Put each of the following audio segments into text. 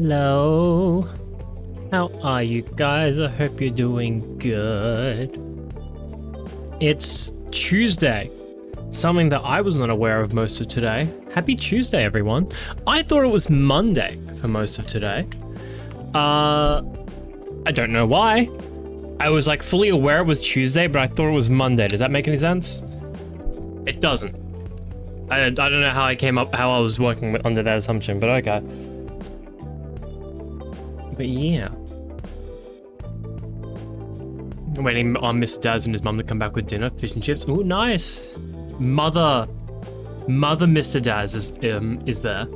Hello. How are you guys? I hope you're doing good. It's Tuesday, something that I was not aware of most of today. Happy Tuesday, everyone. I thought it was Monday for most of today. I don't know why. I was like fully aware it was Tuesday, but I thought it was Monday. Does that make any sense? It doesn't. I don't know how I was working under that assumption, but okay. But yeah. I'm waiting on Mr. Daz and his mum to come back with dinner, fish and chips. Ooh, nice. Mother Mr. Daz is there.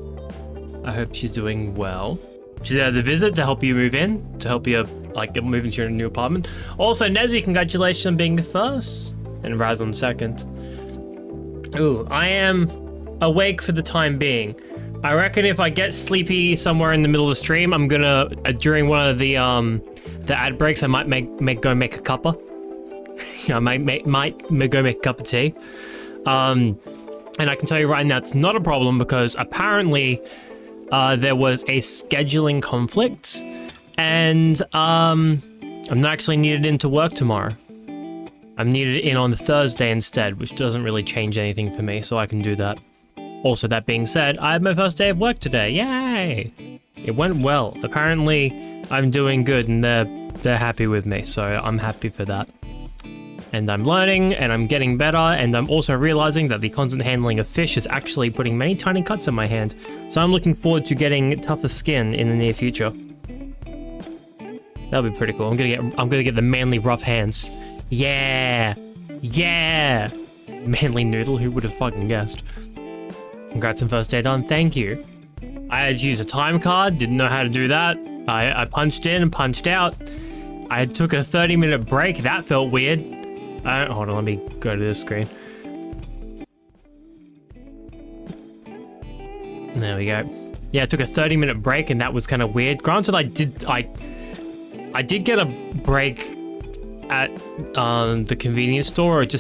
I hope she's doing well. She's there to visit, to help you move in, to help you move into your new apartment. Also, Nezzy, congratulations on being the first, and Raz on second. Ooh, I am awake for the time being. I reckon if I get sleepy somewhere in the middle of the stream, I'm gonna during one of the ad breaks, I might go make a cuppa. I might go make a cup of tea. And I can tell you right now, it's not a problem because apparently there was a scheduling conflict, and I'm not actually needed into work tomorrow. I'm needed in on the Thursday instead, which doesn't really change anything for me, so I can do that. Also, that being said, I had my first day of work today. Yay! It went well. Apparently, I'm doing good, and they're happy with me, so I'm happy for that. And I'm learning, and I'm getting better, and I'm also realizing that the constant handling of fish is actually putting many tiny cuts in my hand. So I'm looking forward to getting tougher skin in the near future. That'll be pretty cool. I'm gonna get the manly rough hands. Yeah! Yeah! Manly noodle, who would have fucking guessed? Congrats on first day done, thank you. I had to use a time card, didn't know how to do that. I punched in and punched out. I took a 30-minute break, that felt weird. Hold on, let me go to this screen. There we go. Yeah, I took a 30-minute break and that was kind of weird. Granted, I did get a break at the convenience store. It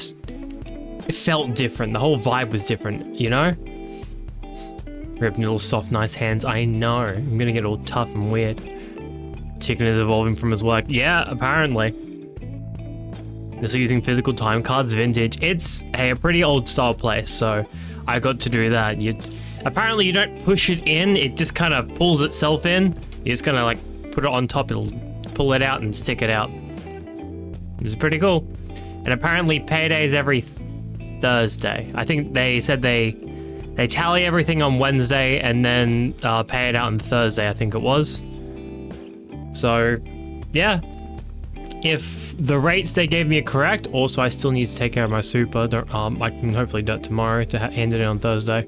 felt different. The whole vibe was different, you know? Rip little soft, nice hands. I know. I'm gonna get all tough and weird. Chicken is evolving from his work. Yeah, apparently. They're still using physical time cards, vintage. It's a pretty old style place, so I got to do that. Apparently you don't push it in, it just kind of pulls itself in. You just kind of like put it on top, it'll pull it out and stick it out. It's pretty cool. And apparently payday's every Thursday. I think they said they tally everything on Wednesday and then pay it out on Thursday, I think it was. So, yeah. If the rates they gave me are correct, also I still need to take care of my super. I can hopefully do it tomorrow to hand it in on Thursday.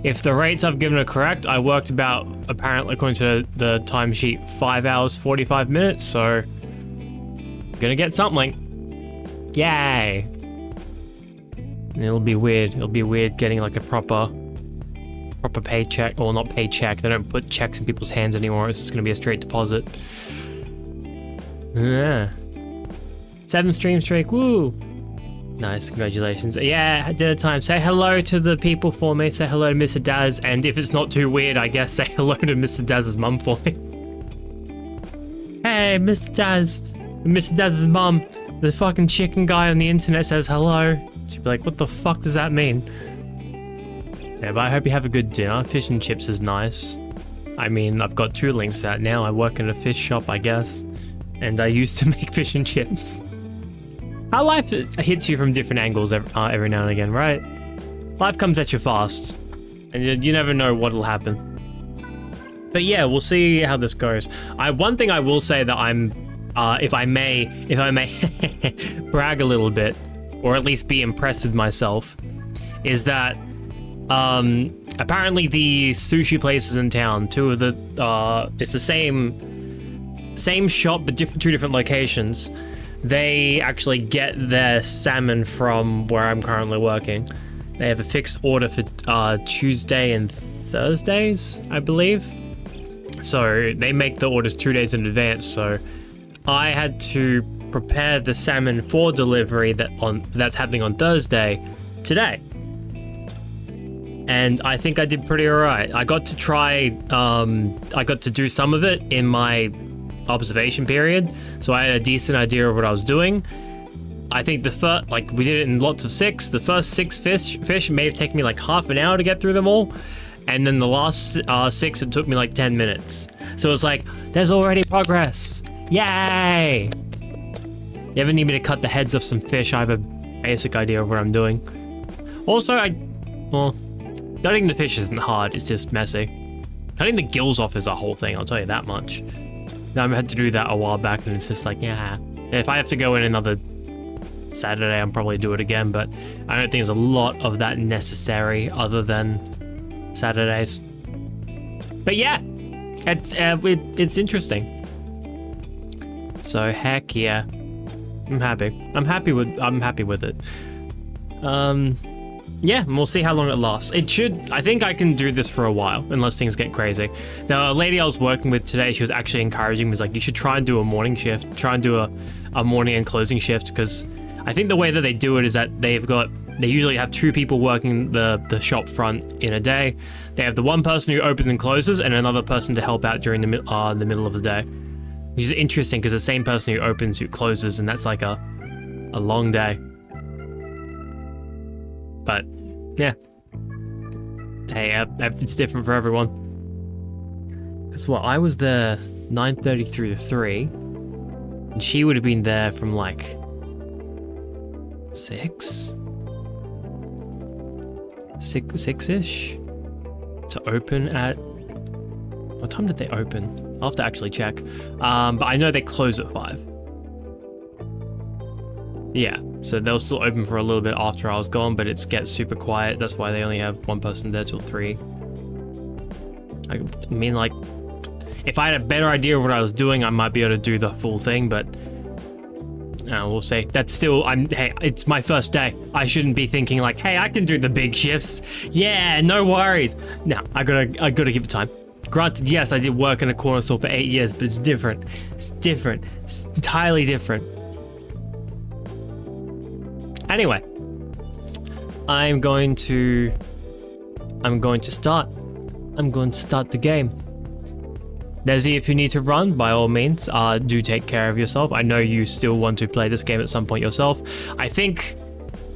If the rates I've given are correct, I worked about, apparently according to the timesheet, 5 hours, 45 minutes, so gonna get something. Yay! And it'll be weird. It'll be weird getting like a proper paycheck, or not paycheck. They don't put checks in people's hands anymore. It's just gonna be a straight deposit. Yeah. 7 stream streak. Woo! Nice, congratulations. Yeah, dinner time. Say hello to the people for me. Say hello to Mr. Daz, and if it's not too weird, I guess say hello to Mr. Daz's mum for me. Hey, Mr. Daz. Mr. Daz's mum. The fucking chicken guy on the internet says hello. She'd be like, what the fuck does that mean? Yeah, but I hope you have a good dinner. Fish and chips is nice. I mean, I've got 2 links to that now. I work in a fish shop, I guess. And I used to make fish and chips. How life hits you from different angles every now and again, right? Life comes at you fast. And you never know what'll happen. But yeah, we'll see how this goes. One thing I will say that I'm, if I may brag a little bit, or at least be impressed with myself, is that apparently the sushi places in town, 2 of the, it's the same shop but 2 different locations. They actually get their salmon from where I'm currently working. They have a fixed order for Tuesday and Thursdays, I believe. So they make the orders 2 days in advance. So I had to prepare the salmon for delivery that's happening on Thursday today. and I think I did pretty alright. I got to try, I got to do some of it in my observation period, so I had a decent idea of what I was doing. I think the first, like, we did it in lots of 6. The first 6 fish may have taken me like half an hour to get through them all, and then the last 6, it took me like 10 minutes. So it's like, there's already progress. Yay! You ever need me to cut the heads off some fish? I have a basic idea of what I'm doing. Also, well, cutting the fish isn't hard, it's just messy. Cutting the gills off is a whole thing, I'll tell you that much. I had to do that a while back, and it's just like, yeah. If I have to go in another Saturday, I'll probably do it again, but I don't think there's a lot of that necessary other than Saturdays. But yeah, it's interesting. So heck yeah, I'm happy. I'm happy with it. Yeah, and we'll see how long it lasts. I think I can do this for a while, unless things get crazy. Now, a lady I was working with today, she was actually encouraging me, was like, you should try and do a morning shift, try and do a morning and closing shift, because I think the way that they do it is that they usually have 2 people working the shop front in a day. They have the one person who opens and closes, and another person to help out during the middle of the day. Which is interesting, because the same person who opens, who closes, and that's like a long day. But yeah, hey, it's different for everyone. Because what, I was there 9:30 through to 3, and she would have been there from like 6-ish to open at, what time did they open? I'll have to actually check. But I know they close at 5. Yeah, so they'll still open for a little bit after I was gone, but it gets super quiet. That's why they only have one person there till 3. I mean, like, if I had a better idea of what I was doing, I might be able to do the full thing, but we'll see. That's still, hey, it's my first day. I shouldn't be thinking like, hey, I can do the big shifts. Yeah, no worries. No, I gotta give it time. Granted, yes, I did work in a corner store for 8 years, but it's different. It's different. It's entirely different. Anyway, I'm going to start the game. Desi, if you need to run, by all means, do take care of yourself. I know you still want to play this game at some point yourself. I think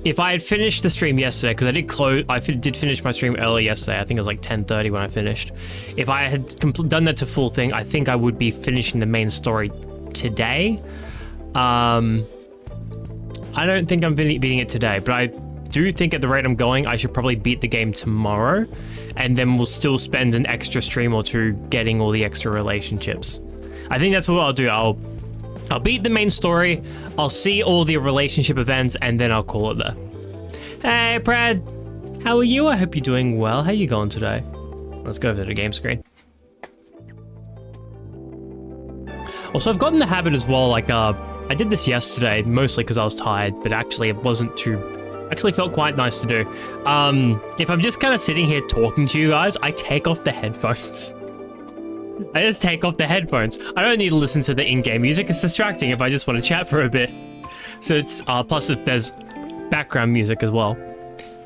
if I had finished the stream yesterday, because I did finish my stream early yesterday. I think it was like 10:30 when I finished. If I had done that to full thing, I think I would be finishing the main story today. I don't think I'm beating it today, but I do think at the rate I'm going, I should probably beat the game tomorrow, and then we'll still spend an extra stream or 2 getting all the extra relationships. I think that's what I'll do. I'll beat the main story, I'll see all the relationship events, and then I'll call it there. Hey, Brad, how are you? I hope you're doing well. How you going today? Let's go over to the game screen. Also, I've gotten the habit as well, like, I did this yesterday, mostly because I was tired, but actually it wasn't too... Actually felt quite nice to do. If I'm just kind of sitting here talking to you guys, I take off the headphones. I just take off the headphones. I don't need to listen to the in-game music. It's distracting if I just want to chat for a bit. So it's... plus if there's background music as well,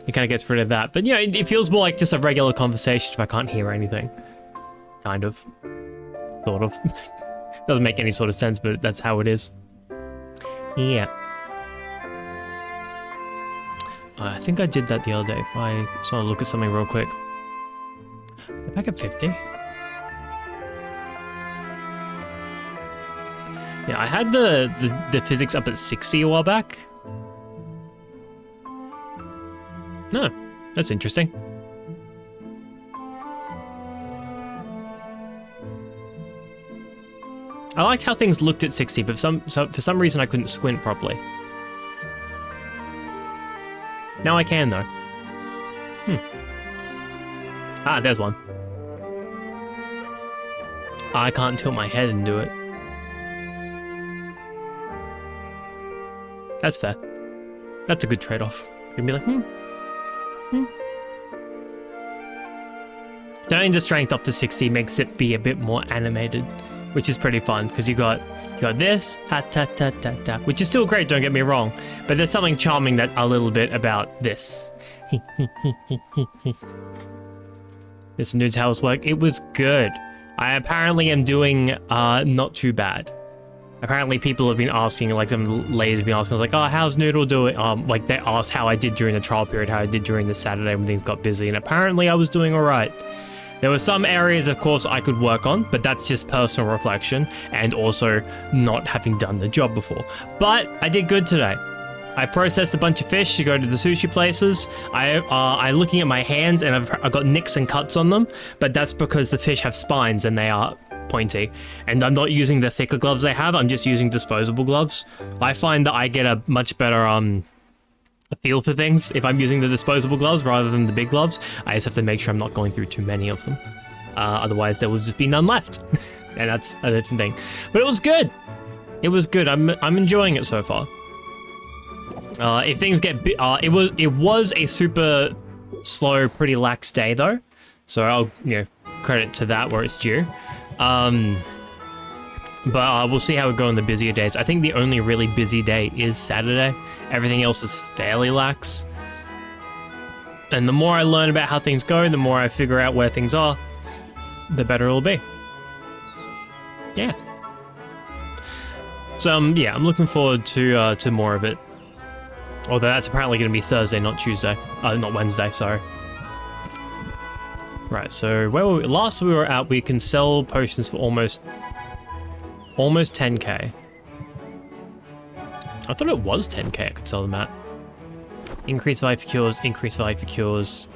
it kind of gets rid of that. But, you know, it feels more like just a regular conversation if I can't hear anything. Kind of. Sort of. Doesn't make any sort of sense, but that's how it is. Yeah. I think I did that the other day. If I just want to look at something real quick. If I get 50. Yeah, I had the physics up at 60 a while back. No, that's interesting. I liked how things looked at 60, but for some reason I couldn't squint properly. Now I can, though. Ah, there's one. I can't tilt my head and do it. That's fair. That's a good trade-off. You can be like, Turning the strength up to 60 makes it be a bit more animated, which is pretty fun, because you got You got this, ha ta ta ta ta, which is still great, don't get me wrong, but there's something charming that a little bit about this. This news housework, it was good. I apparently am doing not too bad. Apparently people have been asking, like some ladies have been asking, I was like, oh, how's Noodle doing? Like they asked how I did during the trial period, how I did during the Saturday when things got busy, and apparently I was doing all right. There were some areas, of course, I could work on, but that's just personal reflection and also not having done the job before. But I did good today. I processed a bunch of fish to go to the sushi places. I'm looking at my hands and I've got nicks and cuts on them, but that's because the fish have spines and they are pointy. And I'm not using the thicker gloves they have, I'm just using disposable gloves. I find that I get a much better a feel for things if I'm using the disposable gloves rather than the big gloves. I just have to make sure I'm not going through too many of them. Otherwise there will just be none left. And that's a different thing. But it was good. It was good. I'm enjoying it so far. If things get it was a super slow, pretty lax day though, so I'll credit to that where it's due. But we'll see how it go in the busier days. I think the only really busy day is Saturday. Everything else is fairly lax. And the more I learn about how things go, the more I figure out where things are, the better it'll be. Yeah. So yeah, I'm looking forward to more of it. Although that's apparently going to be Thursday, not Tuesday. Not Wednesday, sorry. Right, so where were we? Last we were at, we can sell potions for almost 10k. I thought it was 10k I could sell them at. Increase value for cures, increase value for cures.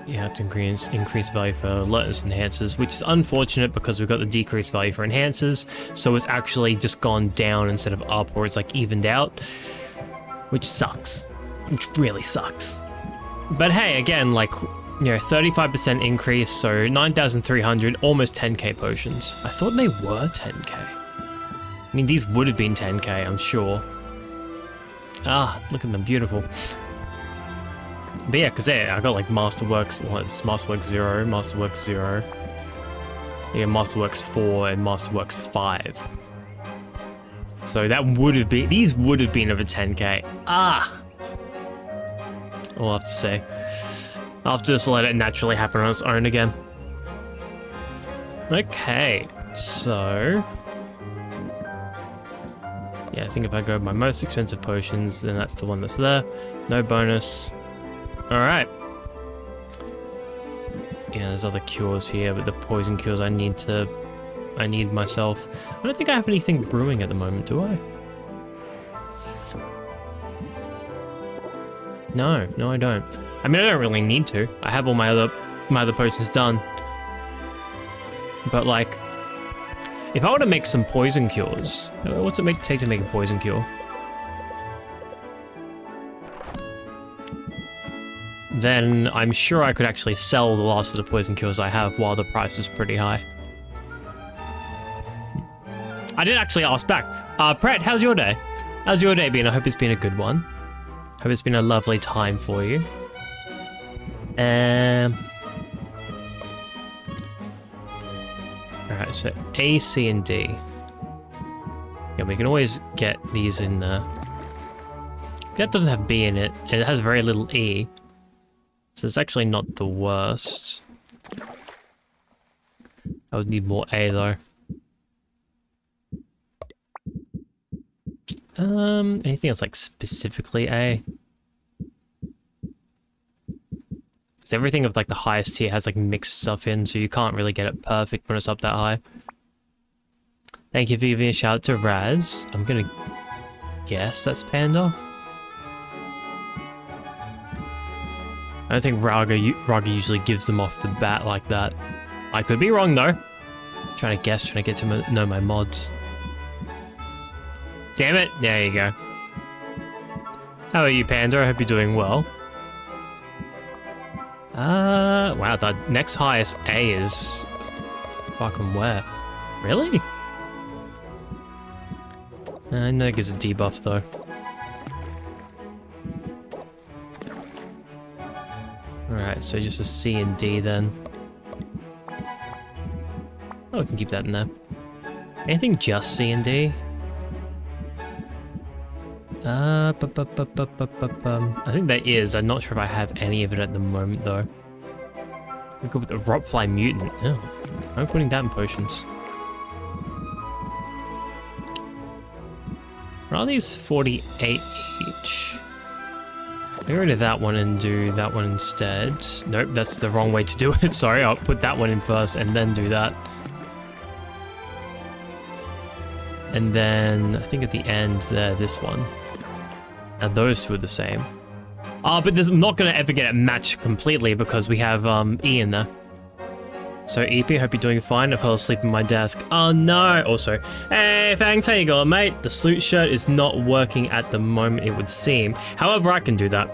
Yeah, to increase value for alertness enhancers, which is unfortunate because we've got the decreased value for enhancers, so it's actually just gone down instead of up, or it's like evened out. Which sucks. Which really sucks. But hey, again, like, 35% increase, so 9,300, almost 10k potions. I thought they were 10k. I mean, these would have been 10k, I'm sure. Ah, look at them, beautiful. But yeah, because I got like Masterworks, what's Masterworks 0, Masterworks 0. Yeah, Masterworks 4 and Masterworks 5. So that would have been, these would have been over 10k. Ah! I'll have to say. I'll have to just let it naturally happen on its own again. Okay, so... yeah, I think if I go my most expensive potions, then that's the one that's there. No bonus. Alright. Yeah, there's other cures here, but the poison cures I need myself. I don't think I have anything brewing at the moment, do I? No, I don't. I mean, I don't really need to. I have all my other potions done. But like, if I were to make some poison cures, what's it take to make a poison cure? Then I'm sure I could actually sell the last of the poison cures I have while the price is pretty high. I did actually ask back. Brett, how's your day? How's your day been? I hope it's been a good one. Hope it's been a lovely time for you. Alright, so A, C, and D. Yeah, we can always get these in there. That doesn't have B in it, and it has very little E. So it's actually not the worst. I would need more A though. Anything else like specifically A? Because everything of like the highest tier has like mixed stuff in, so you can't really get it perfect when it's up that high. Thank you for giving a shout out to Raz. I'm gonna guess that's Panda. I don't think Raga usually gives them off the bat like that. I could be wrong though. I'm trying to guess, trying to get to know my mods. Damn it! There you go. How are you, Panda? I hope you're doing well. Wow, the next highest A is fucking where? Really? I know it gives a debuff though. Alright, so just a C and D then. Oh, we can keep that in there. Anything just C and D? I think there is. I'm not sure if I have any of it at the moment, though. We go with the Rotfly Mutant. Oh, I'm putting that in potions. Are these 48 each? Get rid of that one and do that one instead. Nope, that's the wrong way to do it. Sorry, I'll put that one in first and then do that. And then I think at the end there, this one. And those two are the same. But I'm not going to ever get it matched completely because we have E in there. So EP, hope you're doing fine. I fell asleep in my desk. Oh no! Also, hey Fangs, how you going, mate? The salute shirt is not working at the moment, it would seem. However, I can do that.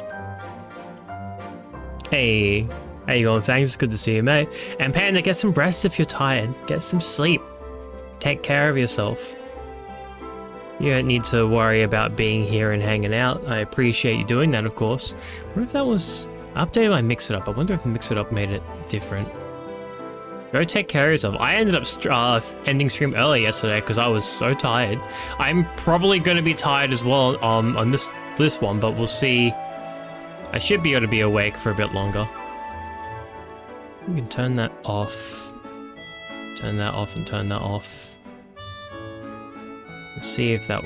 Hey, how you going, Fangs? It's good to see you, mate. And Panda, get some rest if you're tired. Get some sleep. Take care of yourself. You don't need to worry about being here and hanging out. I appreciate you doing that, of course. I wonder if that was... I updated my Mix It Up. I wonder if the Mix It Up made it different. Go take care of yourself. I ended up ending stream early yesterday because I was so tired. I'm probably going to be tired as well on this one, but we'll see. I should be able to be awake for a bit longer. We can turn that off. Turn that off and turn that off. We'll see if that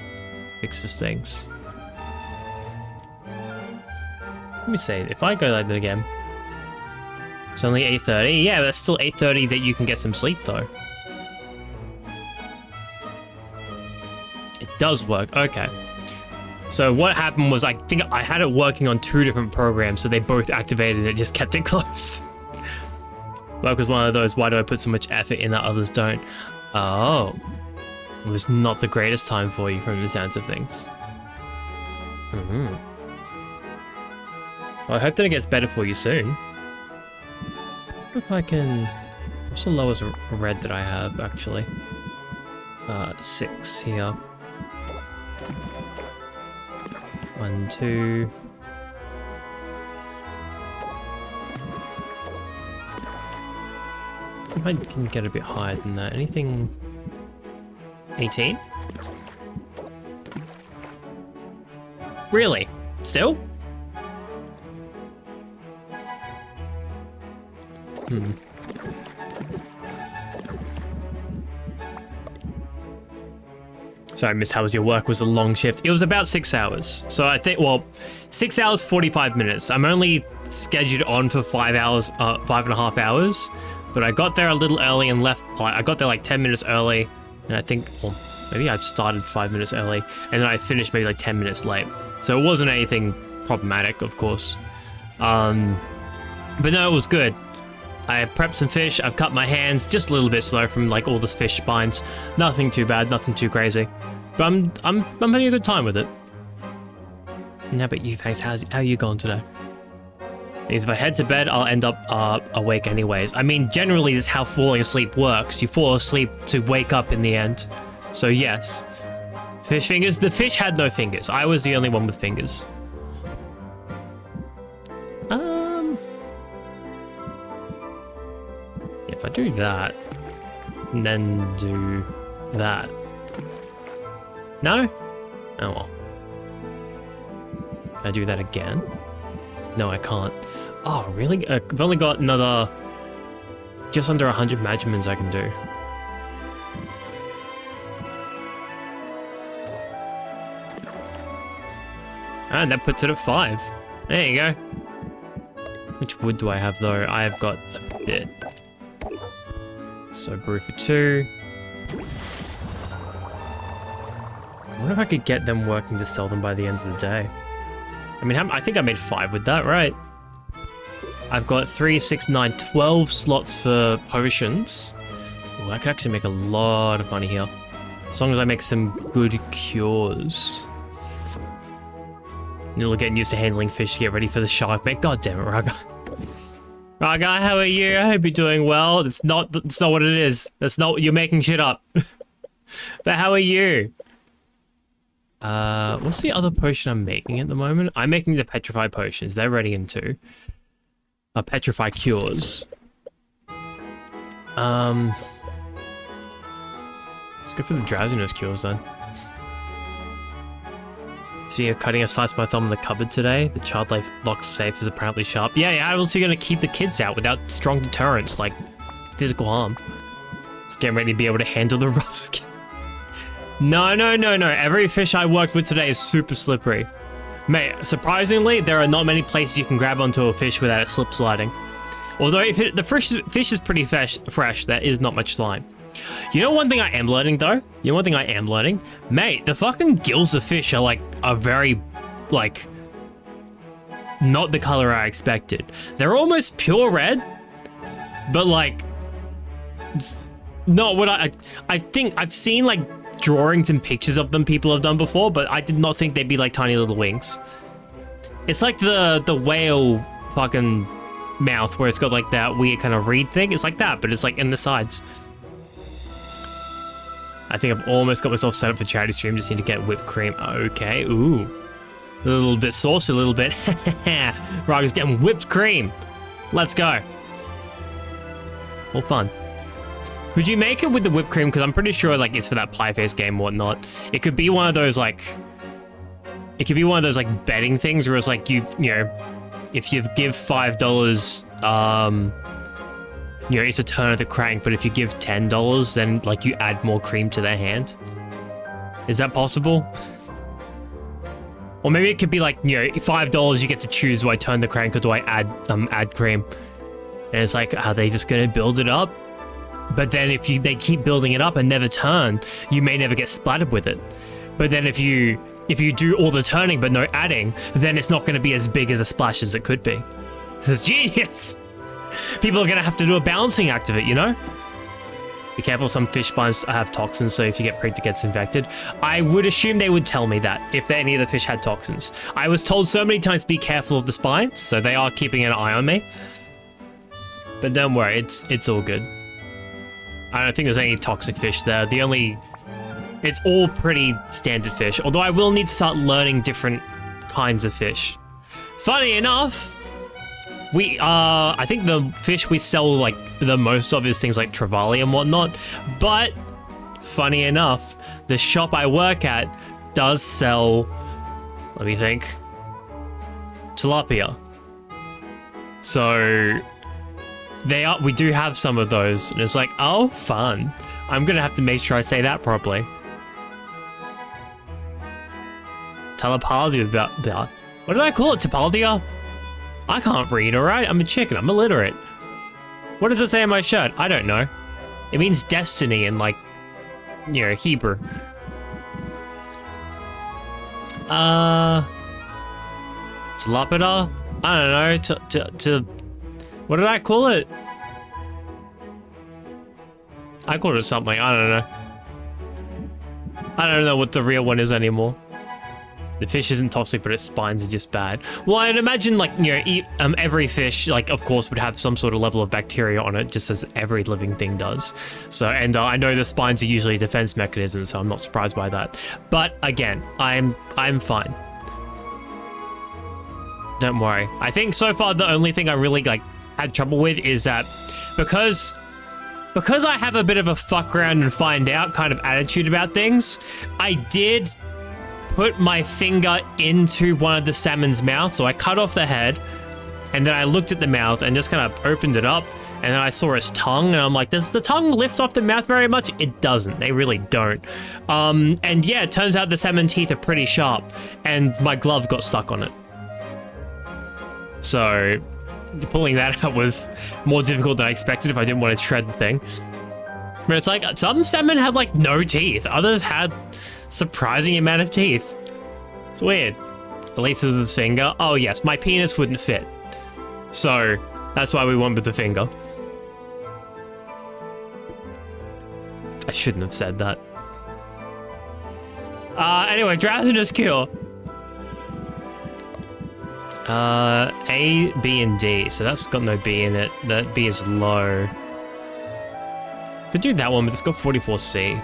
fixes things. Let me see. If I go like that again. It's only 8:30. Yeah, that's still 8:30 that you can get some sleep, though. It does work. Okay. So what happened was I think I had it working on 2 different programs, so they both activated and it just kept it closed. Well, because one of those, why do I put so much effort in that others don't? Oh. It was not the greatest time for you from the sounds of things. Well, I hope that it gets better for you soon. If I can... What's the lowest red that I have, actually? 6 here. 1, 2... If I can get a bit higher than that. Anything... 18? Really? Still? Sorry, Miss, how was your work? Was a long shift? It was about 6 hours. So I think, well, 6 hours, 45 minutes. I'm only scheduled on for 5 hours, 5.5 hours. But I got there a little early and left, I got there like 10 minutes early. And I think, well, maybe I started 5 minutes early. And then I finished maybe like 10 minutes late. So it wasn't anything problematic, of course. But no, it was good. I prepped some fish, I've cut my hands just a little bit slow from like all the fish spines. Nothing too bad, nothing too crazy. But I'm having a good time with it. And how about you, Face? How are you going today? Because if I head to bed, I'll end up awake anyways. I mean, generally this is how falling asleep works. You fall asleep to wake up in the end. So yes. Fish fingers? The fish had no fingers. I was the only one with fingers. If I do that, and then do that. No? Oh well. Can I do that again? No, I can't. Oh, really? I've only got another... just under 100 Magimans I can do. And that puts it at 5. There you go. Which wood do I have, though? I have got a bit. So, brew for 2. I wonder if I could get them working to sell them by the end of the day. I mean, I think I made 5 with that, right? I've got 3, 6, 9, 12 slots for potions. Oh, I could actually make a lot of money here. As long as I make some good cures. You're getting used to handling fish to get ready for the shark, mate. God damn it, Raga. Raga, how are you? I hope you're doing well. That's not what it is. That's not, you're making shit up. But how are you? What's the other potion I'm making at the moment? I'm making the Petrify potions. They're ready in 2. Petrify cures. Let's go for the drowsiness cures then. So you're cutting a slice of my thumb in the cupboard today. The child locked safe is apparently sharp. Yeah, how else are you going to keep the kids out without strong deterrents like physical harm? It's getting ready to be able to handle the rough skin. No. Every fish I worked with today is super slippery. Mate, surprisingly, there are not many places you can grab onto a fish without it slip sliding. Although if the fish is pretty fresh, there is not much slime. You know one thing I am learning though? Mate, the fucking gills of fish are very, like, not the color I expected. They're almost pure red, but like, it's not what I think I've seen like drawings and pictures of them people have done before, but I did not think they'd be like tiny little wings. It's like the whale fucking mouth where it's got like that weird kind of reed thing. It's like that, but it's like in the sides. I think I've almost got myself set up for charity stream. Just need to get whipped cream. Okay, ooh. A little bit saucy, a little bit. Raga's getting whipped cream. Let's go. All fun. Could you make it with the whipped cream? Because I'm pretty sure like it's for that pie face game or whatnot. It could be one of those like... It could be one of those like betting things where it's like you know, if you give $5, you know, it's a turn of the crank, but if you give $10, then like you add more cream to their hand. Is that possible? Or maybe it could be like, you know, $5 you get to choose, do I turn the crank or do I add cream? And it's like, are they just gonna build it up? But then if they keep building it up and never turn, you may never get splattered with it. But then if you do all the turning but no adding, then it's not gonna be as big as a splash as it could be. It's genius! People are going to have to do a balancing act of it, you know? Be careful, some fish spines have toxins, so if you get pricked, it gets infected. I would assume they would tell me that, if any of the fish had toxins. I was told so many times, be careful of the spines, so they are keeping an eye on me. But don't worry, it's all good. I don't think there's any toxic fish there. It's all pretty standard fish, although I will need to start learning different kinds of fish. Funny enough... I think the fish we sell like the most of is things like trevally and whatnot, but funny enough, the shop I work at does sell, let me think, tilapia. So we do have some of those, and it's like, oh, fun. I'm gonna have to make sure I say that properly. Talapalia, what did I call it? Tapaldia? I can't read, alright? I'm a chicken. I'm illiterate. What does it say on my shirt? I don't know. It means destiny in, like, you know, Hebrew. Tilapida? I don't know. What did I call it? I called it something. I don't know. I don't know what the real one is anymore. The fish isn't toxic, but its spines are just bad. Well, I'd imagine, like, you know, every fish, like, of course, would have some sort of level of bacteria on it, just as every living thing does. So, and I know the spines are usually a defense mechanism, so I'm not surprised by that. But again, I'm fine. Don't worry. I think so far the only thing I really like had trouble with is that because I have a bit of a fuck around and find out kind of attitude about things, I did put my finger into one of the salmon's mouth. So I cut off the head and then I looked at the mouth and just kind of opened it up, and then I saw his tongue and I'm like, does the tongue lift off the mouth very much? It doesn't. They really don't. And yeah, it turns out the salmon teeth are pretty sharp and my glove got stuck on it. So pulling that out was more difficult than I expected if I didn't want to shred the thing. But it's like, some salmon had like no teeth. Others had surprising amount of teeth. It's weird. At least with his finger. Oh yes, my penis wouldn't fit. So that's why we went with the finger. I shouldn't have said that. Anyway, drowsiness cure. A, B, and D. So that's got no B in it. That B is low. Could do that one, but it's got 44C.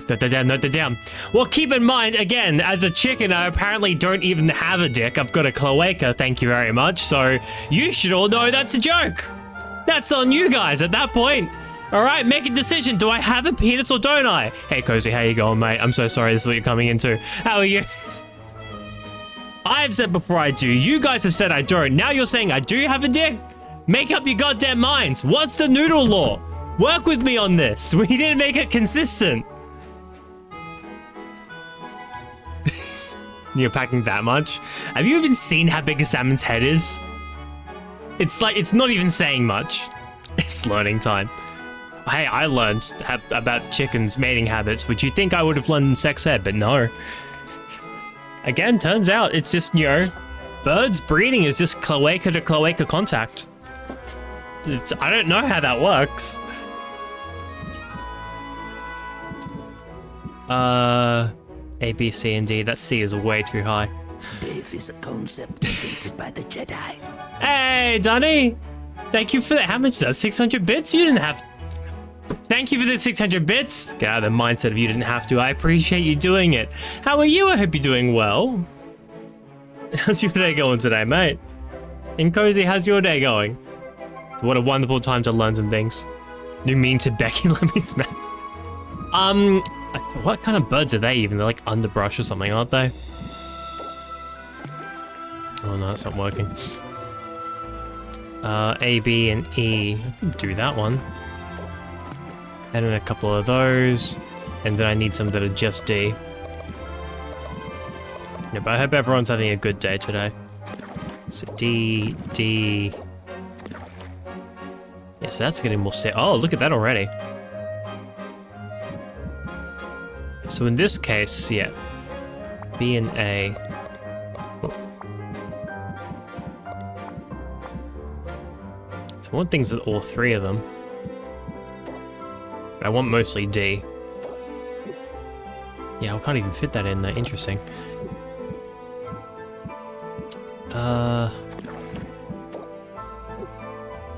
Note that down. Well, keep in mind, again, as a chicken, I apparently don't even have a dick. I've got a cloaca, thank you very much. So you should all know that's a joke. That's on you guys at that point. All right, make a decision. Do I have a penis or don't I? Hey, Cozy, how you going, mate? I'm so sorry this is what you're coming into. How are you? I've said before I do. You guys have said I don't. Now you're saying I do have a dick? Make up your goddamn minds. What's the noodle law? Work with me on this. We need to make it consistent. You're packing that much? Have you even seen how big a salmon's head is? It's like, it's not even saying much. It's learning time. Hey, I learned about chickens' mating habits, which you'd think I would have learned in sex ed, but no. Again, turns out it's just, you know, birds breeding is just cloaca to cloaca contact. I don't know how that works. A, B, C, and D. That C is way too high. Death is a concept invented by the Jedi. Hey, Donnie! Thank you for that. How much is that? 600 bits? You didn't have... Thank you for the 600 bits. Get out of the mindset of you didn't have to. I appreciate you doing it. How are you? I hope you're doing well. How's your day going today, mate? And Cozy, how's your day going? So what a wonderful time to learn some things. You mean to Becky? Let me smack. What kind of birds are they even? They're like underbrush or something, aren't they? Oh no, it's not working. A, B, and E. I can do that one. And then a couple of those. And then I need some that are just D. Yeah, but I hope everyone's having a good day today. So D, D. Yeah, so that's getting more Oh, look at that already. So in this case, yeah, B and A. Oh. So I want things with all three of them. But I want mostly D. Yeah, I can't even fit that in there. Interesting. Yeah,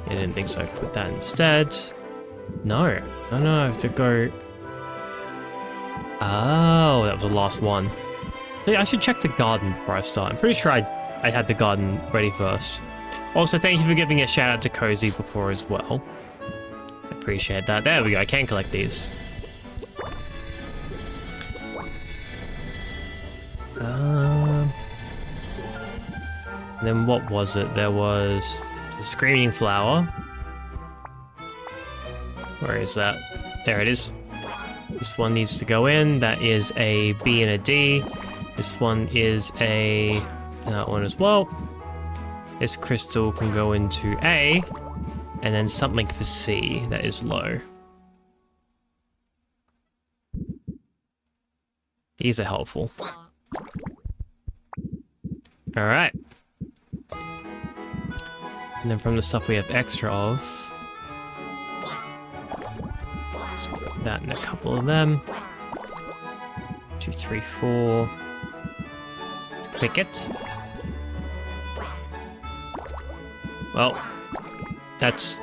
I didn't think so. Put that instead. No, I have to go. Oh, that was the last one. So I should check the garden before I start. I'm pretty sure I had the garden ready first. Also, thank you for giving a shout out to Cozy before as well. Appreciate that. There we go. I can collect these. And then what was it? There was the screaming flower. Where is that? There it is. This one needs to go in. That is a B and a D. This one is a one as well. This crystal can go into A. And then something for C that is low. These are helpful. Alright. And then from the stuff we have extra of, let's put that in a couple of them. 2, 3, 4. Click it. Well, that's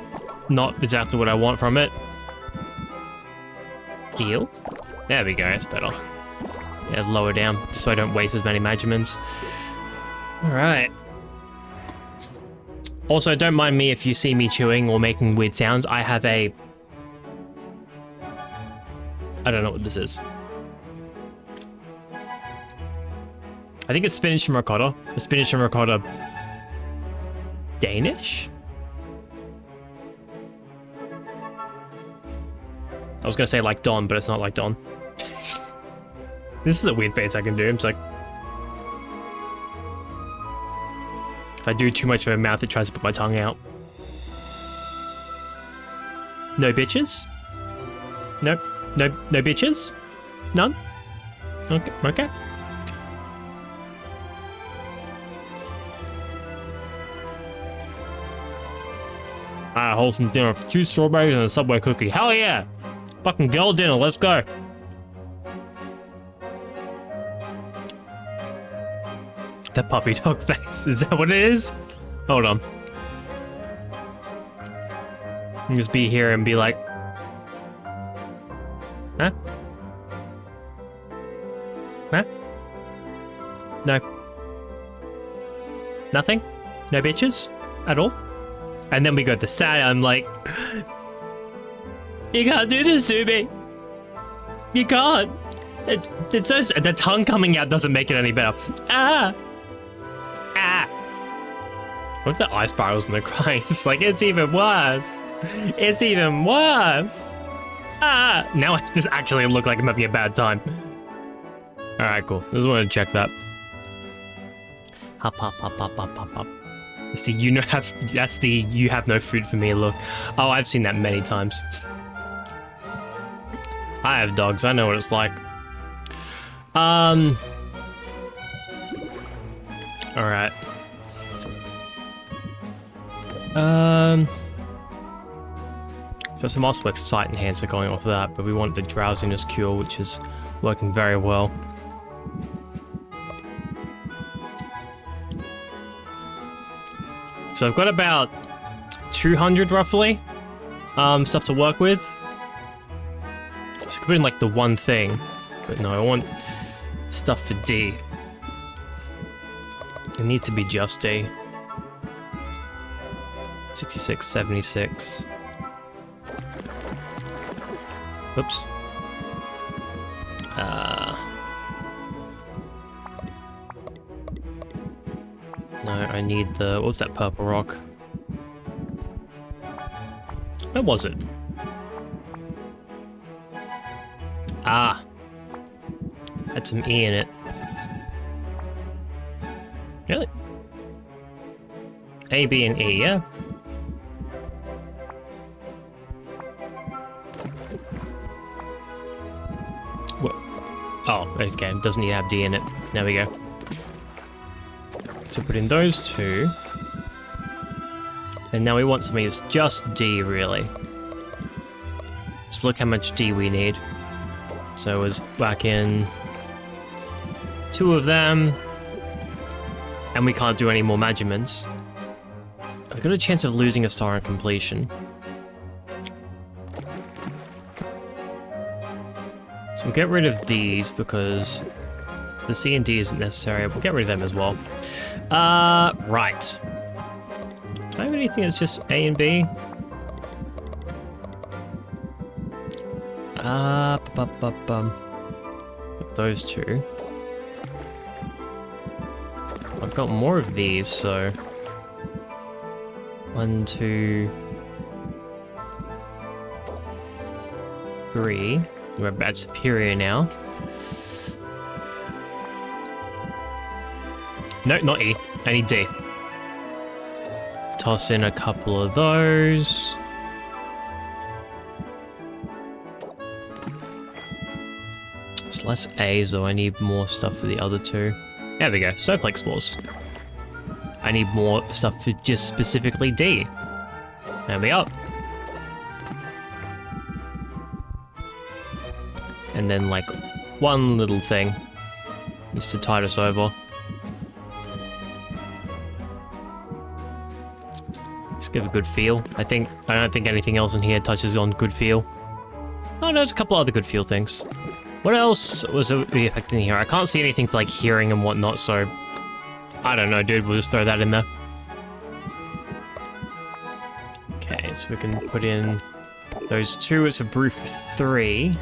not exactly what I want from it. Eel. There we go, that's better. Yeah, lower down, just so I don't waste as many measurements. Alright. Also, don't mind me if you see me chewing or making weird sounds. I have a... I don't know what this is. I think it's spinach and ricotta. The spinach and ricotta... Danish? I was gonna say like Don, but it's not like Don. This is a weird face I can do. It's like... If I do too much of a mouth, it tries to put my tongue out. No bitches? Nope. No bitches? None? Okay. Okay. Wholesome dinner for 2 strawberries and a Subway cookie. Hell yeah! Fucking girl dinner, let's go. That puppy dog face, is that what it is? Hold on. You just be here and be like... Huh? Huh? No. Nothing? No bitches? At all? And then we go to sad, I'm like... You can't do this to me. You can't. It's so... The tongue coming out doesn't make it any better. Ah. Ah. What if the eye spirals and they're crying? It's like, it's even worse. It's even worse. Ah. Now I just actually look like I'm having a bad time. Alright, cool. Just wanted to check that. Hop, hop, hop, hop, hop, hop, hop. It's the that's the you have no food for me look. Oh, I've seen that many times. I have dogs, I know what it's like. Alright. So some Oswex sight enhancer going off that, but we want the drowsiness cure, which is working very well. So I've got about 200 roughly stuff to work with. So I could put in like the one thing, but no, I want stuff for D. It needs to be just D. 66, 76. Whoops. No, I need the... What's that purple rock? Where was it? Ah. Had some E in it. Really? A, B, and E, yeah? What? Oh, okay. It doesn't need to have D in it. There we go. So put in those two. And now we want something that's just D, really. Just look how much D we need. So it's back in 2 of them. And we can't do any more measurements. I've got a chance of losing a star on completion. So we'll get rid of these because the C and D isn't necessary. We'll get rid of them as well. Right. Do I have anything that's just A and B? With those two. I've got more of these, so 1, 2, 3. We're about superior now. No, not E. I need D. Toss in a couple of those. There's less A's though. I need more stuff for the other 2. There we go. Snowflake spores. I need more stuff for just specifically D. There we are. And then like one little thing just to tide us over. Just give a good feel. I don't think anything else in here touches on good feel. Oh no, there's a couple other good feel things. What else was we affecting here? I can't see anything for like hearing and whatnot, so I don't know, dude. We'll just throw that in there. Okay, so we can put in those 2. It's a brew for 3.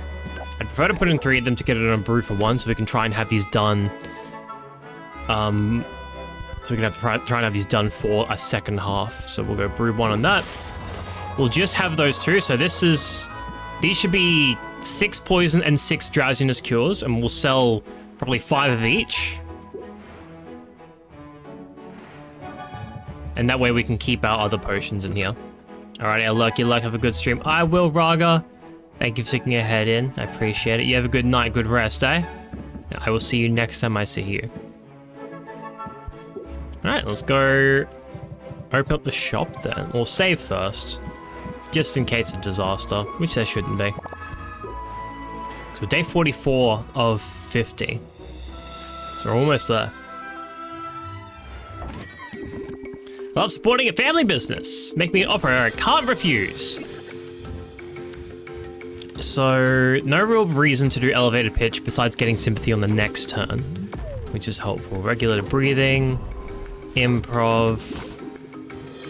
I'd prefer to put in 3 of them to get it on a brew for 1, so we can try and have these done. So we can try and have these done for a second half. So we'll go brew 1 on that. We'll just have those 2. So these should be 6 poison and 6 drowsiness cures, and we'll sell probably 5 of each. And that way we can keep our other potions in here. Alright, our lucky luck, have a good stream. I will, Raga. Thank you for sticking your head in. I appreciate it. You have a good night, good rest, eh? I will see you next time I see you. Alright, let's go open up the shop then. Or save first. Just in case of disaster, which there shouldn't be. So day 44 of 50. So we're almost there. Love supporting a family business. Make me an offer I can't refuse. So, no real reason to do elevated pitch besides getting sympathy on the next turn, which is helpful. Regulated breathing, improv,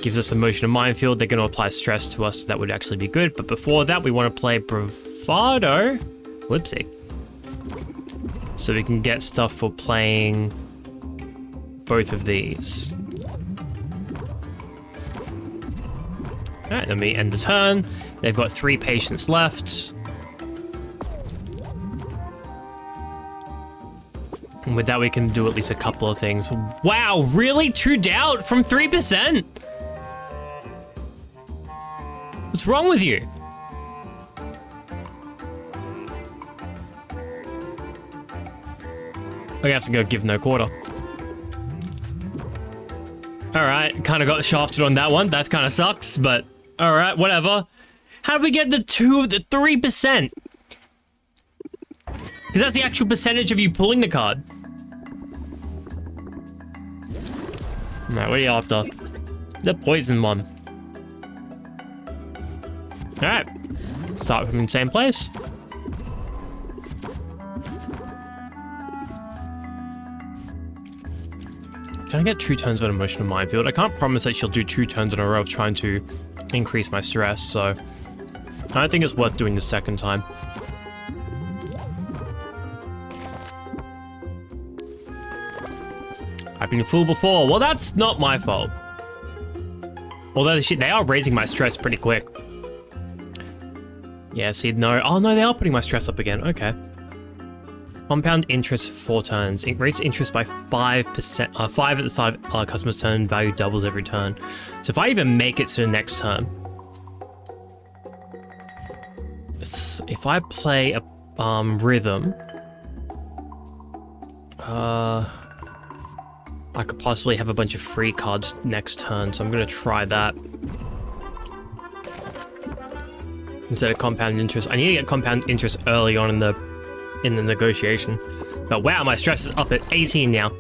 gives us emotional minefield. They're going to apply stress to us, so that would actually be good. But before that, we want to play bravado. Whoopsie. So we can get stuff for playing both of these. Alright, then we end the turn. They've got 3 patients left. And with that, we can do at least a couple of things. Wow, really? 2 doubt from 3%? What's wrong with you? We have to go give no quarter. Alright, kind of got shafted on that one. That kind of sucks, but alright, whatever. How did we get the 3%? Because that's the actual percentage of you pulling the card. Alright, what are you after? The poison one. Alright. Start from the same place. Can I get 2 turns of an emotional minefield? I can't promise that she'll do 2 turns in a row of trying to increase my stress, so I don't think it's worth doing the second time. I've been fooled before. Well, that's not my fault. Although they are raising my stress pretty quick. Yeah, see, no. Oh, no, they are putting my stress up again. Okay. Compound interest for 4 turns. It rates interest by 5%. 5 at the start of customer's turn. Value doubles every turn. So if I even make it to the next turn, if I play a rhythm, I could possibly have a bunch of free cards next turn. So I'm gonna try that instead of compound interest. I need to get compound interest early on in the negotiation. But wow, my stress is up at 18 now.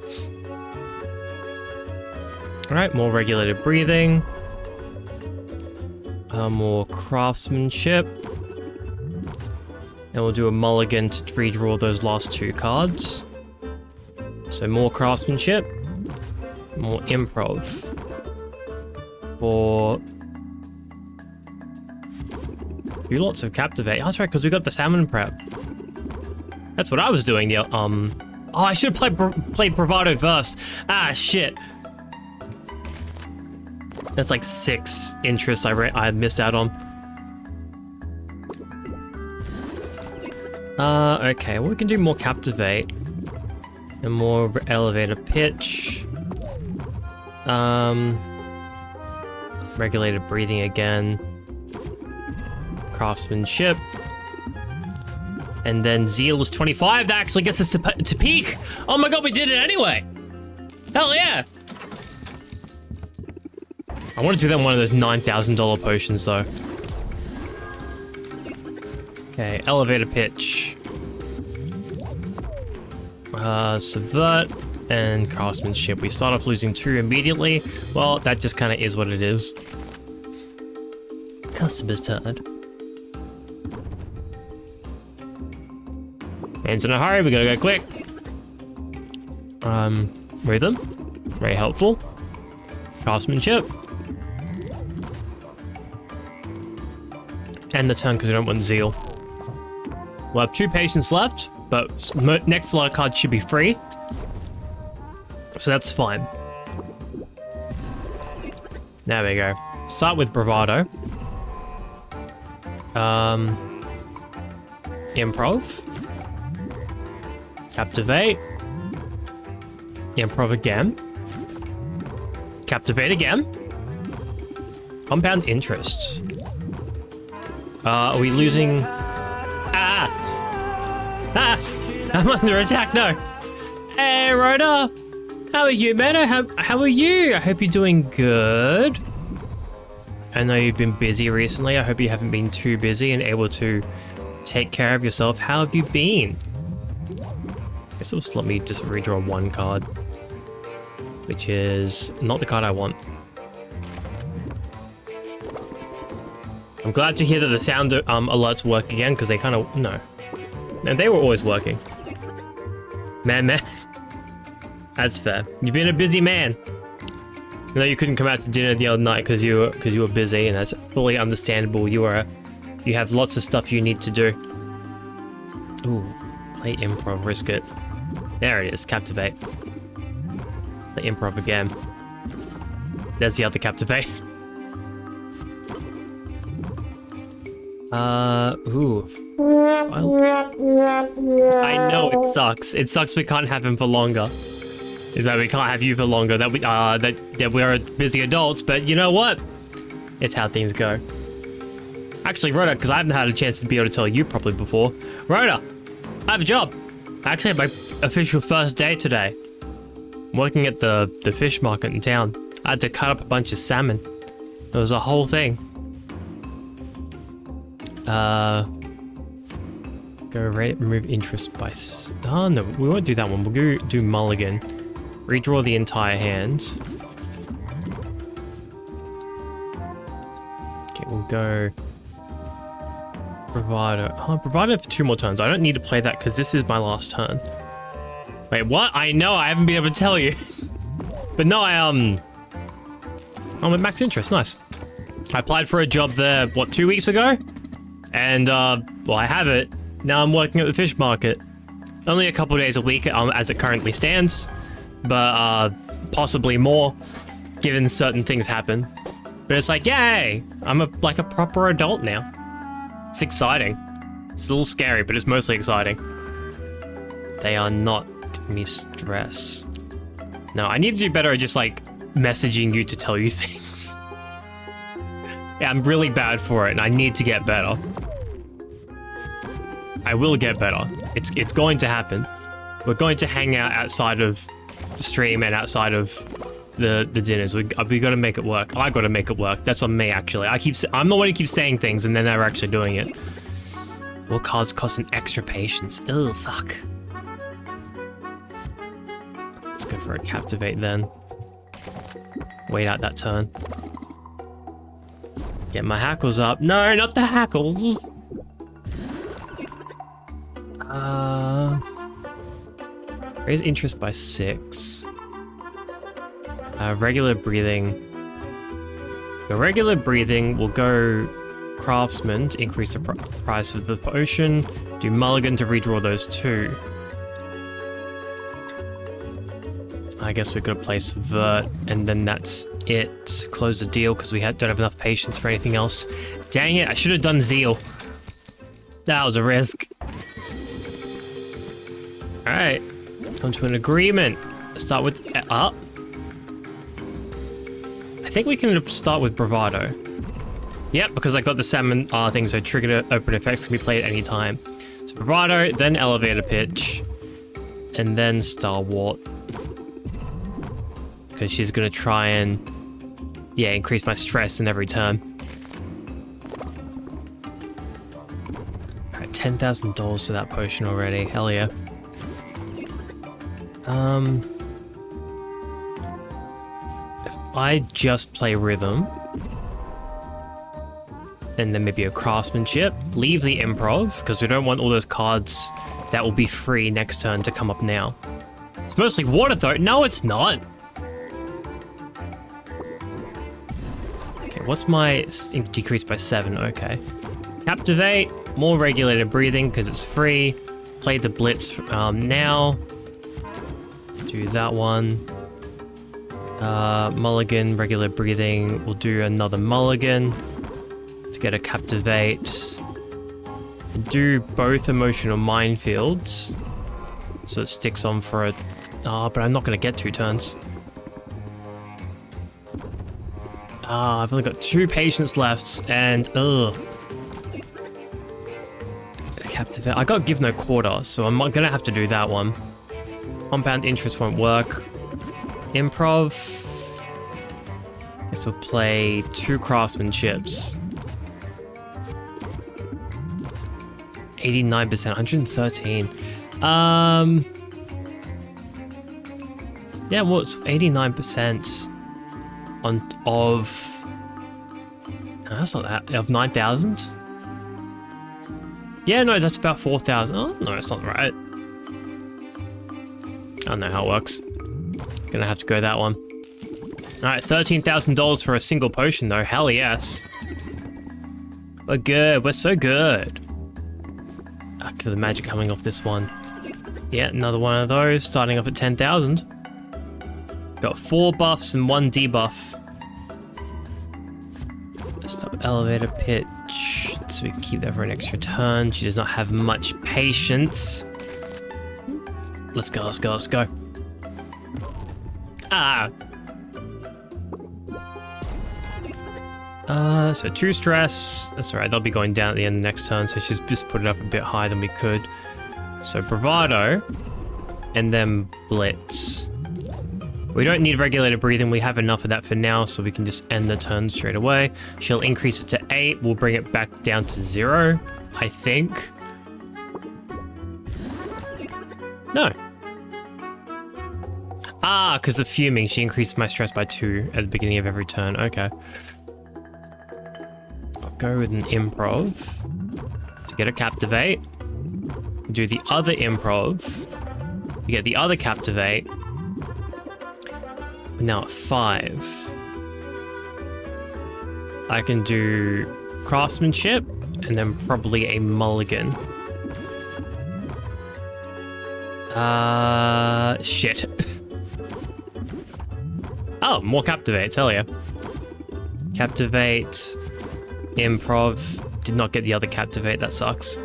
Alright, more regulated breathing. More craftsmanship. And we'll do a mulligan to redraw those last 2 cards. So more craftsmanship. More improv. For... do lots of captivate. Oh, that's right, because we got the salmon prep. That's what I was doing. Oh, I should have played bravado first. Ah, shit. That's like 6 interest I missed out on. Okay. Well, we can do more captivate and more elevator pitch. Regulated breathing again. Craftsmanship. And then Zeal is 25. That actually gets us to peak. Oh my god, we did it anyway. Hell yeah. I want to do that in one of those $9,000 potions though. Okay, elevator pitch. Subvert and craftsmanship. We start off losing 2 immediately. Well, that just kind of is what it is. Customer's turn. Man's in a hurry, we gotta go quick. Rhythm. Very helpful. Craftsmanship. And the turn because we don't want Zeal. We'll have 2 patients left, but next lot of cards should be free. So that's fine. There we go. Start with bravado. Improv. Captivate. Improv again. Captivate again. Compound interest. Are we losing? Ah! I'm under attack, no! Hey, Rhoda! How are you, man? How are you? I hope you're doing good. I know you've been busy recently. I hope you haven't been too busy and able to take care of yourself. How have you been? I guess it'll just let me just redraw 1 card, which is not the card I want. I'm glad to hear that the sound alerts work again, because they kind of... no. And they were always working. Man. That's fair. You've been a busy man. though you couldn't come out to dinner the other night because you were busy, and that's fully understandable. You have lots of stuff you need to do. Ooh, play improv, risk it. There it is, captivate. Play improv again. There's the other captivate. Ooh. I know it sucks. It sucks we can't have him for longer. Is that we can't have you for longer. That we're busy adults, but you know what? It's how things go. Actually, Rhoda, because I haven't had a chance to be able to tell you properly before. Rhoda, I have a job. I actually had my official first day today. I'm working at the fish market in town. I had to cut up a bunch of salmon. It was a whole thing. Go remove interest by... Oh, no, we won't do that one. We'll go do mulligan. Redraw the entire hand. Okay, we'll go... Provider. Oh, provider for 2 more turns. I don't need to play that because this is my last turn. Wait, what? I know, I haven't been able to tell you. But no, I'm at max interest. Nice. I applied for a job there, what, 2 weeks ago? And, well, I have it. Now I'm working at the fish market. Only a couple days a week as it currently stands. But, possibly more, given certain things happen. But it's like, yay! I'm like a proper adult now. It's exciting. It's a little scary, but it's mostly exciting. They are not giving me stress. No, I need to do better at just, like, messaging you to tell you things. Yeah, I'm really bad for it, and I need to get better. I will get better. It's going to happen. We're going to hang out outside of the stream and outside of the dinners. We got to make it work. I got to make it work. That's on me, actually. I'm the one who keeps saying things, and then they're actually doing it. All cards cost an extra patience. Oh, fuck. Let's go for a captivate then. Wait out that turn. Get my hackles up. No, not the hackles. Raise interest by 6. Regular breathing. The regular breathing will go craftsman to increase the price of the potion. Do mulligan to redraw those 2. I guess we could play subvert, and then that's it. Close the deal because we don't have enough patience for anything else. Dang it! I should have done zeal. That was a risk. All right, come to an agreement. Start with up. I think we can start with bravado. Yep, because I got the salmon thing, so triggered open effects can be played at any time. So bravado, then elevator pitch, and then stalwart. Because she's gonna try and, yeah, increase my stress in every turn. Alright, $10,000 to that potion already. Hell yeah. If I just play rhythm, and then maybe a craftsmanship, leave the improv, because we don't want all those cards that will be free next turn to come up now. It's mostly water though. No, it's not. What's my decrease by 7? Okay. Captivate, more regulated breathing because it's free. Play the blitz now. Do that one. Mulligan, regular breathing. We'll do another mulligan to get a captivate. Do both emotional minefields. So it sticks on for a... Oh, but I'm not going to get 2 turns. Ah, I've only got 2 patience left, and captivate. I got give no quarter, so I'm not gonna have to do that one. Compound interest won't work. Improv. Guess we'll play 2 craftsmanships. 89%, 113. Yeah, well, it's 89%. Of no, that's not that, of 9,000. Yeah, no, that's about 4,000. Oh no, that's not right. I don't know how it works. Gonna have to go that one. Alright, $13,000 for a single potion though. Hell yes. We're good. We're so good. Look at the magic coming off this one. Yeah, another one of those, starting off at 10,000. Got 4 buffs and 1 debuff. Stop elevator pitch, so we can keep that for an extra turn. She does not have much patience. Let's go, let's go, let's go. Ah! So 2 stress. That's alright, they'll be going down at the end of the next turn, so she's just put it up a bit higher than we could. So bravado, and then blitz. We don't need regulated breathing, we have enough of that for now, so we can just end the turn straight away. She'll increase it to 8, we'll bring it back down to 0, I think. No. Ah, because of fuming, she increased my stress by 2 at the beginning of every turn, okay. I'll go with an improv to get a captivate. Do the other improv to get the other captivate. Now at 5. I can do craftsmanship and then probably a mulligan. Shit. Oh, more captivates, hell yeah. Captivate, improv. Did not get the other captivate, that sucks.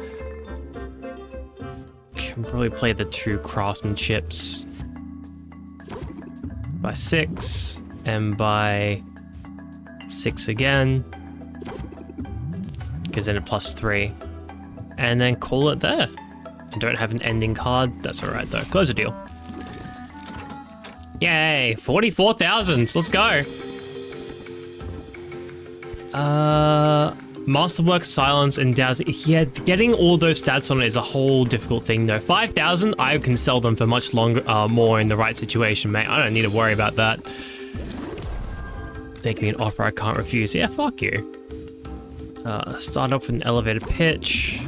Can probably play the 2 craftsmanships. By 6, and by 6 again. Because then it +3. And then call it there. I don't have an ending card. That's alright though. Close the deal. Yay! 44,000! Let's go! Masterwork, Silence, and Dazzle. Yeah, getting all those stats on it is a whole difficult thing though. 5,000, I can sell them for much longer, more in the right situation, mate. I don't need to worry about that. Make me an offer I can't refuse. Yeah, fuck you. Start off with an elevator pitch.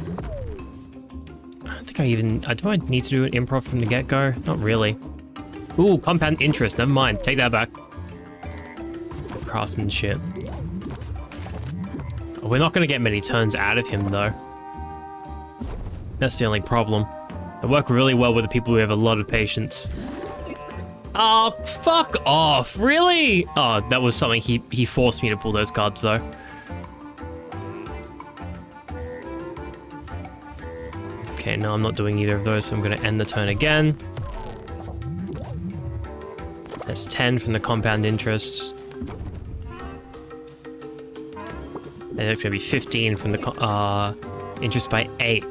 I don't think I even... do I need to do an improv from the get-go? Not really. Ooh, compound interest. Never mind. Take that back. Craftsmanship. We're not going to get many turns out of him, though. That's the only problem. I work really well with the people who have a lot of patience. Oh, fuck off. Really? Oh, that was something he forced me to pull those cards, though. Okay, no, I'm not doing either of those, so I'm going to end the turn again. That's 10 from the compound interest. And it's going to be 15 from the interest by 8. I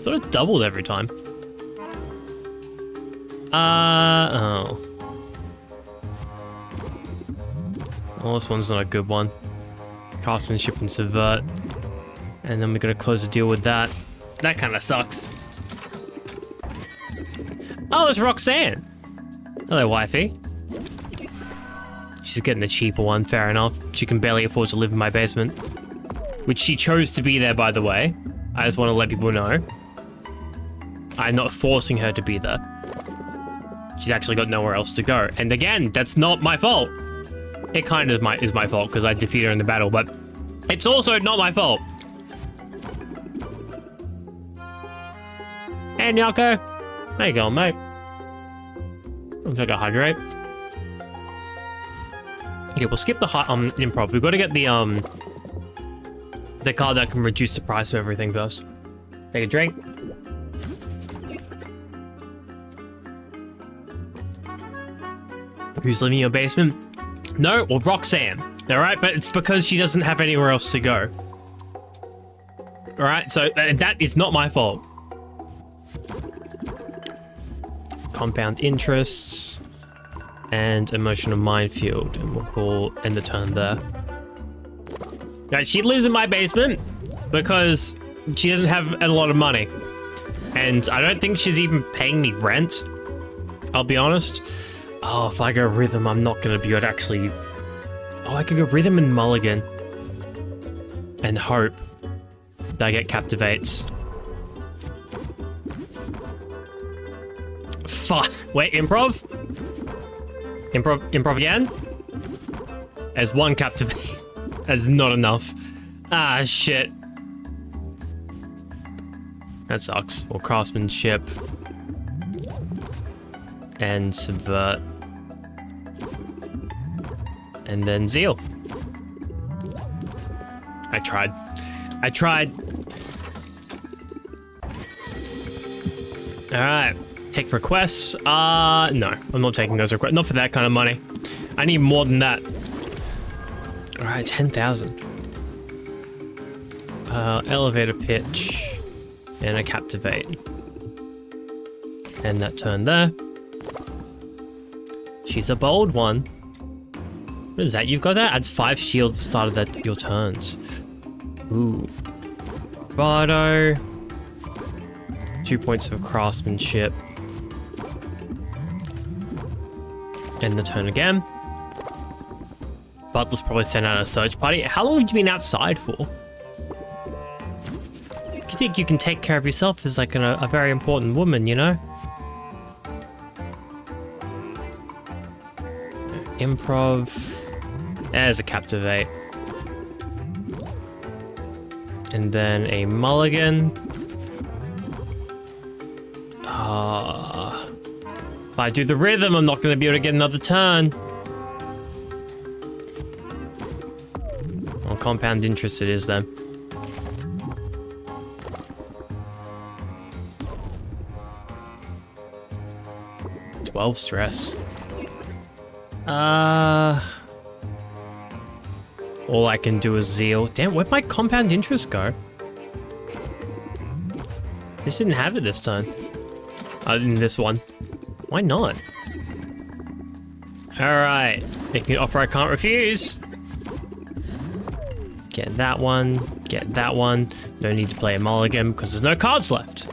thought it doubled every time. Oh. Oh, this one's not a good one. Craftsmanship and Subvert. And then we're going to close the deal with that. That kind of sucks. Oh, it's Roxanne. Hello, wifey. She's getting the cheaper one, fair enough. She can barely afford to live in my basement. Which she chose to be there, by the way. I just want to let people know. I'm not forcing her to be there. She's actually got nowhere else to go. And again, that's not my fault. It kind of is my fault because I defeated her in the battle, but it's also not my fault. Hey, Nyako. How you going, mate? Looks like a hydrate. Okay, we'll skip the improv. We've got to get the card that can reduce the price of everything first. Take a drink. Who's living in your basement? No, well, Roxanne. Alright, but it's because she doesn't have anywhere else to go. Alright, so that is not my fault. Compound interests and emotional minefield, and we'll end the turn there. Right, she lives in my basement because she doesn't have a lot of money, and I don't think she's even paying me rent. I'll be honest. Oh, if I go rhythm, I'm not gonna be able to actually. Oh, I could go rhythm and mulligan, and hope that I get captivates. Fuck. Wait, improv? Improv again? There's one captivate. That's not enough. Ah, shit. That sucks. Or craftsmanship. And subvert. And then zeal. I tried. Alright. Take requests. No, I'm not taking those requests. Not for that kind of money. I need more than that. Alright, 10,000. Elevator pitch. And a captivate. And that turn there. She's a bold one. What is that? You've got that? Adds 5 shield at the start of your turns. Ooh. Bardo. 2 points of craftsmanship. End the turn again. Butler's probably sent out a search party. How long have you been outside for? You think you can take care of yourself as like a very important woman, you know? Improv. There's a captivate. And then a mulligan. If I do the rhythm, I'm not going to be able to get another turn. Well, compound interest it is then. Twelve stress. All I can do is zeal. Damn, where'd my compound interest go? This didn't have it this time. In this one. Why not? Alright. Making an offer I can't refuse. Get that one. Get that one. No need to play a mulligan because there's no cards left.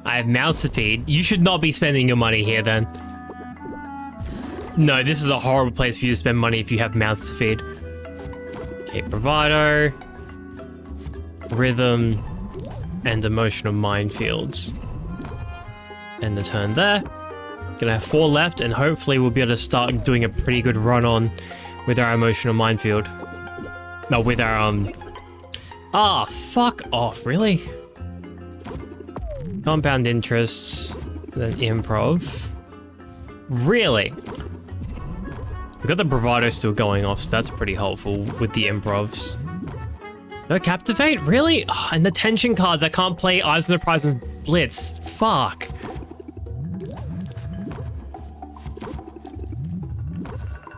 I have mouths to feed. You should not be spending your money here then. No, this is a horrible place for you to spend money if you have mouths to feed. Okay, bravado. Rhythm. And emotional minefields. And the turn there. Gonna have 4 left, and hopefully we'll be able to start doing a pretty good run on with our emotional minefield. No, with our Ah, fuck off! Really? Compound interests, then improv. Really? We got the bravado still going off, so that's pretty helpful with the improvs. No captivate? Really? Oh, and the tension cards. I can't play Eyes on the Prize and Blitz. Fuck.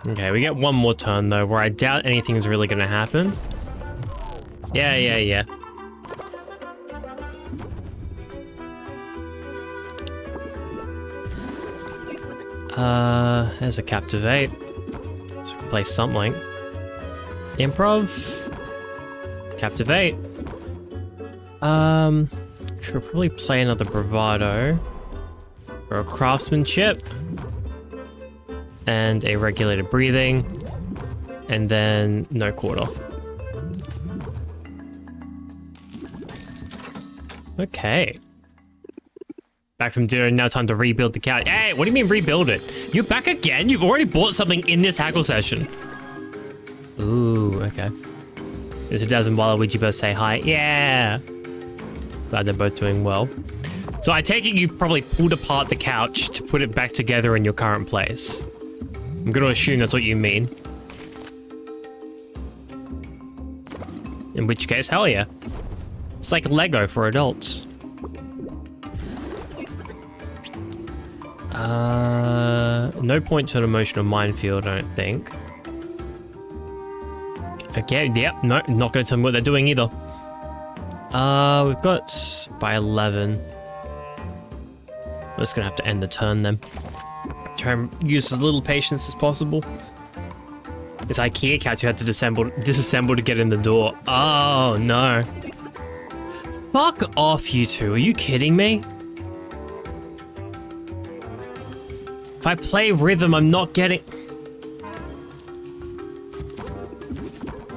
Okay, we get one more turn though, where I doubt anything's really gonna happen. Yeah. There's a captivate. So we can play something. Improv. Captivate. Could probably play another bravado. Or a craftsmanship. And a regulated breathing. And then no quarter. Okay. Back from dinner, now time to rebuild the couch. Hey, what do you mean rebuild it? You're back again? You've already bought something in this haggle session. Ooh, okay. If it doesn't bother, would you both say hi? Yeah. Glad they're both doing well. So I take it you probably pulled apart the couch to put it back together in your current place. I'm gonna assume that's what you mean. In which case, hell yeah. It's like Lego for adults. No point to an emotional minefield, I don't think. Okay, yep, no, not gonna tell me what they're doing either. We've got by 11. I'm just gonna have to end the turn then. Try and use as little patience as possible. This IKEA couch you had to disassemble to get in the door. Oh no. Fuck off, you two. Are you kidding me? If I play rhythm, I'm not getting...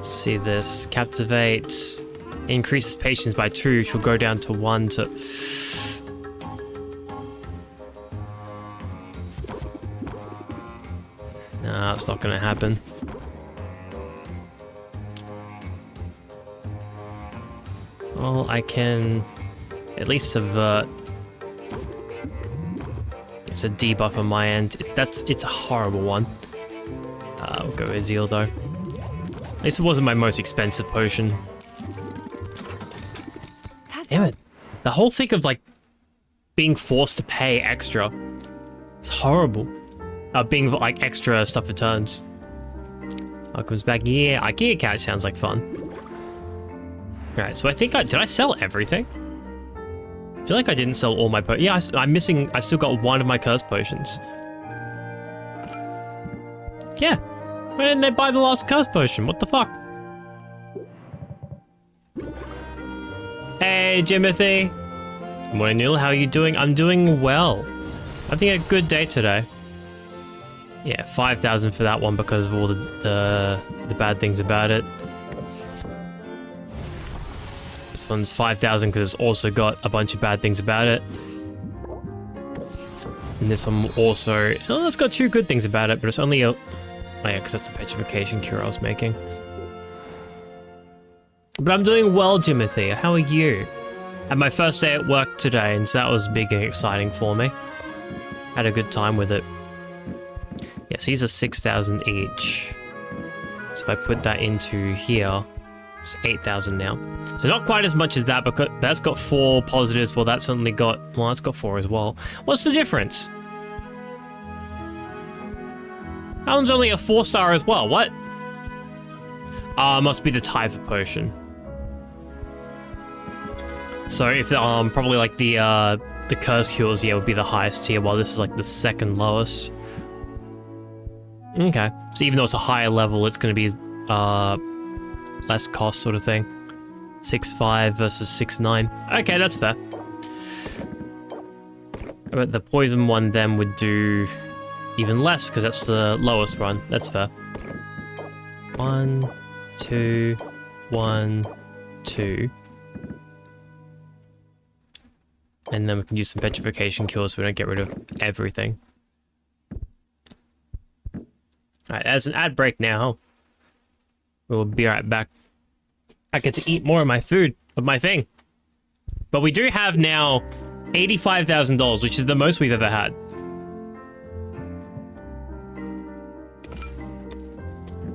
See this. Captivate. Increases patience by 2. She'll go down to 1 to... Nah, it's not gonna happen. Well, I can at least subvert. It's a debuff on my end. It's a horrible one. We'll go Ezreal though. At least it wasn't my most expensive potion. Damn it. The whole thing of like being forced to pay extra. It's horrible. Being like extra stuff for turns. Oh, comes back. Yeah, IKEA couch sounds like fun. Alright, so I think did I sell everything? I feel like I didn't sell all my potions. Yeah, I'm missing. I still got one of my curse potions. Yeah. Why didn't they buy the last curse potion? What the fuck? Hey, Jimothy. Good morning, Neil. How are you doing? I'm doing well. Having a good day today. Yeah, 5,000 for that one because of all the bad things about it. This one's 5,000 because it's also got a bunch of bad things about it. And this one also, oh, it's got 2 good things about it, but it's only a, oh yeah, because that's the petrification cure I was making. But I'm doing well, Jimothy. How are you? Had my first day at work today, and so that was big and exciting for me. Had a good time with it. Yes, these are 6,000 each. So if I put that into here, it's 8,000 now. So not quite as much as that, because that's got 4 positives. Well, that's only got, well, that's got 4 as well. What's the difference? That one's only a 4-star as well. What? Must be the type of potion. So if probably like the curse cures, yeah, would be the highest tier, while this is like the second lowest. Okay, so even though it's a higher level, it's going to be less cost sort of thing. 6.5 versus 6.9. Okay, that's fair. But the poison one then would do even less because that's the lowest one. That's fair. 1, 2, 1, 2. And then we can use some petrification cures so we don't get rid of everything. Alright, as an ad break now. We'll be right back. I get to eat more of my food, of my thing. But we do have now $85,000, which is the most we've ever had.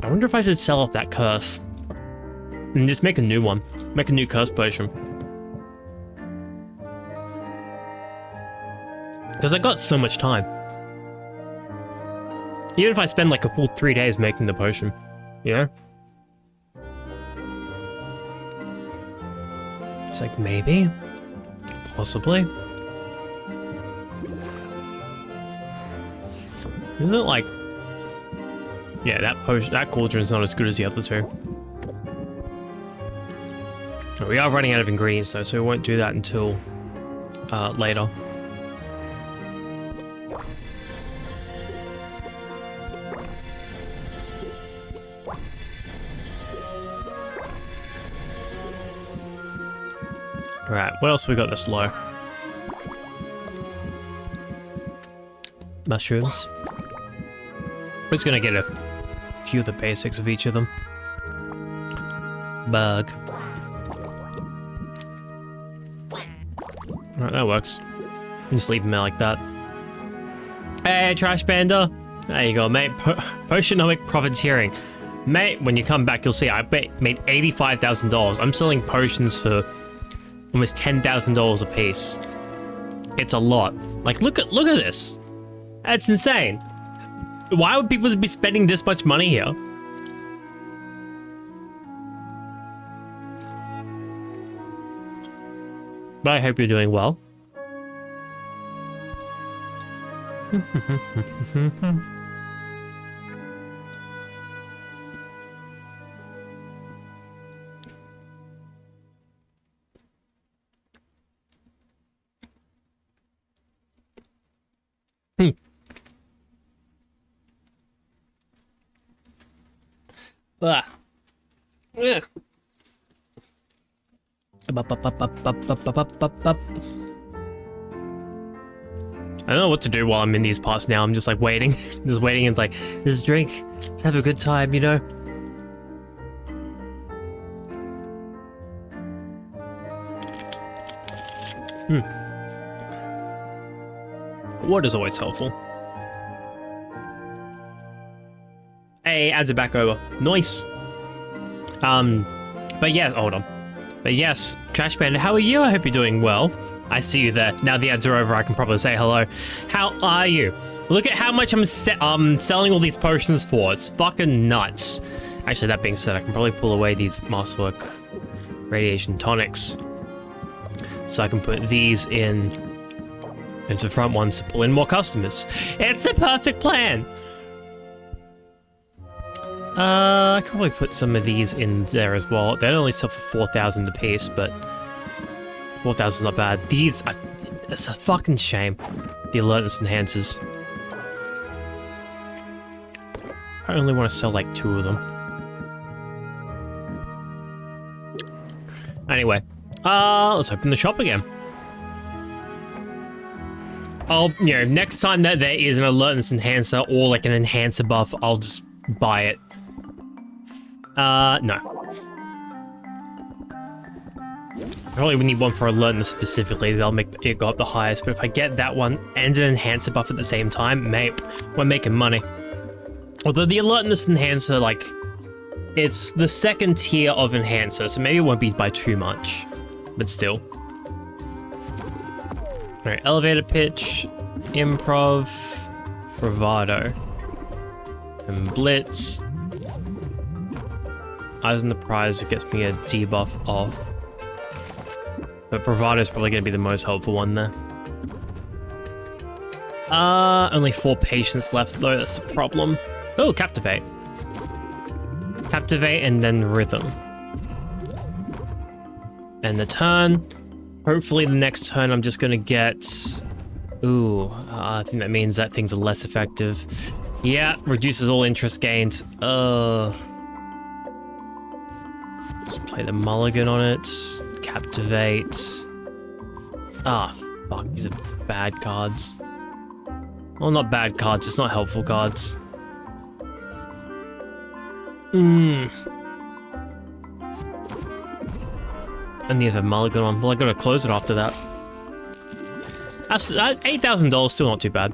I wonder if I should sell off that curse. And just make a new one. Make a new curse potion. Because I got so much time. Even if I spend like a full 3 days making the potion, you know? It's like, maybe? Possibly? Isn't it like... Yeah, that potion, that cauldron is not as good as the other 2. We are running out of ingredients though, so we won't do that until later. Alright, what else we got this low? Mushrooms. We're just gonna get a few of the basics of each of them. Bug. Alright, that works. Just leave them there like that. Hey, Trash Panda! There you go, mate. Potionomic profiteering. Mate, when you come back, you'll see I made $85,000. I'm selling potions for almost $10,000 a piece. It's a lot. Like, look at this. That's insane. Why would people be spending this much money here? But I hope you're doing well. Ah. Yeah. I don't know what to do while I'm in these parts now. I'm just like waiting. Just waiting and it's like, this drink. Let's have a good time, you know? Water's always helpful. Hey, adds it back over. Nice. But yeah, hold on. But yes, Trash Bandit, how are you? I hope you're doing well. I see you there. Now the ads are over, I can probably say hello. How are you? Look at how much I'm selling all these potions for. It's fucking nuts. Actually, that being said, I can probably pull away these Masterwork Radiation Tonics. So I can put these into the front ones to pull in more customers. It's the perfect plan! I can probably put some of these in there as well. They only sell for 4,000 a piece, but 4,000 is not bad. These, it's a fucking shame. The alertness enhancers. I only want to sell like 2 of them. Anyway, let's open the shop again. I'll, you know, next time that there is an alertness enhancer or like an enhancer buff, I'll just buy it. No. Probably we need one for alertness specifically. That'll make it go up the highest. But if I get that one and an enhancer buff at the same time, mate, we're making money. Although the alertness enhancer, like, it's the second tier of enhancer, so maybe it won't be by too much. But still. Alright, elevator pitch, improv, bravado, and blitz. Eyes on the prize gets me a debuff off. But bravado is probably going to be the most helpful one there. Only 4 patients left though, that's the problem. Oh, captivate. Captivate and then rhythm. And the turn. Hopefully the next turn I'm just going to get... Ooh, I think that means that things are less effective. Yeah, reduces all interest gains. Just play the mulligan on it. Captivate. Ah, fuck, these are bad cards. Well, not bad cards, it's not helpful cards. And the other mulligan on. Well, I gotta close it after that. That's $8,000, still not too bad.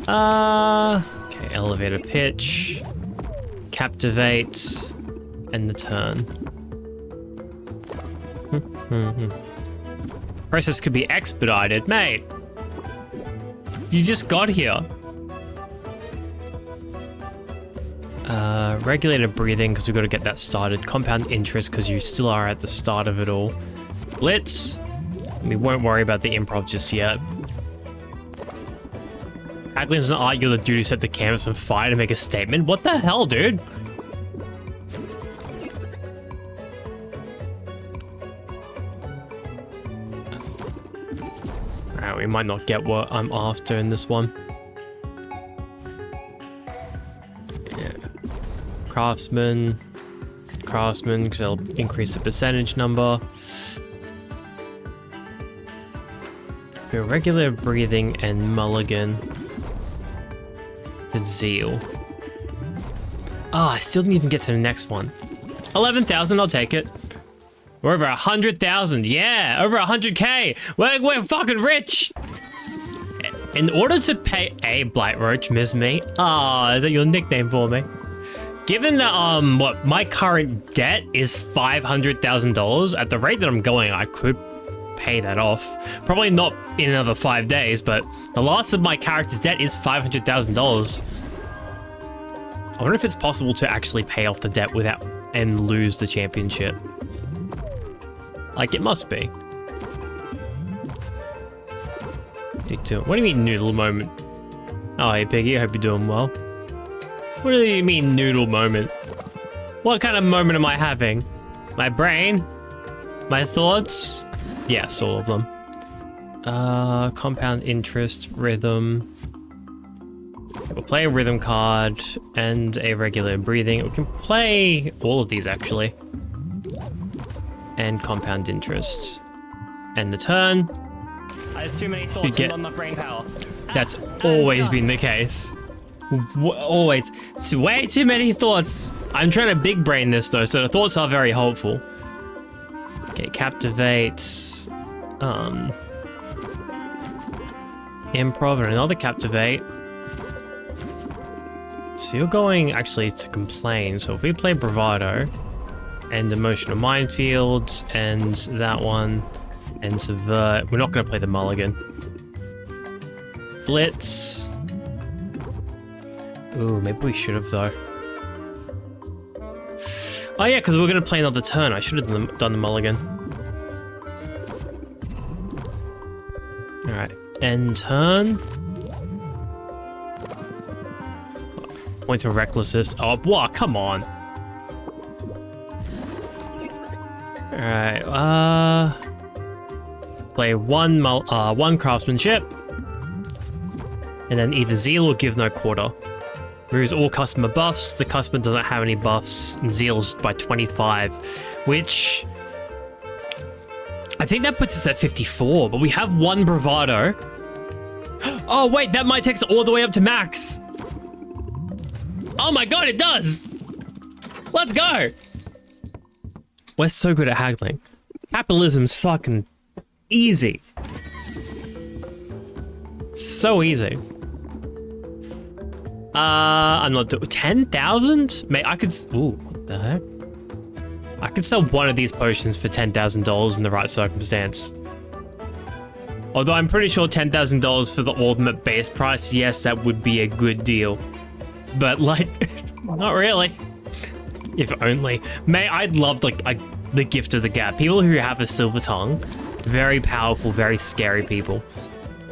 Okay, elevator pitch, captivate, and the turn. Process could be expedited, mate. You just got here. Regulated breathing, because we've got to get that started. Compound interest, because you still are at the start of it all. Blitz. We won't worry about the improv just yet. Haggling's an art, you're the dude who set the canvas on fire to make a statement. What the hell, dude? Alright, we might not get what I'm after in this one. Craftsman, because they'll increase the percentage number. For regular breathing and mulligan. For zeal. Ah, I still didn't even get to the next one. 11,000, I'll take it. We're over 100,000, yeah, over 100K. We're fucking rich. In order to pay a Blight Roach, Miss Me. Ah, is that your nickname for me? Given that, what, my current debt is $500,000, at the rate that I'm going, I could pay that off. Probably not in another 5 days, but the last of my character's debt is $500,000. I wonder if it's possible to actually pay off the debt without and lose the championship. Like, it must be. What do you mean, noodle moment? Oh, hey, Piggy, I hope you're doing well. What do you mean, noodle moment? What kind of moment am I having? My brain? My thoughts? Yes, all of them. Compound interest, rhythm. Okay, we'll play a rhythm card and a regular breathing. We can play all of these, actually. And compound interest. And the turn. There's too many thoughts and not enough brain power. That's always been the case. Always. It's way too many thoughts. I'm trying to big brain this though, so the thoughts are very helpful. Okay, captivate. improv and another captivate. So you're going actually to complain. So if we play bravado and emotional minefields and that one and subvert, we're not going to play the mulligan. Blitz. Ooh, maybe we should have though. Oh yeah, because we're going to play another turn. I should have done the mulligan. Alright, end turn. Points of recklessness. Oh, what? Come on. Alright, play one craftsmanship. And then either Zeal or Give No Quarter. Removes all customer buffs. The customer doesn't have any buffs. And Zeal's by 25, which I think that puts us at 54, but we have one bravado. Oh wait, that might take us all the way up to max. Oh my god, it does! Let's go! We're so good at haggling. Capitalism's fucking easy. So easy. I'm not doing 10,000? Mate, I could. Ooh, what the heck? I could sell one of these potions for $10,000 in the right circumstance. Although I'm pretty sure $10,000 for the ultimate base price, yes, that would be a good deal. But like, not really. If only. Mate, I'd love like the gift of the gap. People who have a silver tongue, very powerful, very scary people.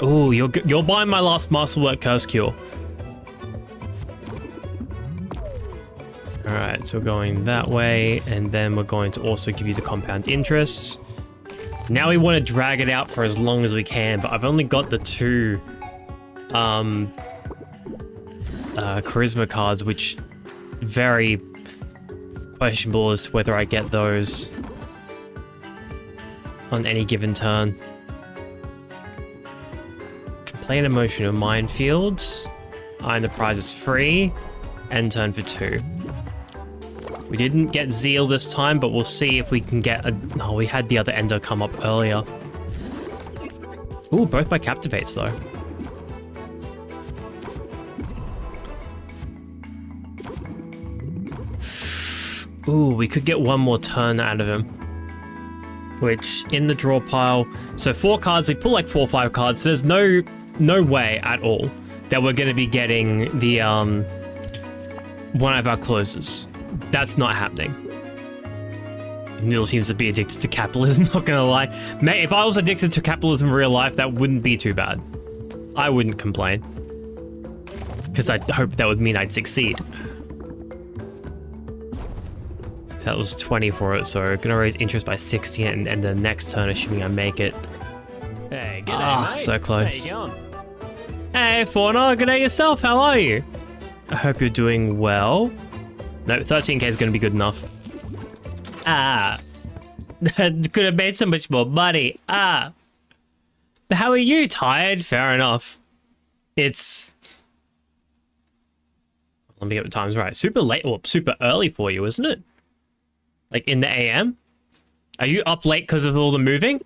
Ooh, you're buying my last masterwork curse cure. Alright, so we're going that way, and then we're going to also give you the compound interest. Now we want to drag it out for as long as we can, but I've only got the 2 charisma cards, which very questionable as to whether I get those on any given turn. Complain emotion of minefields. Iron the prize is free. End turn for 2. We didn't get Zeal this time, but we'll see if we can get a... Oh, we had the other ender come up earlier. Ooh, both by captivates though. Ooh, we could get one more turn out of him. Which, in the draw pile... So 4 cards, we pull like 4 or 5 cards. So there's no way at all that we're going to be getting the one of our closes. That's not happening. Neil seems to be addicted to capitalism, not gonna lie. Mate, if I was addicted to capitalism in real life, that wouldn't be too bad. I wouldn't complain. Because I hope that would mean I'd succeed. That was 20 for it, so gonna raise interest by 60 and the next turn, assuming I make it. Hey, g'day, mate. So close. How you going? Hey, Fauna, g'day yourself, how are you? I hope you're doing well. No, 13k is going to be good enough. Could have made so much more money. But how are you? Tired? Fair enough. It's... Let me get the times right. Super late, or super early for you, isn't it? Like in the AM? Are you up late because of all the moving?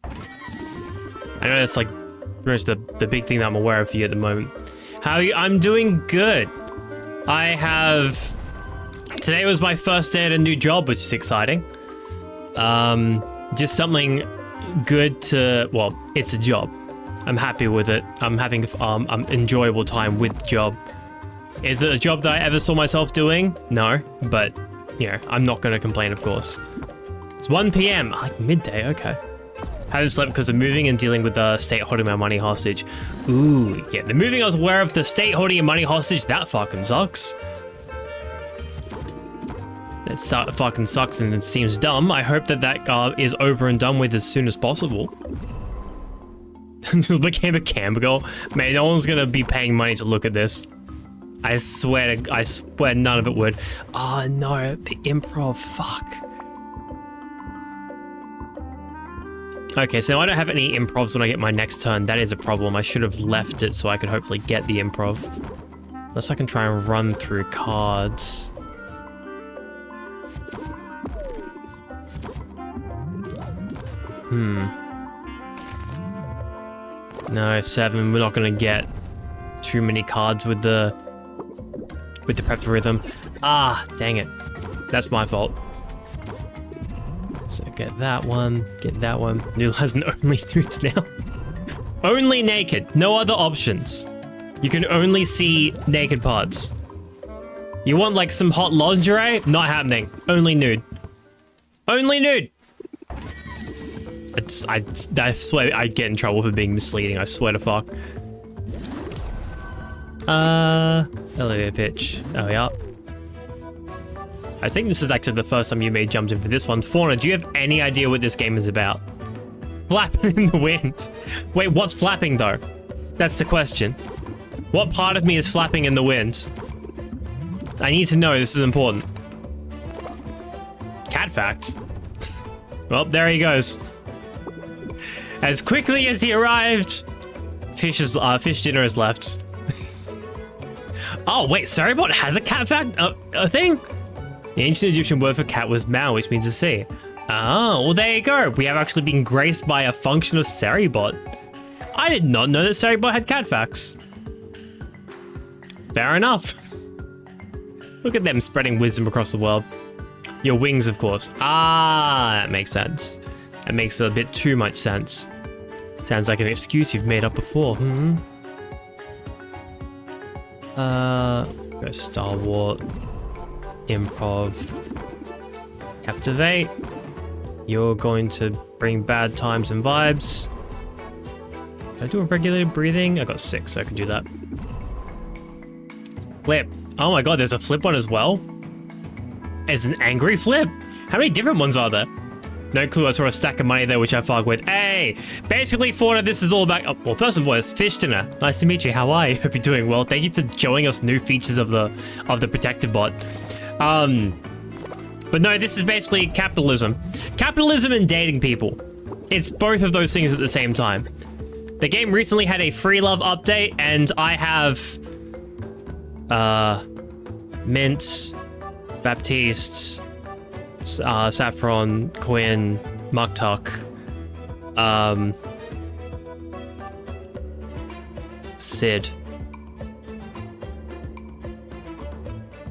I know that's like the big thing that I'm aware of for you at the moment. How are you? I'm doing good. I have... Today was my first day at a new job, which is exciting. Just something good to... Well, it's a job. I'm happy with it. I'm having enjoyable time with the job. Is it a job that I ever saw myself doing? No, but, you know, I'm not going to complain, of course. It's 1 p.m. Like midday, okay. Haven't slept because of moving and dealing with the state holding my money hostage. Ooh, yeah, the moving I was aware of, the state holding your money hostage, that fucking sucks. That fucking sucks and it seems dumb. I hope that is over and done with as soon as possible. It became a camber girl. Man, no one's gonna be paying money to look at this. I swear none of it would. Oh no, the improv, fuck. Okay, so I don't have any improvs when I get my next turn. That is a problem. I should have left it so I could hopefully get the improv. Unless I can try and run through cards. No, 7. We're not gonna get too many cards with the prepped rhythm. Ah, dang it. That's my fault. So get that one. Get that one. Noodle has an only nudes now. Only naked. No other options. You can only see naked parts. You want like some hot lingerie? Not happening. Only nude. Only nude. I swear I get in trouble for being misleading. I swear to fuck. Elevator pitch. Oh, yeah. I think this is actually the first time you may jumped in for this one. Fauna, do you have any idea what this game is about? Flapping in the wind. Wait, what's flapping though? That's the question. What part of me is flapping in the wind? I need to know, this is important. Cat facts. Well, there he goes. As quickly as he arrived, fish dinner is left. Oh, wait, Saribot has a cat fact? A thing? The ancient Egyptian word for cat was Mao, which means to see. Oh, well, there you go. We have actually been graced by a function of Saribot. I did not know that Saribot had cat facts. Fair enough. Look at them spreading wisdom across the world. Your wings, of course. Ah, that makes sense. That makes a bit too much sense. Sounds like an excuse you've made up before. Go Star Wars. Improv. Captivate. You're going to bring bad times and vibes. Can I do a regulated breathing? I got 6, so I can do that. Flip. Oh my god, there's a flip one as well? It's an angry flip? How many different ones are there? No clue, I saw a stack of money there which I fuck with. Hey! Basically, Fauna, this is all about... Oh, well, first and foremost, fish dinner. Nice to meet you, how are you? Hope you're doing well. Thank you for showing us new features of the protective bot. But no, this is basically capitalism. Capitalism and dating people. It's both of those things at the same time. The game recently had a free love update, and I have... Mint, Baptiste, Saffron, Quinn, Muktuk, Sid.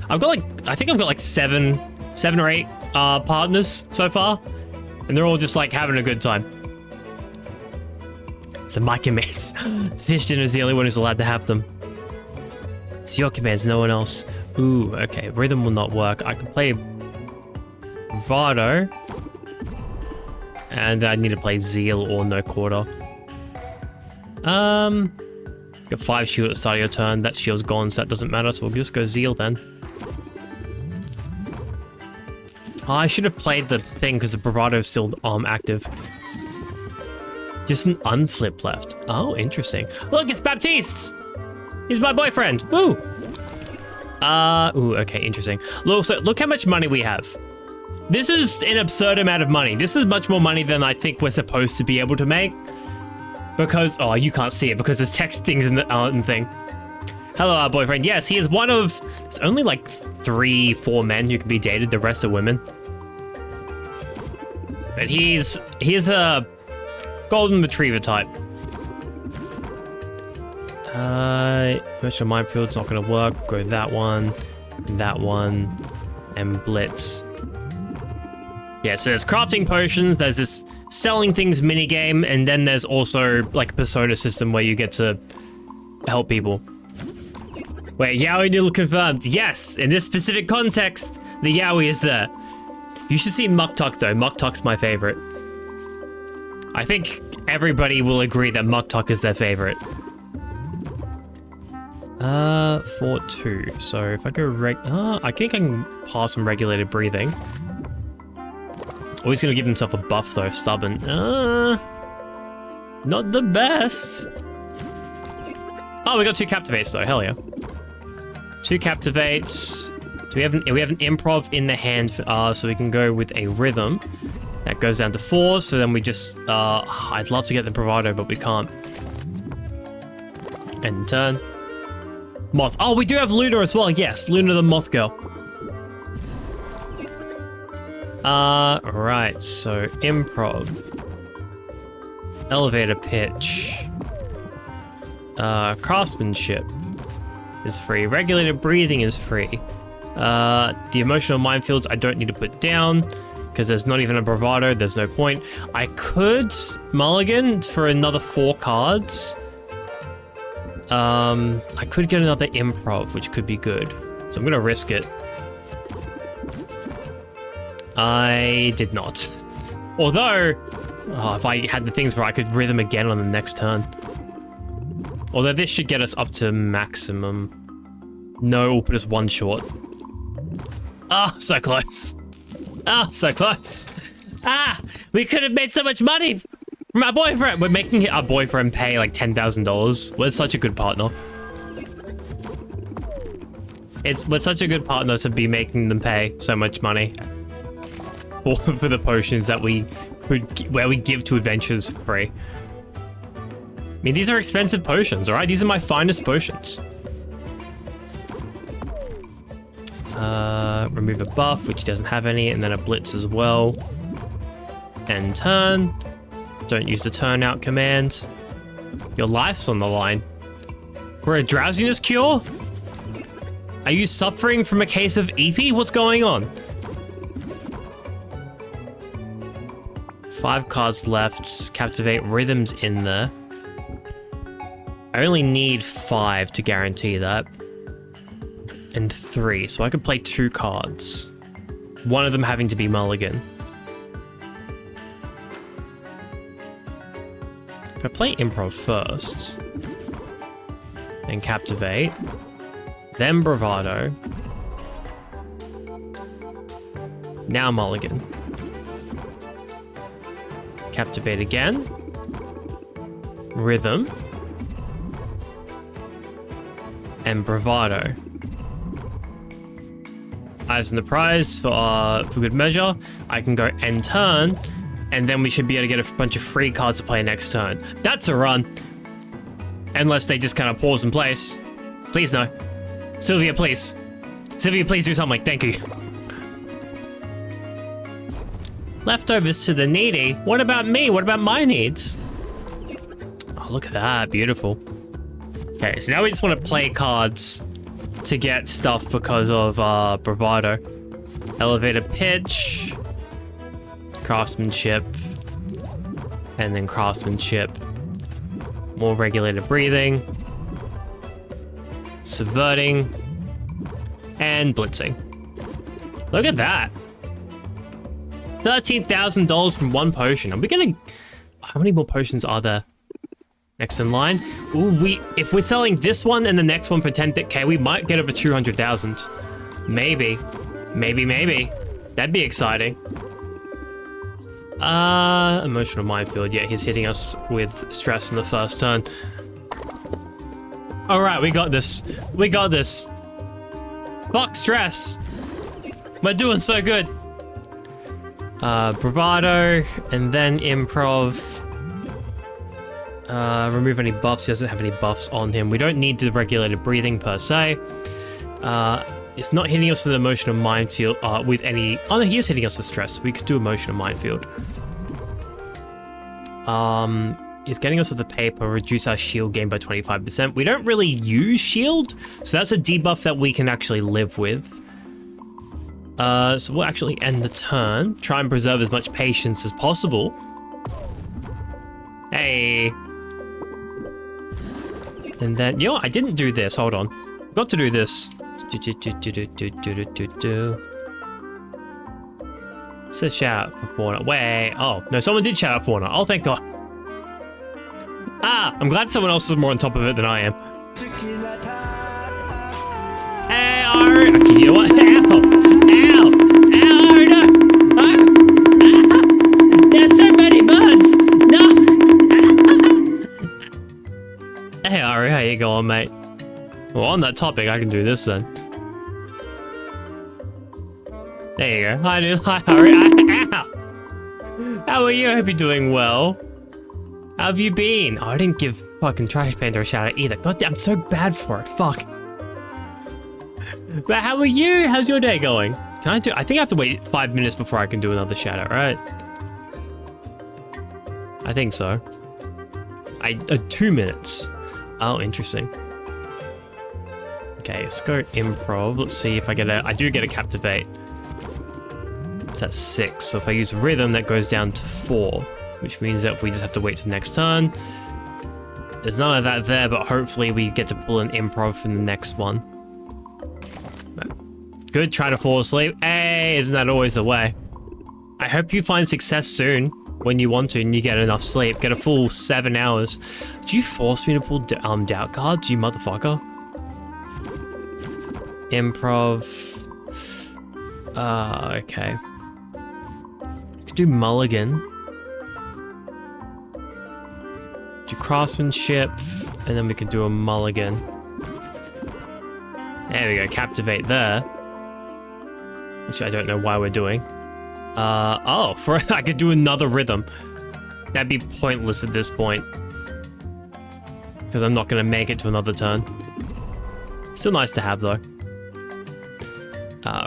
I've got I think I've got like seven or 8 partners so far, and they're all just like having a good time. So my commands. Fish dinner is the only one who's allowed to have them. It's your commands, no one else. Ooh, okay, rhythm will not work. I can play Bravado, and I need to play Zeal or no quarter. Got 5 shield at the start of your turn. That shield's gone, so that doesn't matter. So we'll just go Zeal then. Oh, I should have played the thing because the Bravado is still active. Just an unflip left. Oh, interesting. Look, it's Baptiste. He's my boyfriend. Woo. Ooh, okay, interesting. Look, so look how much money we have. This is an absurd amount of money. This is much more money than I think we're supposed to be able to make. Because, oh, you can't see it because there's text things in the thing. Hello, our boyfriend. Yes, he is one of, it's only like 3-4 men who can be dated. The rest are women. But he's a golden retriever type. Emotional Minefield's not gonna work. Go that one, and Blitz. Yeah, so there's crafting potions, there's this selling things minigame, and then there's also like a persona system where you get to help people. Wait, Yowie Noodle confirmed. Yes, in this specific context, the Yowie is there. You should see Muktuk though. Muktuk's my favorite. I think everybody will agree that Muktuk is their favorite. 4-2. So if I go I think I can pass some regulated breathing. Oh, he's gonna give himself a buff though, stubborn. Not the best. Oh, we got 2 captivates though, hell yeah. 2 captivates. So we have an improv in the hand, so we can go with a rhythm. That goes down to 4, so then we just, I'd love to get the bravado, but we can't. End turn. Moth. Oh, we do have Luna as well, yes. Luna the Moth Girl. Right, so improv. Elevator pitch. Craftsmanship is free. Regulated breathing is free. The emotional minefields I don't need to put down because there's not even a bravado. There's no point. I could mulligan for another 4 cards. I could get another improv, which could be good. So I'm gonna risk it. I did not. Although, if I had the things where I could rhythm again on the next turn. Although this should get us up to maximum. No, we'll put us 1 short. Ah, so close. Ah, so close. Ah, we could have made so much money from our boyfriend. We're making our boyfriend pay like $10,000. We're such a good partner. We're such a good partner to be making them pay so much money for the potions that where we give to adventurers for free. I mean, these are expensive potions, all right? These are my finest potions. Remove a buff, which doesn't have any, and then a blitz as well. End turn. Don't use the turnout command. Your life's on the line. For a drowsiness cure? Are you suffering from a case of EP? What's going on? 5 cards left. Captivate Rhythm's in there. I only need 5 to guarantee that. And 3, so I could play 2 cards. One of them having to be mulligan. If I play improv first, then captivate, then bravado, now mulligan. Captivate again, rhythm, and bravado. Eyes on the prize for good measure. I can go end turn, and then we should be able to get a bunch of free cards to play next turn. That's a run. Unless they just kind of pause in place. Please no. Sylvia, please. Sylvia, please do something. Thank you. Leftovers to the needy. What about me? What about my needs? Oh, look at that. Beautiful. Okay, so now we just want to play cards to get stuff because of bravado. Elevator pitch. Craftsmanship. And then craftsmanship. More regulated breathing. Subverting. And blitzing. Look at that. $13,000 from 1 potion. Are we gonna... How many more potions are there? Next in line. Ooh, if we're selling this one and the next one for 10k, we might get over 200,000. Maybe. Maybe. That'd be exciting. Emotional minefield. Yeah, he's hitting us with stress in the first turn. All right, we got this. We got this. Fuck stress. We're doing so good. Bravado, and then improv. Remove any buffs. He doesn't have any buffs on him. We don't need the regulated breathing per se. It's not hitting us with an emotional minefield with any... Oh no, he is hitting us with stress. We could do emotional minefield. He's getting us with the paper, reduce our shield gain by 25%. We don't really use shield, so that's a debuff that we can actually live with. So we'll actually end the turn. Try and preserve as much patience as possible. Hey. And then, you know what? I didn't do this. Hold on. Forgot to do this. It's a shout out for Fauna. Wait. Oh, no, someone did shout out Fauna. Oh, thank God. Ah, I'm glad someone else is more on top of it than I am. Hey, Ari. Okay, you know what? Ow. Ow. Ow, Ari, no. Ah. There's so many birds. No. Hey, Ari, how you going, mate? Well, on that topic, I can do this then. There you go. Hi, dude. Hi, Ari. Ow. How are you? I hope you're doing well. How have you been? Oh, I didn't give fucking Trash Panda a shout out either. God damn, I'm so bad for it. Fuck. But how are you? How's your day going? Can I do... I think I have to wait 5 minutes before I can do another shout out, right? I think so. 2 minutes. Oh, interesting. Okay, let's go improv. Let's see if I get I do get a captivate. So that's 6. So if I use rhythm, that goes down to 4, which means that we just have to wait till next turn. There's none of that there, but hopefully we get to pull an improv from the next one. Good, try to fall asleep. Hey, isn't that always the way? I hope you find success soon when you want to and you get enough sleep. Get a full 7 hours. Did you force me to pull doubt cards, you motherfucker? Improv. Okay. Could do mulligan. Do craftsmanship, and then we could do a mulligan. There we go, captivate there. Which I don't know why we're doing. Oh, I could do another rhythm. That'd be pointless at this point. Because I'm not going to make it to another turn. Still nice to have, though.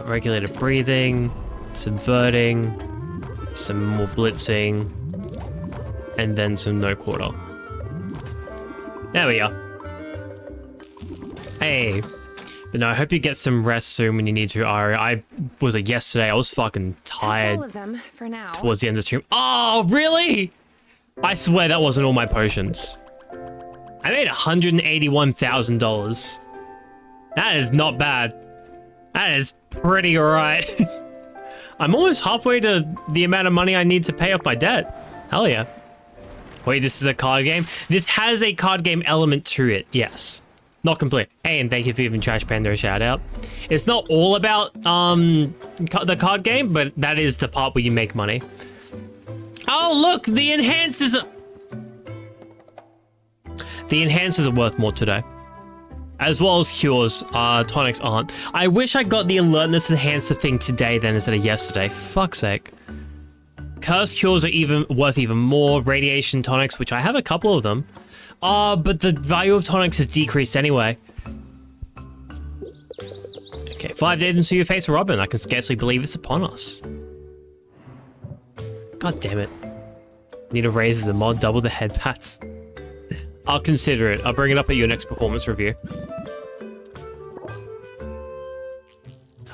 Regulated breathing, subverting, some more blitzing, and then some no quarter. There we are. Hey. But no, I hope you get some rest soon when you need to, Ari. I was like yesterday, I was fucking tired. That's all of them for now. Towards the end of the stream. Oh, really? I swear that wasn't all my potions. I made $181,000. That is not bad. That is pretty alright. I'm almost halfway to the amount of money I need to pay off my debt. Hell yeah. Wait, this is a card game? This has a card game element to it, yes. Not complete. Hey, and thank you for giving Trash Panda a shout out. It's not all about the card game, but that is the part where you make money. Oh, look, the enhancers are worth more today. As well as cures, tonics aren't. I wish I got the alertness enhancer thing today then instead of yesterday. Fuck's sake. Curse cures are worth even more. Radiation tonics, which I have a couple of them. Oh, but the value of tonics has decreased anyway. Okay, 5 days into your face, Robin. I can scarcely believe it's upon us. God damn it. Need a raise as a mod, double the head pats. I'll consider it. I'll bring it up at your next performance review.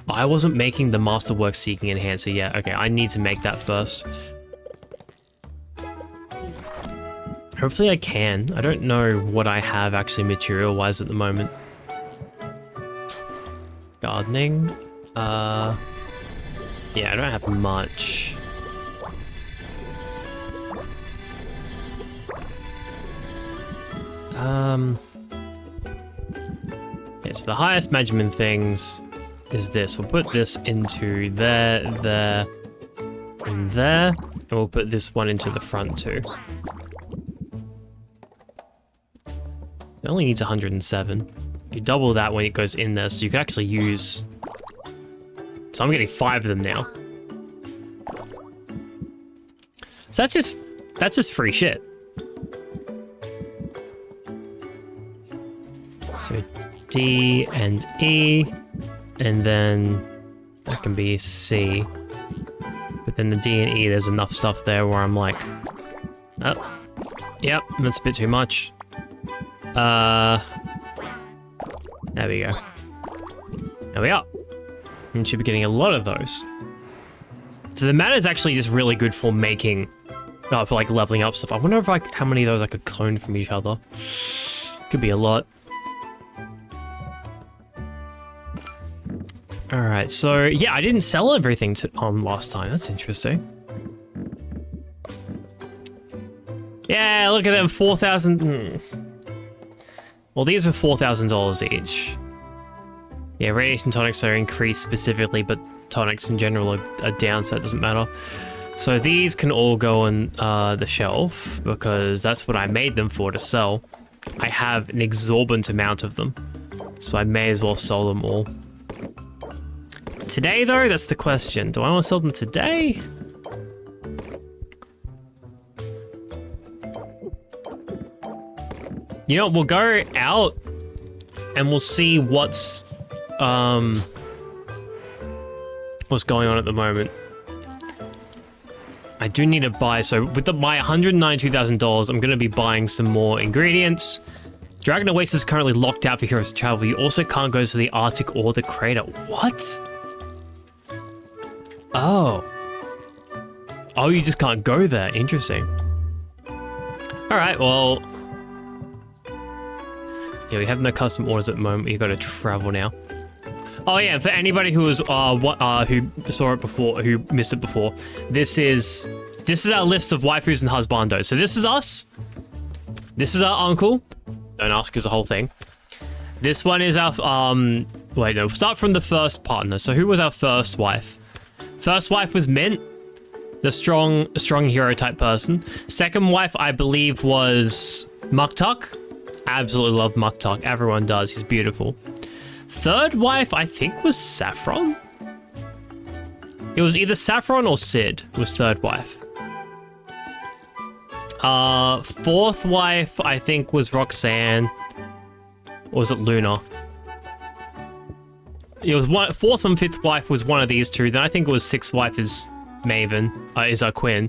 Oh, I wasn't making the Masterwork Seeking Enhancer yet. Okay, I need to make that first. Hopefully I can. I don't know what I have actually material-wise at the moment. Gardening. Yeah, I don't have much. Yeah, so the highest measurement things is this. We'll put this into there, there, and there. And we'll put this one into the front too. It only needs 107. You double that when it goes in there, so you can actually use... So I'm getting 5 of them now. So that's just free shit. So D and E, and then that can be C. But then the D and E, there's enough stuff there where I'm like, oh, yep, that's a bit too much. There we go. There we are. And should be getting a lot of those. So the mana is actually just really good for making, for like leveling up stuff. I wonder if how many of those I could clone from each other. Could be a lot. All right, so yeah, I didn't sell everything last time. That's interesting. Yeah, look at them, 4,000. Well, these were $4,000 each. Yeah, radiation tonics are increased specifically, but tonics in general are down, so it doesn't matter. So these can all go on the shelf, because that's what I made them for, to sell. I have an exorbitant amount of them, so I may as well sell them all. Today, though, that's the question. Do I want to sell them today? You know, we'll go out and we'll see what's going on at the moment. I do need to buy, so with my $192,000, I'm going to be buying some more ingredients, Dragon Oasis is currently locked out for heroes to travel. You also can't go to the Arctic or the crater. What? Oh. Oh, you just can't go there. Interesting. Alright, well... yeah, we have no custom orders at the moment. You gotta travel now. Oh yeah, for anybody who was who saw it before, who missed it before, this is our list of waifus and husbandos. So this is us. This is our uncle. Don't ask us the whole thing. This one is our wait, no, start from the first partner. So who was our first wife? First wife was Mint, the strong hero type person. Second wife, I believe, was Muktuk. Absolutely love Muktuk. Everyone does. He's beautiful. Third wife, I think, was Saffron. It was either Saffron or Sid was third wife. Fourth wife, I think, was Roxanne. Or was it Luna? It was one. Fourth and fifth wife was one of these two. Then I think it was sixth wife is Maven, is Quinn.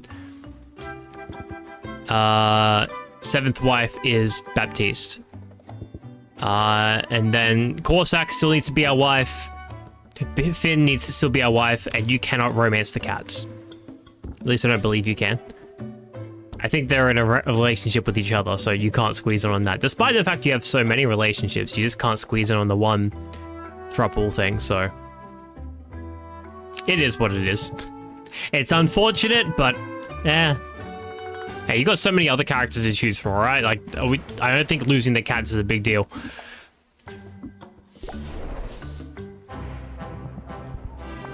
Seventh wife is Baptiste. And then Corsac still needs to be our wife. Finn needs to still be our wife, and you cannot romance the cats. At least I don't believe you can. I think they're in a relationship with each other, so you can't squeeze in on that. Despite the fact you have so many relationships, you just can't squeeze in on the one throuple thing, so... it is what it is. It's unfortunate, but... eh. Hey, you got so many other characters to choose from, right? Like, I don't think losing the cats is a big deal.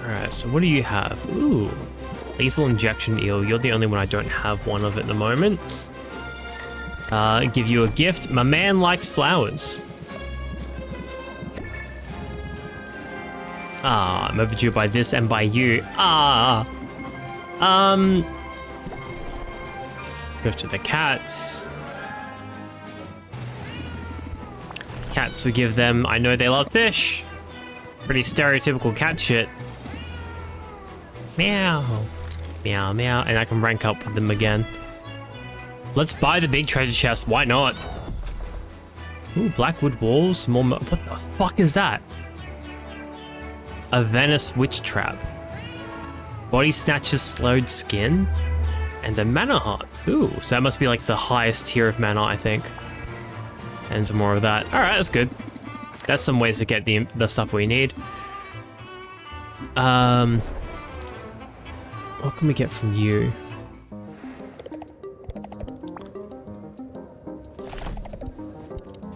Alright, so what do you have? Ooh. Lethal Injection Eel. You're the only one I don't have one of at the moment. Give you a gift. My man likes flowers. Ah, I'm overdue by this and by you. Ah. Go to the cats. Cats, we give them... I know they love fish. Pretty stereotypical cat shit. Meow. Meow, meow. And I can rank up with them again. Let's buy the big treasure chest. Why not? Ooh, Blackwood walls. More... what the fuck is that? A Venice witch trap. Body snatches slowed skin. And a mana heart. Ooh, so that must be like the highest tier of mana, I think. And some more of that. Alright, that's good. That's some ways to get the stuff we need. What can we get from you?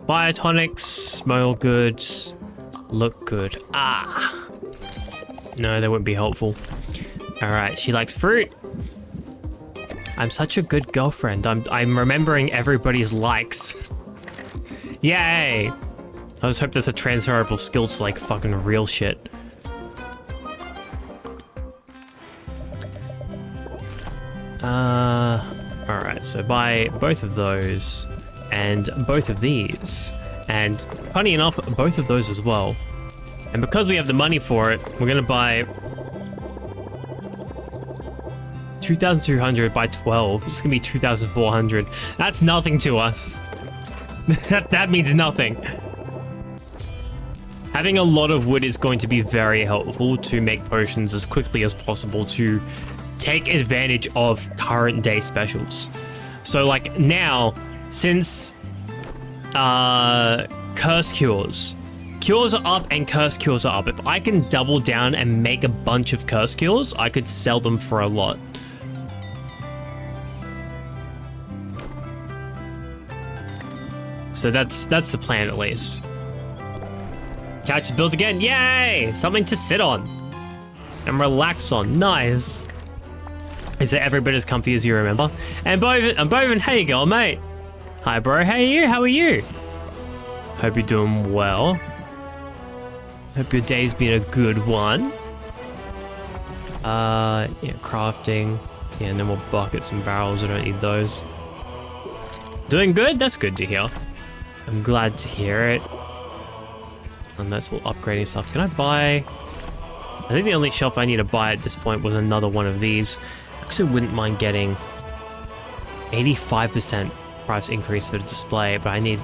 Fire tonics, smell good, look good. Ah! No, they wouldn't be helpful. Alright, she likes fruit. I'm such a good girlfriend. I'm remembering everybody's likes. Yay! I just hope there's a transferable skill to like fucking real shit. Alright, so buy both of those and both of these. And funny enough, both of those as well. And because we have the money for it, we're gonna buy 2,200 by 12. It's gonna be 2,400. That's nothing to us. that means nothing. Having a lot of wood is going to be very helpful to make potions as quickly as possible to take advantage of current day specials. So like now, since curse cures are up and curse cures are up, if I can double down and make a bunch of curse cures, I could sell them for a lot. So that's the plan at least. Couch is built again. Yay! Something to sit on and relax on. Nice. Is it every bit as comfy as you remember? And Boven, how you going, mate? Hi, bro. How are you? How are you? Hope you're doing well. Hope your day's been a good one. Yeah, crafting. Yeah, no more buckets and barrels. I don't need those. Doing good? That's good to hear. I'm glad to hear it. And that's all upgrading stuff. Can I buy... I think the only shelf I need to buy at this point was another one of these. Actually wouldn't mind getting 85% price increase for the display, but I need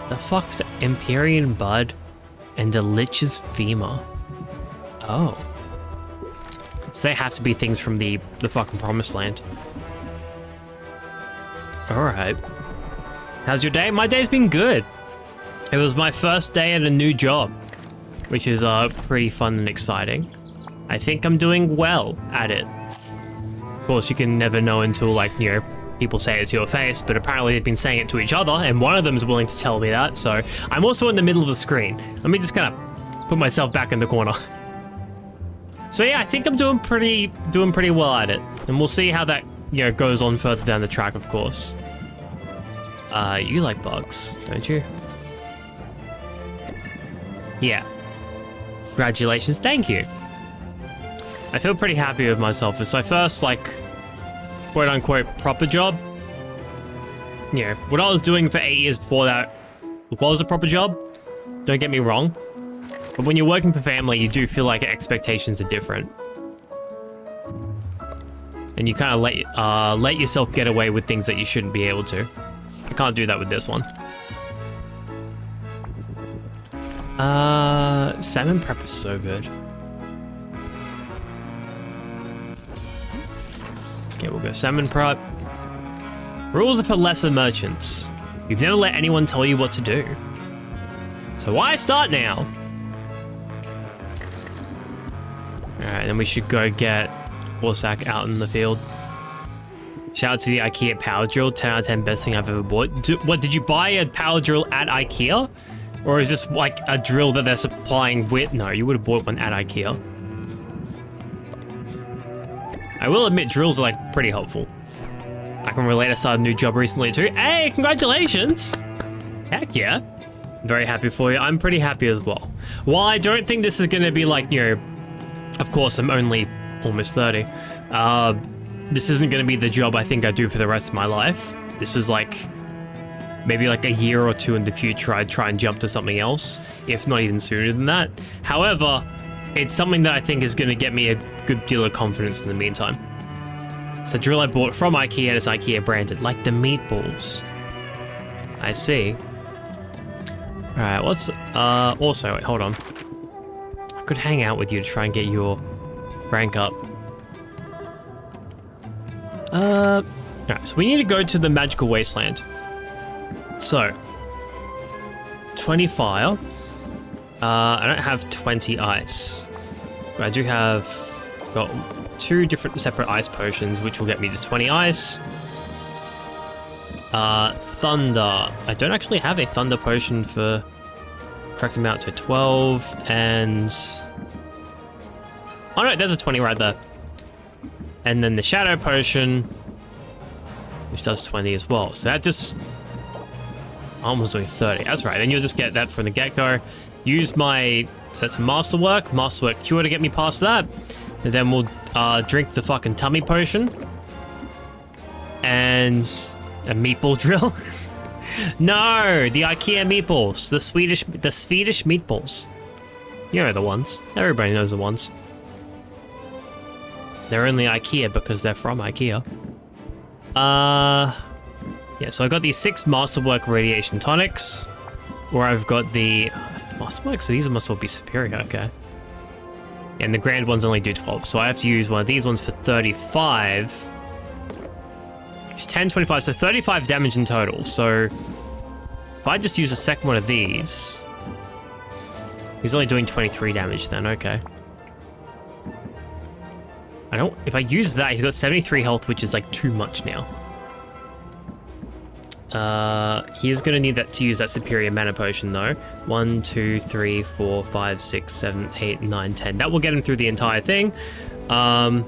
The fuck's Empyrean Bud and a Lich's Femur? Oh. So they have to be things from the fucking Promised Land. Alright. How's your day? My day's been good. It was my first day at a new job, which is pretty fun and exciting. I think I'm doing well at it. Of course, you can never know until, like, you know, people say it to your face, but apparently they've been saying it to each other, and one of them is willing to tell me that, so I'm also in the middle of the screen. Let me just kind of put myself back in the corner. So yeah, I think I'm doing pretty well at it, and we'll see how that, you know, goes on further down the track, of course. You like bugs, don't you? Yeah. Congratulations, thank you. I feel pretty happy with myself. It's my first, like, quote-unquote proper job. You know, what I was doing for 8 years before that was a proper job. Don't get me wrong. But when you're working for family, you do feel like expectations are different. And you kind of let yourself get away with things that you shouldn't be able to. I can't do that with this one. Salmon prep is so good. Okay, we'll go salmon prep. Rules are for lesser merchants. You've never let anyone tell you what to do. So why start now? Alright, then we should go get Orsak out in the field. Shout out to the IKEA power drill. 10 out of 10 best thing I've ever bought. What, did you buy a power drill at IKEA? Or is this like a drill that they're supplying with? No, you would have bought one at IKEA. I will admit, drills are like pretty helpful. I can relate, I started a new job recently too. Hey, congratulations! Heck yeah. Very happy for you. I'm pretty happy as well. While I don't think this is going to be like, you know, of course I'm only almost 30. This isn't going to be the job I think I do for the rest of my life. This is like, maybe like a year or two in the future I'd try and jump to something else, if not even sooner than that. However, it's something that I think is going to get me a good deal of confidence in the meantime. It's a drill I bought from IKEA and it's IKEA branded, like the meatballs. I see. Alright, what's, also, wait, hold on. I could hang out with you to try and get your rank up. Alright, so we need to go to the magical wasteland. So, 20 fire. I don't have 20 ice. But I do have, I've got 2 different separate ice potions, which will get me to 20 ice. Thunder. I don't actually have a thunder potion for correct amount, so 12 and... Oh no, there's a 20 right there. And then the shadow potion, which does 20 as well. So that just... I'm almost doing 30. That's right, then you'll just get that from the get-go. Use my... So that's Masterwork Cure to get me past that. And then we'll drink the fucking tummy potion. And a meatball drill. No, the IKEA meatballs. The Swedish meatballs. You know the ones. Everybody knows the ones. They're only IKEA because they're from IKEA. Yeah, so I got these 6 Masterwork Radiation Tonics. Or I've got the... Masterwork? So these must all be superior, okay. And the grand ones only do 12, so I have to use one of these ones for 35. It's 10, 25, so 35 damage in total. So if I just use a second one of these... He's only doing 23 damage then, okay. I don't... If I use that, he's got 73 health, which is like too much now. He's gonna need that to use that superior mana potion though. 1, 2, 3, 4, 5, 6, 7, 8, 9, 10. That will get him through the entire thing. Oh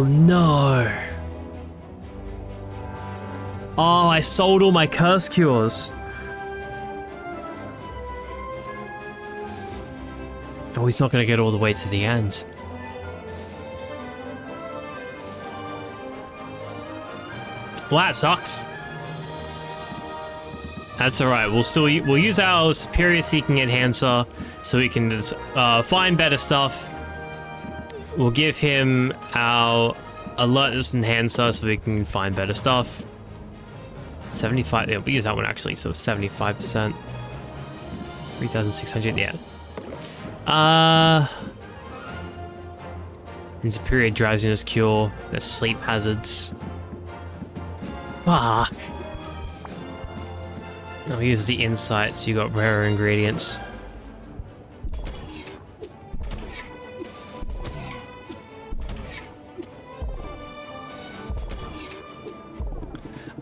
no. Oh, I sold all my curse cures. Oh, he's not gonna get all the way to the end. Well, that sucks. That's alright, we'll use our superior seeking enhancer so we can find better stuff. We'll give him our alertness enhancer so we can find better stuff. 75. Yeah, we use that one actually, so 75%. 3,600, yeah. In superior drowsiness cure, there's sleep hazards. Fuck. I'll use the insights, you got rarer ingredients.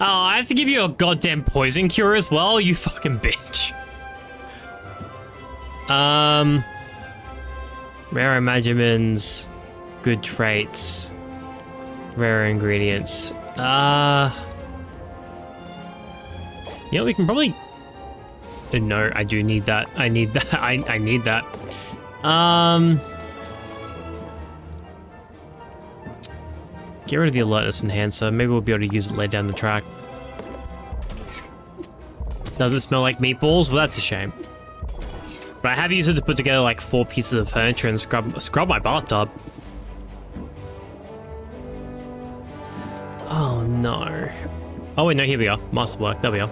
Oh, I have to give you a goddamn poison cure as well, you fucking bitch. Rare imagines, good traits, rare ingredients. Yeah, we can probably... No, I do need that. I need that. I need that. Get rid of the alertness enhancer. Maybe we'll be able to use it later down the track. Doesn't smell like meatballs? Well, that's a shame. But I have used it to put together like 4 pieces of furniture and scrub my bathtub. Oh no. Oh wait, no, here we go. Masterwork, there we go.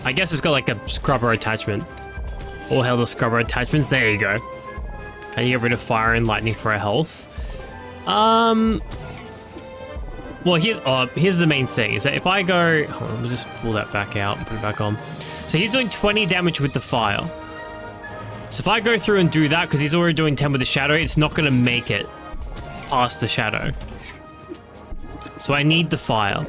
I guess it's got like a scrubber attachment. All hail the scrubber attachments, there you go. Can you get rid of fire and lightning for our health? Well, here's the main thing, is that if I go... Hold on, we'll just pull that back out and put it back on. So he's doing 20 damage with the fire. So if I go through and do that, because he's already doing 10 with the shadow, it's not going to make it past the shadow. So I need the fire.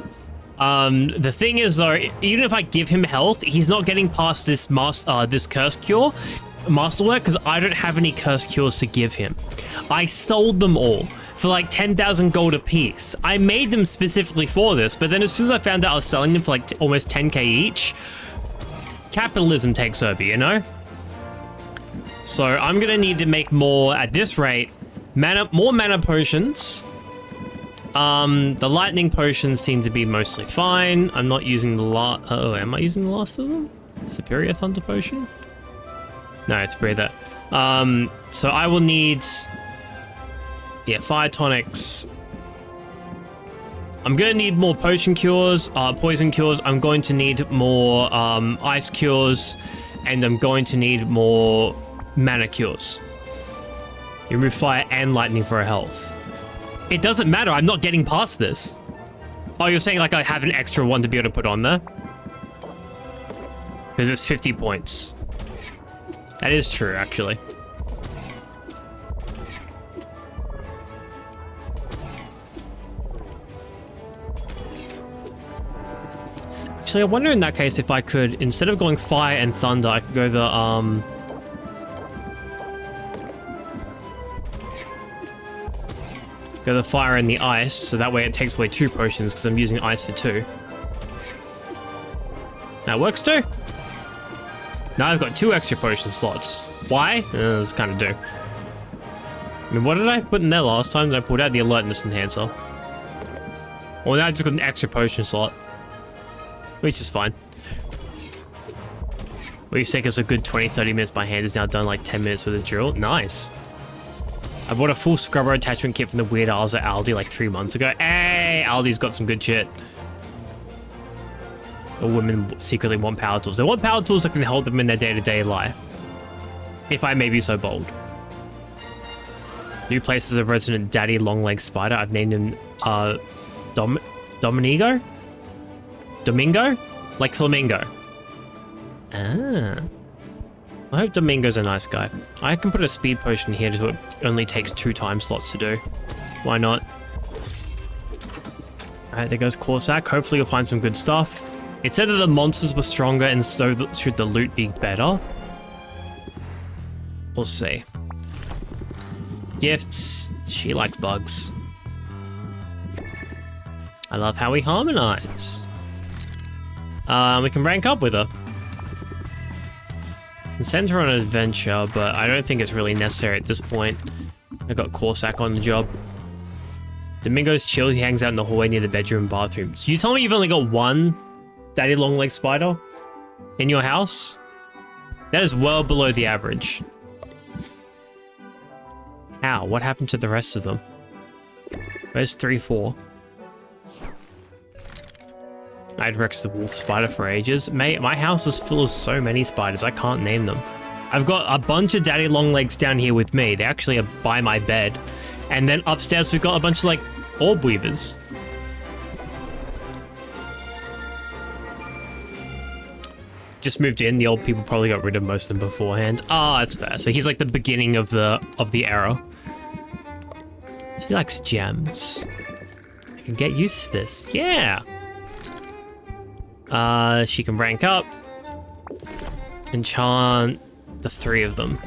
The thing is, though, even if I give him health, he's not getting past this this curse cure, masterwork, because I don't have any curse cures to give him. I sold them all for like 10,000 gold a piece. I made them specifically for this, but then as soon as I found out I was selling them for like almost 10k each, capitalism takes over, you know? So I'm gonna need to make more, at this rate, more mana potions. The lightning potions seem to be mostly fine. I'm not using the am I using the last of them? Superior Thunder Potion? No, it's superior that. So I will need... Yeah, fire tonics. I'm gonna need more potion cures, poison cures. I'm going to need more ice cures, and I'm going to need more mana cures. You remove fire and lightning for a health. It doesn't matter, I'm not getting past this. Oh, you're saying like I have an extra one to be able to put on there? Because it's 50 points. That is true, actually. Actually, I wonder in that case if I could, instead of going fire and thunder, I could go the, go the fire and the ice, so that way it takes away 2 potions, because I'm using ice for 2. That works too. Now I've got 2 extra potion slots. Why? It's kind of do. I mean, what did I put in there last time? I pulled out the alertness enhancer. Well, now I just got an extra potion slot. Which is fine. What you take us a good 20-30 minutes by hand is now done like 10 minutes with a drill. Nice. I bought a full scrubber attachment kit from the Weird Isles at Aldi like 3 months ago. Hey, Aldi's got some good shit. All women secretly want power tools. They want power tools that can help them in their day-to-day life. If I may be so bold. New places of resident daddy long-legged spider. I've named him Domingo? Domingo? Like flamingo. Ah. I hope Domingo's a nice guy. I can put a speed potion here so it only takes 2 time slots to do. Why not? Alright, there goes Corsac. Hopefully you'll find some good stuff. It said that the monsters were stronger and so should the loot be better. We'll see. Gifts. She likes bugs. I love how we harmonize. We can rank up with her. Can send her on an adventure, but I don't think it's really necessary at this point. I got Corsac on the job. Domingo's chill. He hangs out in the hallway near the bedroom and bathroom. So you tell me you've only got 1 daddy long leg spider in your house? That is well below the average. How? What happened to the rest of them? Where's 3, 4? I'd Rex the wolf spider for ages. Mate, my house is full of so many spiders, I can't name them. I've got a bunch of daddy long legs down here with me. They actually are by my bed. And then upstairs we've got a bunch of like orb weavers. Just moved in. The old people probably got rid of most of them beforehand. Oh, that's fair. So he's like the beginning of the era. She likes gems. I can get used to this. Yeah. She can rank up. Enchant the 3 of them.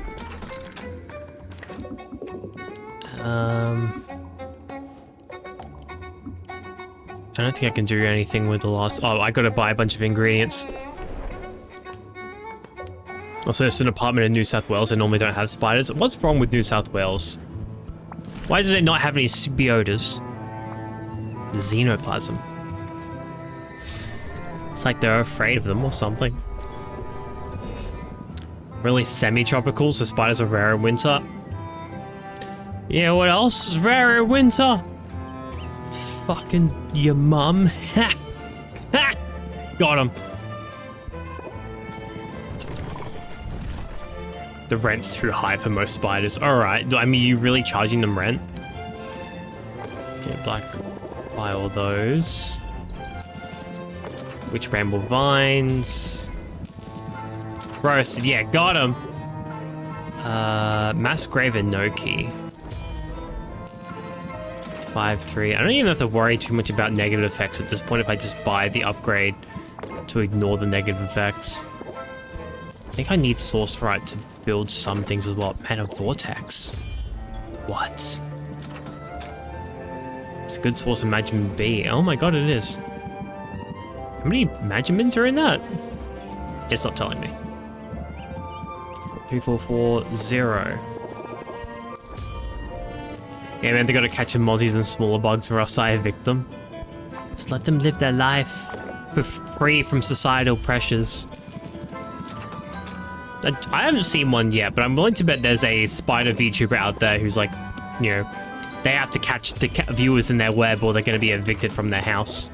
I don't think I can do anything with the last... Oh, I gotta buy a bunch of ingredients. Also, it's an apartment in New South Wales. I normally don't have spiders. What's wrong with New South Wales? Why does it not have any symbiotas? Xenoplasm. It's like they're afraid of them or something. Really semi-tropical, so spiders are rare in winter. Yeah, what else is rare in winter? It's fucking your mum. Got him. The rent's too high for most spiders. Alright, I mean, you really charging them rent? Okay, black, buy all those. Witch bramble vines. Roasted, yeah, got him. Mass grave and no key. 5-3. I don't even have to worry too much about negative effects at this point if I just buy the upgrade to ignore the negative effects. I think I need Sorcerite to build some things as well. Man, a vortex. What? It's a good source of Magmin B. Oh my god, it is. How many Magmins are in that? It's not telling me. 3440. Yeah, man, they gotta catch mozzies and smaller bugs or else I evict them. Just let them live their life free from societal pressures. I haven't seen one yet, but I'm willing to bet there's a spider VTuber out there who's like, you know, they have to catch the viewers in their web or they're going to be evicted from their house.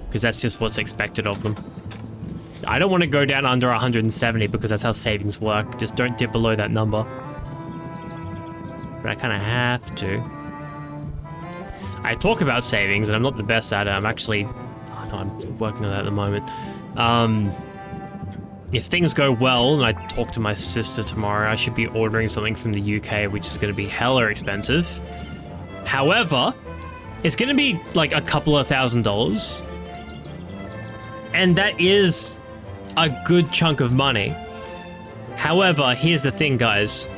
Because that's just what's expected of them. I don't want to go down under 170 because that's how savings work. Just don't dip below that number. But I kind of have to. I talk about savings and I'm not the best at it. I'm actually... Oh, no, I'm working on that at the moment. If things go well and I talk to my sister tomorrow, I should be ordering something from the UK, which is going to be hella expensive. However, it's going to be like a couple of $1,000s. And that is a good chunk of money. However, here's the thing, guys.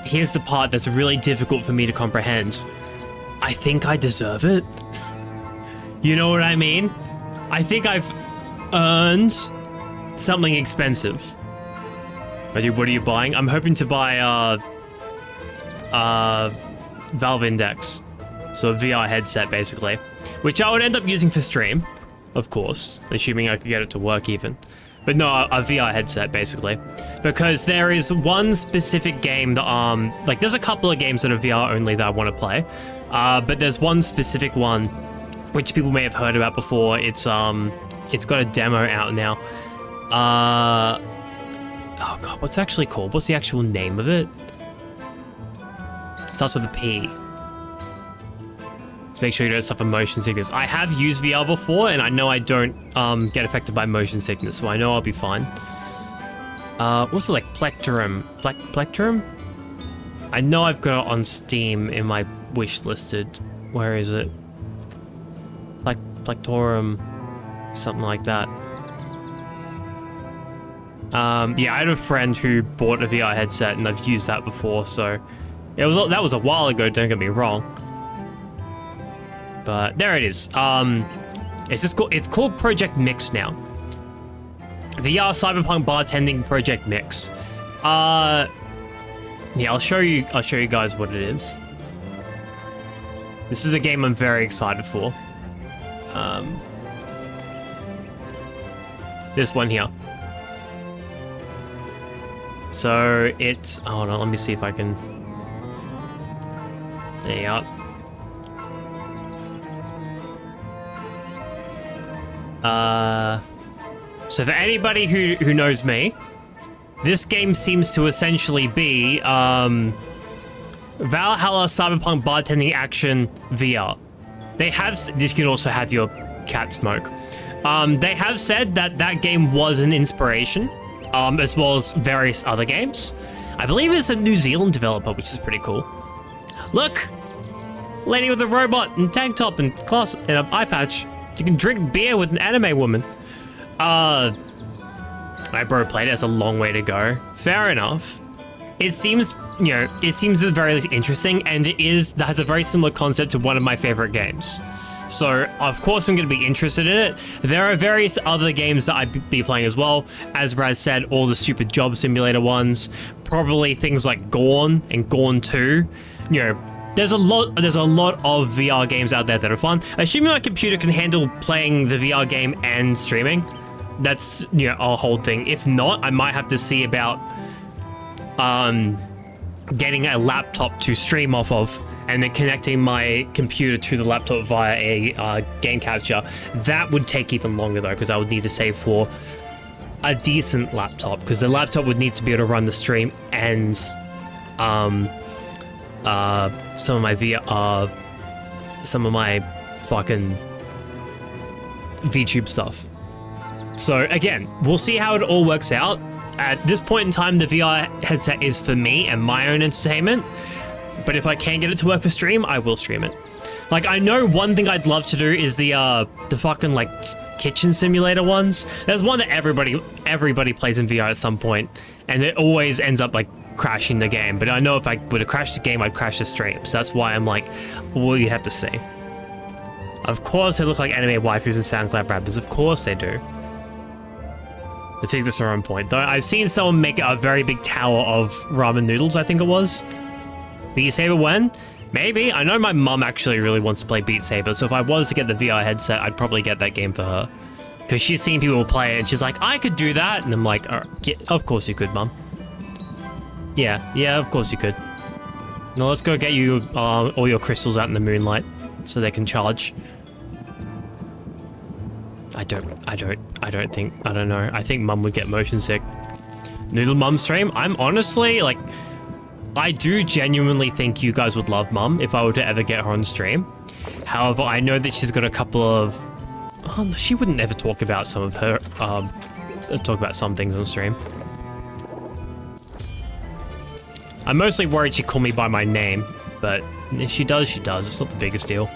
Here's the part that's really difficult for me to comprehend. I think I deserve it. You know what I mean? I think I've earned something expensive. What are you buying? I'm hoping to buy Valve Index. So a VR headset, basically. Which I would end up using for stream, of course. Assuming I could get it to work even. But no, a VR headset, basically. Because there is one specific game that, like, there's a couple of games that are VR only that I want to play. But there's one specific one, which people may have heard about before. It's got a demo out now. Oh god, what's it actually called? What's the actual name of it? It starts with a P. Let's make sure you don't suffer motion sickness. I have used VR before, and I know I don't get affected by motion sickness, so I know I'll be fine. What's it like? Plectrum? Plectrum? I know I've got it on Steam in my wish listed. Where is it? Plectorum, something like that. Yeah, I had a friend who bought a VR headset and I've used that before, so that was a while ago, don't get me wrong. But there it is. It's called Project Mix now. VR Cyberpunk Bartending Project Mix. Yeah, I'll show you guys what it is. This is a game I'm very excited for. This one here. So it's, hold on, let me see if I can, there you are. So for anybody who knows me, this game seems to essentially be Valhalla Cyberpunk Bartending Action VR. They have, this can also have your cat smoke. They have said that that game was an inspiration, as well as various other games. I believe it's a New Zealand developer, which is pretty cool. Look, lady with a robot and tank top and class and an eye patch. You can drink beer with an anime woman. My bro played it. It's a long way to go. Fair enough. It seems, you know, it seems at the very least interesting, and it has a very similar concept to one of my favorite games. So, of course, I'm going to be interested in it. There are various other games that I'd be playing as well. As Raz said, all the stupid job simulator ones. Probably things like Gorn and Gorn 2. You know, there's a lot of VR games out there that are fun. Assuming my computer can handle playing the VR game and streaming, that's, you know, a whole thing. If not, I might have to see about getting a laptop to stream off of, and then connecting my computer to the laptop via a game capture. That would take even longer though, because I would need to save for a decent laptop, because the laptop would need to be able to run the stream and some of my fucking VTube stuff. So again, we'll see how it all works out. At this point in time, the VR headset is for me and my own entertainment. But if I can get it to work for stream, I will stream it. Like, I know one thing I'd love to do is the fucking, like, kitchen simulator ones. There's one that everybody plays in VR at some point, and it always ends up, like, crashing the game. But I know if I would have crashed the game, I'd crash the stream. So that's why I'm like, well, you have to see. Of course they look like anime waifus and SoundCloud rappers. Of course they do. The physics are on point. Though I've seen someone make a very big tower of ramen noodles, I think it was. Beat Saber when? Maybe. I know my mum actually really wants to play Beat Saber, so if I was to get the VR headset, I'd probably get that game for her. Because she's seen people play it, and she's like, I could do that. And I'm like, oh, yeah, of course you could, mum. Yeah, of course you could. Now let's go get you all your crystals out in the moonlight, so they can charge. I don't know. I think mum would get motion sick. Noodle mum stream? I'm honestly, like, I do genuinely think you guys would love mum if I were to ever get her on stream. However, I know that she's got a couple of... Oh, she wouldn't ever talk about some of her... talk about some things on stream. I'm mostly worried she'd call me by my name, but if she does, she does. It's not the biggest deal.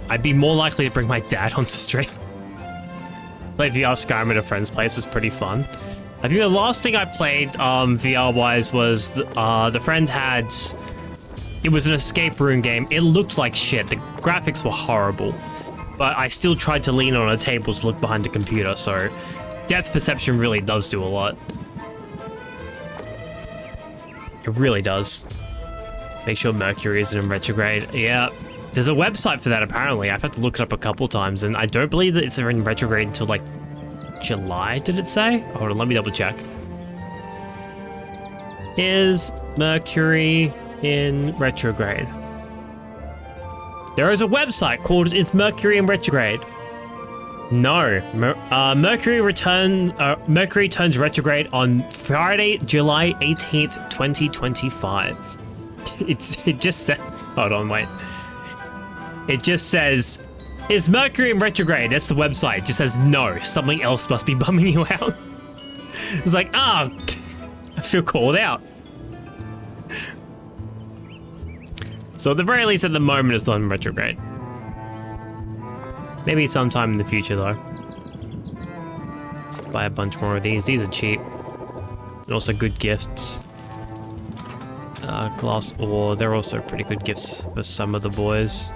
I'd be more likely to bring my dad onto stream. Like VR Skyrim at a friend's place was pretty fun. I think the last thing I played VR-wise was the friend had... It was an escape room game. It looked like shit. The graphics were horrible. But I still tried to lean on a table to look behind the computer, so depth perception really does do a lot. It really does. Make sure Mercury isn't in retrograde. Yeah. There's a website for that, apparently. I've had to look it up a couple times, and I don't believe that it's in retrograde until, like, July, did it say? Hold on, let me double check. Is Mercury in retrograde? There is a website called Is Mercury in Retrograde? No. Mercury turns retrograde on Friday, July 18th, 2025. It just said... Hold on, wait. It just says... Is Mercury in retrograde? That's the website. It just says no. Something else must be bumming you out. It's like, I feel called out. So at the very least, at the moment, it's not in retrograde. Maybe sometime in the future, though. Let's buy a bunch more of these. These are cheap. And also good gifts. Glass ore. They're also pretty good gifts for some of the boys.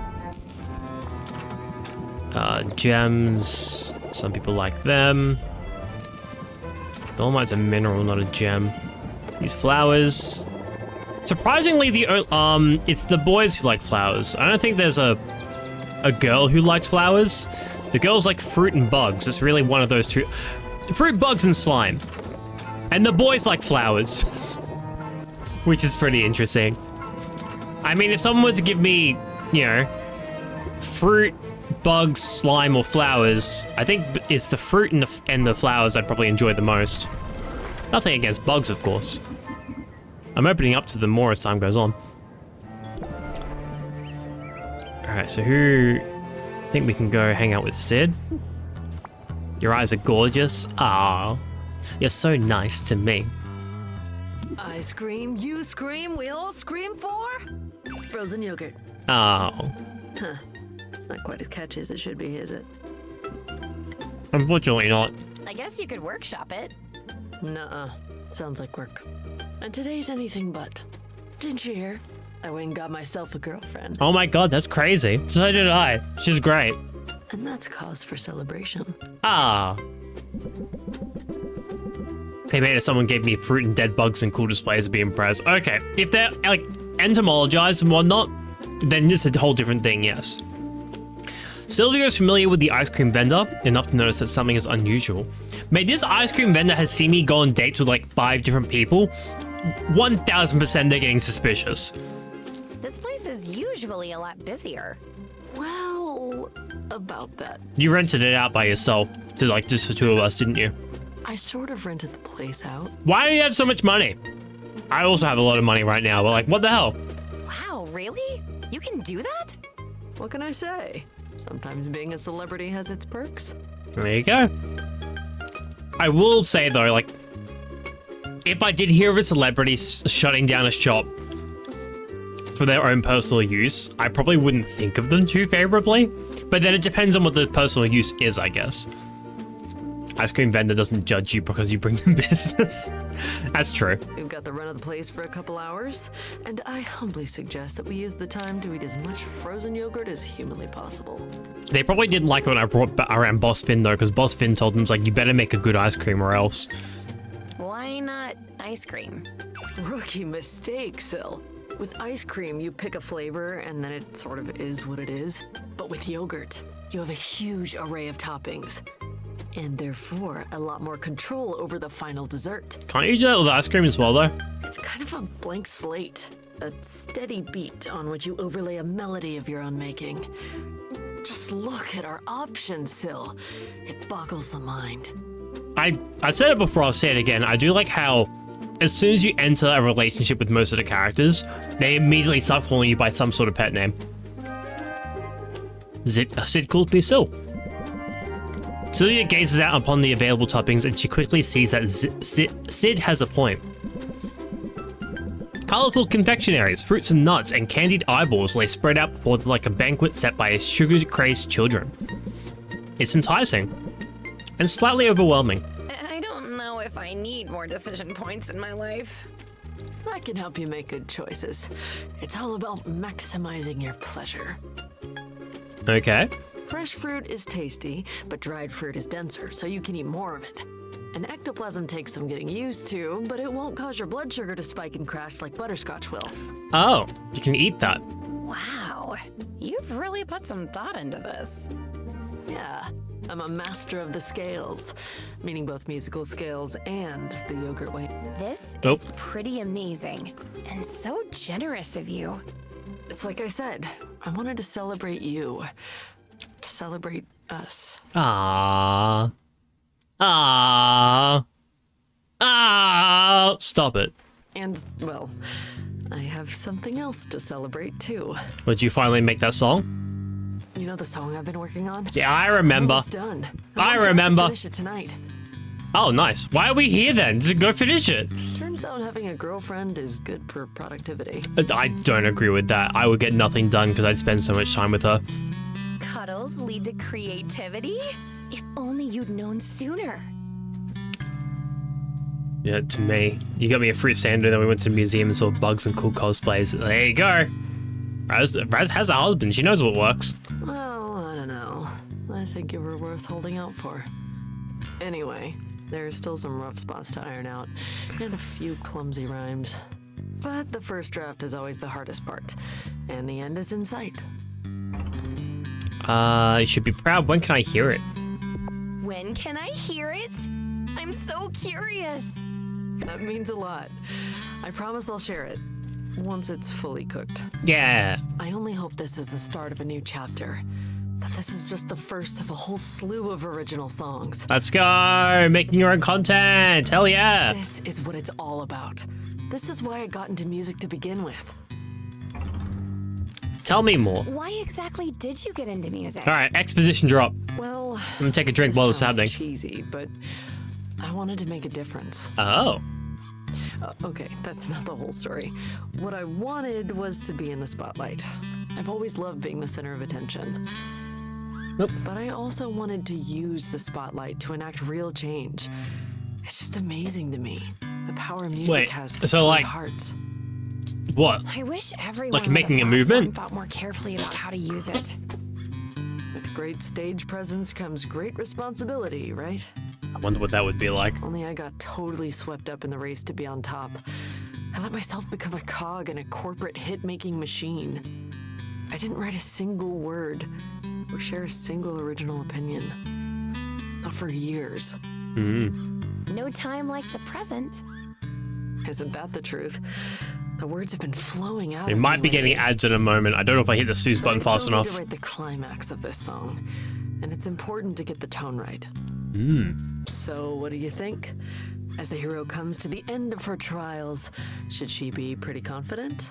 Gems. Some people like them. Dolomite's a mineral, not a gem. These flowers. Surprisingly, it's the boys who like flowers. I don't think there's a girl who likes flowers. The girls like fruit and bugs. It's really one of those two. Fruit, bugs, and slime. And the boys like flowers. Which is pretty interesting. I mean, if someone were to give me, you know, fruit, bugs, slime, or flowers, I think it's the fruit and the flowers I'd probably enjoy the most. Nothing against bugs, of course. I'm opening up to them more as time goes on. Alright, so who... I think we can go hang out with Sid. Your eyes are gorgeous. Ah, you're so nice to me. I scream, you scream, we all scream for frozen yogurt. Oh. Huh. It's not quite as catchy as it should be, is it? Unfortunately not. I guess you could workshop it. Nuh-uh. Sounds like work. And today's anything but. Didn't you hear? I went and got myself a girlfriend. Oh my god, that's crazy. So did I. She's great. And that's cause for celebration. Ah. Hey man, if someone gave me fruit and dead bugs and cool displays, I'd be impressed. Okay, if they're like entomologized and whatnot, then this is a whole different thing, yes. Sylvia is familiar with the ice cream vendor, enough to notice that something is unusual. Mate, this ice cream vendor has seen me go on dates with like 5 different people. 1000% they're getting suspicious. This place is usually a lot busier. Well, about that. You rented it out by yourself to like just the 2 of us, didn't you? I sort of rented the place out. Why do you have so much money? I also have a lot of money right now, but like, what the hell? Wow, really? You can do that? What can I say? Sometimes being a celebrity has its perks. There you go. I will say though, like, if I did hear of a celebrity shutting down a shop for their own personal use, I probably wouldn't think of them too favorably. But then it depends on what the personal use is, I guess. Ice cream vendor doesn't judge you because you bring them business. That's true. We've got the run of the place for a couple hours, and I humbly suggest that we use the time to eat as much frozen yogurt as humanly possible. They probably didn't like it when I brought around Boss Finn though, because Boss Finn told them, like, you better make a good ice cream or else. Why not ice cream? Rookie mistake, Sil. With ice cream, you pick a flavor and then it sort of is what it is. But with yogurt, you have a huge array of toppings. And therefore, a lot more control over the final dessert. Can't you do that with ice cream as well though? It's kind of a blank slate. A steady beat on which you overlay a melody of your own making. Just look at our options, Sil. It boggles the mind. I said it before, I'll say it again. I do like how as soon as you enter a relationship with most of the characters, they immediately start calling you by some sort of pet name. Sid calls me Sil. Celia gazes out upon the available toppings and she quickly sees that Sid has a point. Colorful confectionaries, fruits and nuts, and candied eyeballs lay spread out before them like a banquet set by sugar-crazed children. It's enticing and slightly overwhelming. I don't know if I need more decision points in my life. I can help you make good choices. It's all about maximizing your pleasure. Okay. Fresh fruit is tasty, but dried fruit is denser, so you can eat more of it. An ectoplasm takes some getting used to, but it won't cause your blood sugar to spike and crash like butterscotch will. Oh, you can eat that. Wow, you've really put some thought into this. Yeah, I'm a master of the scales, meaning both musical scales and the yogurt weight. This Oh. is pretty amazing and so generous of you. It's like I said, I wanted to celebrate you. Celebrate us. Ah. Ah. Ah. Stop it. And, well, I have something else to celebrate too. Would you finally make that song? You know the song I've been working on? Yeah, I remember. Almost done. I I'm trying remember. to finish it tonight. Oh, nice. Why are we here then? Just go finish it. Turns out having a girlfriend is good for productivity. I don't agree with that. I would get nothing done because I'd spend so much time with her. Cuddles lead to creativity? If only you'd known sooner. Yeah, to me. You got me a fruit sander, then we went to the museum and saw bugs and cool cosplays. There you go. Raz has a husband. She knows what works. Well, I don't know. I think you were worth holding out for. Anyway, there are still some rough spots to iron out, and a few clumsy rhymes. But the first draft is always the hardest part, and the end is in sight. You should be proud. When can I hear it? When can I hear it? I'm so curious. That means a lot. I promise I'll share it, once it's fully cooked. Yeah. I only hope this is the start of a new chapter. that this is just the first of a whole slew of original songs. Let's go! Making your own content! Hell yeah! This is what it's all about. This is why I got into music to begin with. Tell me more. Why exactly did you get into music? All right, exposition drop. Well, I'm gonna take a drink while this is sounds happening. cheesy, but I wanted to make a difference. Oh. Okay, that's not the whole story. What I wanted was to be in the spotlight. I've always loved being the center of attention. Nope. But I also wanted to use the spotlight to enact real change. It's just amazing to me, the power music has to so, sway like, hearts. What? I wish everyone Like with making a platform movement? thought more carefully about how to use it. With great stage presence comes great responsibility, right? I wonder what that would be like. Only I got totally swept up in the race to be on top. I let myself become a cog in a corporate hit-making machine. I didn't write a single word or share a single original opinion. Not for years. No time like the present. Isn't that the truth? The words have been flowing out. We of might me be getting lately. ads in a moment. I don't know if I hit the snooze But I button fast still need enough. to write the climax of this song, and it's important to get the tone right. So, what do you think? As the hero comes to the end of her trials, should she be pretty confident?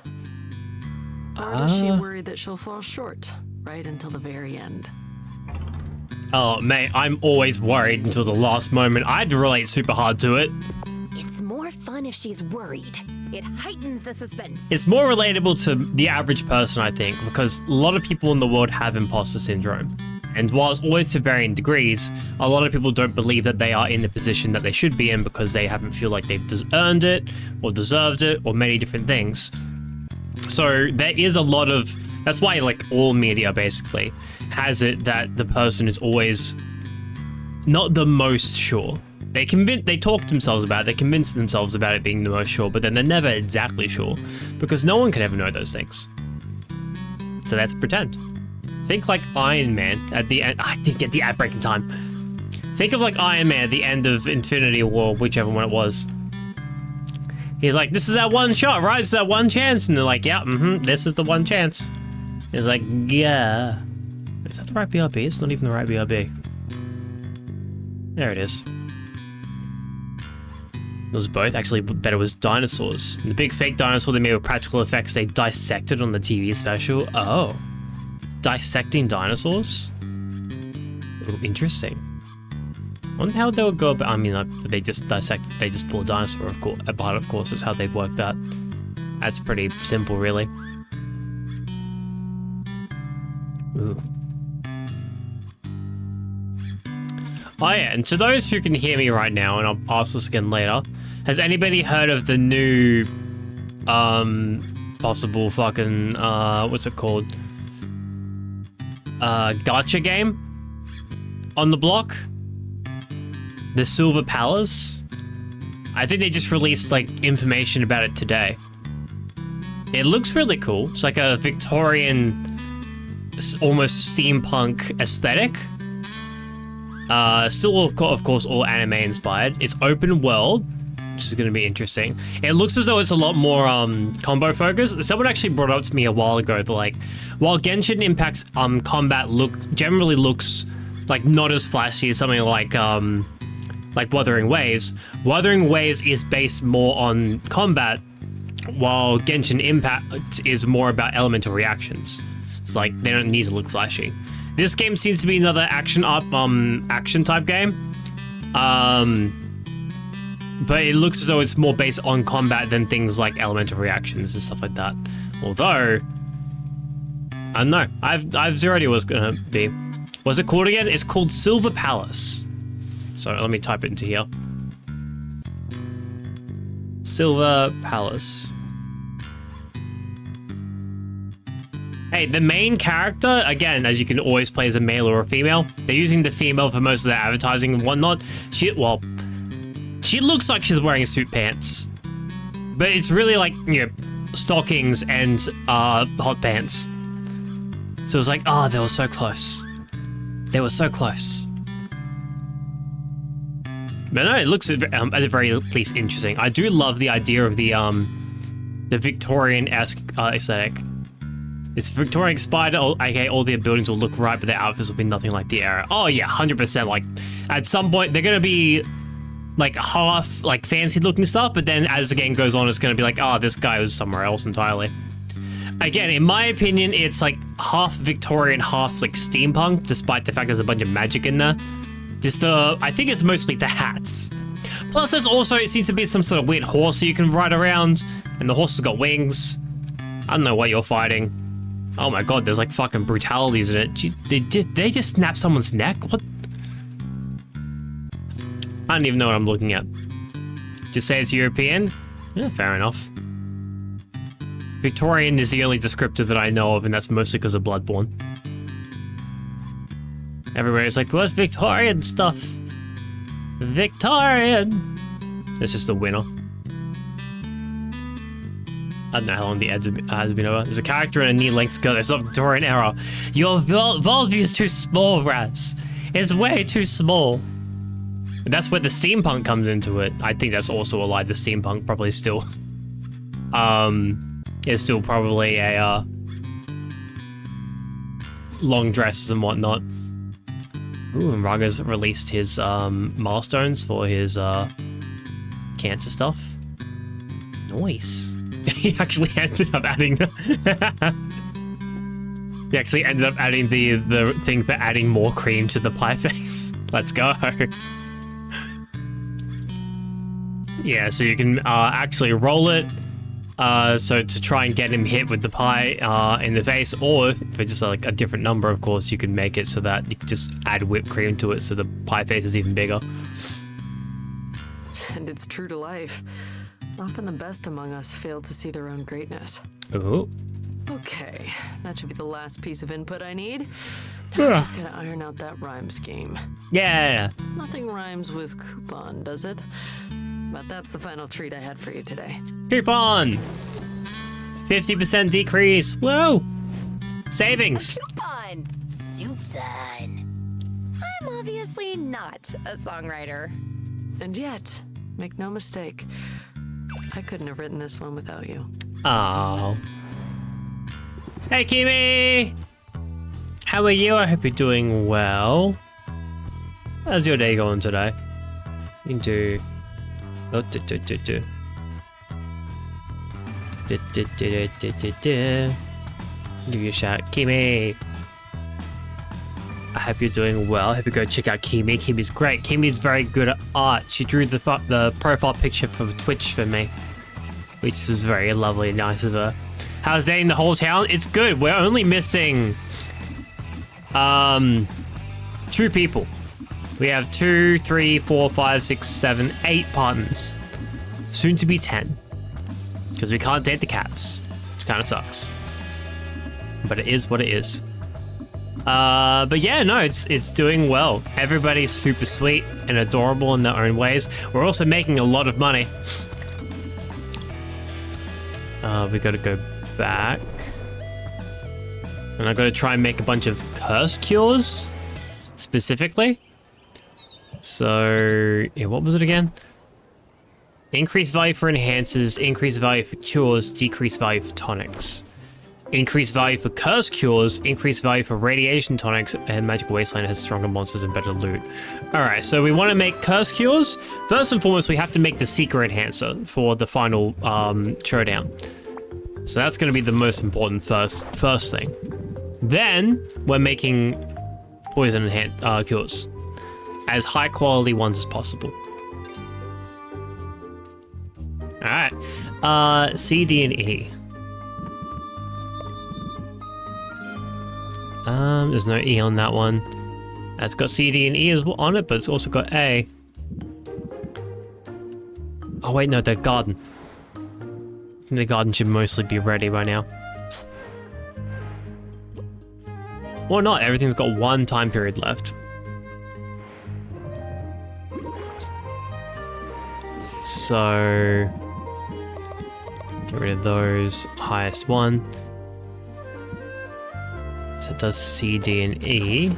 Or does she worry that she'll fall short right until the very end? Oh, mate, I'm always worried until the last moment. I'd relate super hard to it. It's more fun if she's worried. It heightens the suspense. It's more relatable to the average person, I think, because a lot of people in the world have imposter syndrome. And while it's always to varying degrees, a lot of people don't believe that they are in the position that they should be in because they haven't feel like they've earned it or deserved it or many different things. So there is a lot of, that's why like all media basically has it that the person is always not the most sure. They talk themselves about it, they convince themselves about it being the most sure, but then they're never exactly sure because no one can ever know those things. So they have to pretend. Think like Iron Man at the end. I didn't get the ad break in time. Think of like Iron Man at the end of Infinity War, whichever one it was. He's like, this is our one shot, right? This is our one chance. And they're like, yeah, this is the one chance. He's like, yeah. Is that the right BRB? It's not even the right BRB. There it is. It was both. Actually, better was dinosaurs. The big fake dinosaur they made with practical effects, they dissected on the TV special. Oh. Dissecting dinosaurs? Ooh, interesting. I wonder how they would go about. I mean, they just pull a dinosaur apart, of course, is how they'd work that. That's pretty simple, really. Ooh. Oh yeah, and to those who can hear me right now, and I'll ask this again later, has anybody heard of the new, possible fucking, what's it called? Gacha game on the block? The Silver Palace? I think they just released, like, information about it today. It looks really cool. It's like a Victorian, almost steampunk aesthetic. Still, of course, all anime inspired. It's open world, which is going to be interesting. It looks as though it's a lot more combo focused. Someone actually brought it up to me a while ago that, like, while Genshin Impact's combat generally looks like not as flashy as something like Wuthering Waves. Wuthering Waves is based more on combat, while Genshin Impact is more about elemental reactions. It's like they don't need to look flashy. This game seems to be another action type game. But it looks as though it's more based on combat than things like elemental reactions and stuff like that. Although, I don't know. I've zero idea what it's gonna be. What's it called again? It's called Silver Palace. So let me type it into here. Silver Palace. Hey, the main character, again, as you can always play as a male or a female, they're using the female for most of their advertising and whatnot. She looks like she's wearing suit pants. But it's really like, you know, stockings and hot pants. So it's like, oh, they were so close. They were so close. But no, it looks at the very least interesting. I do love the idea of the Victorian-esque aesthetic. It's Victorian expired, aka all their buildings will look right, but their outfits will be nothing like the era. Oh yeah, 100%. Like, at some point, they're gonna be like half like fancy looking stuff, but then as the game goes on, it's gonna be like, oh, this guy was somewhere else entirely. Again, in my opinion, it's like half Victorian, half like steampunk, despite the fact there's a bunch of magic in there. I think it's mostly the hats. Plus, there's also, it seems to be some sort of weird horse that you can ride around, and the horse has got wings. I don't know what you're fighting. Oh my god, there's like fucking brutalities in it. They just snap someone's neck? What? I don't even know what I'm looking at. Just say it's European? Yeah, fair enough. Victorian is the only descriptor that I know of, and that's mostly because of Bloodborne. Everybody's like, what's Victorian stuff? Victorian! It's just the winner. I don't know how long the ads has been over. There's a character in a knee-length skirt. It's not Victorian era. Your worldview is too small, Raz. It's way too small. And that's where the steampunk comes into it. I think that's also a lie. The steampunk probably still... is still probably a... long dresses and whatnot. Ooh, and Raga's released his milestones for his cancer stuff. Nice. He actually ended up adding the he actually ended up adding the thing for adding more cream to the pie face. Let's go. Yeah, so you can actually roll it so to try and get him hit with the pie in the face, or if it's just like a different number, of course, you can make it so that you can just add whipped cream to it so the pie face is even bigger. And it's true to life. Often the best among us fail to see their own greatness. Ooh. Okay, that should be the last piece of input I need. Now I'm just gonna iron out that rhyme scheme. Yeah. Nothing rhymes with coupon, does it? But that's the final treat I had for you today. Coupon! 50% decrease. Whoa! Savings! Coupon! Soupson. I'm obviously not a songwriter. And yet, make no mistake, I couldn't have written this one without you. Oh. Hey, Kimi! How are you? I hope you're doing well. How's your day going today? You can do... Oh, Give you a shout. Kimi! I hope you're doing well. I hope you go check out Kimi. Kimi's great. Kimi's very good at art. She drew the profile picture for Twitch for me, which was very lovely and nice of her. How's dating the whole town? It's good. We're only missing 2 people. We have 2, 3, 4, 5, 6, 7, 8 partners. Soon to be 10. Because we can't date the cats. Which kind of sucks. But it is what it is. But yeah, no, it's doing well. Everybody's super sweet and adorable in their own ways. We're also making a lot of money. We gotta go back. And I gotta try and make a bunch of curse cures, specifically. So, yeah, what was it again? Increase value for enhancers, increase value for cures, decrease value for tonics. Increase value for curse cures, increase value for radiation tonics, and Magical Wasteland has stronger monsters and better loot. Alright, so we want to make curse cures. First and foremost, we have to make the seeker enhancer for the final showdown. So that's going to be the most important first thing. Then we're making poison cures. As high quality ones as possible. Alright. C, D, and E. There's no E on that one. It's got C, D, and E as well on it, but it's also got A. Oh wait, no, the garden. I think the garden should mostly be ready by now. Or not, everything's got 1 time period left. So... get rid of those. Highest one. So it does C, D, and E.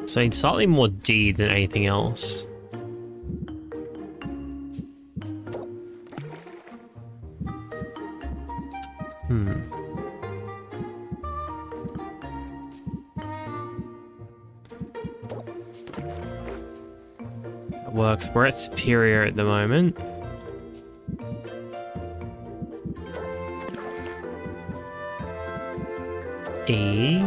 So it's slightly more D than anything else. That works. We're at superior at the moment. E.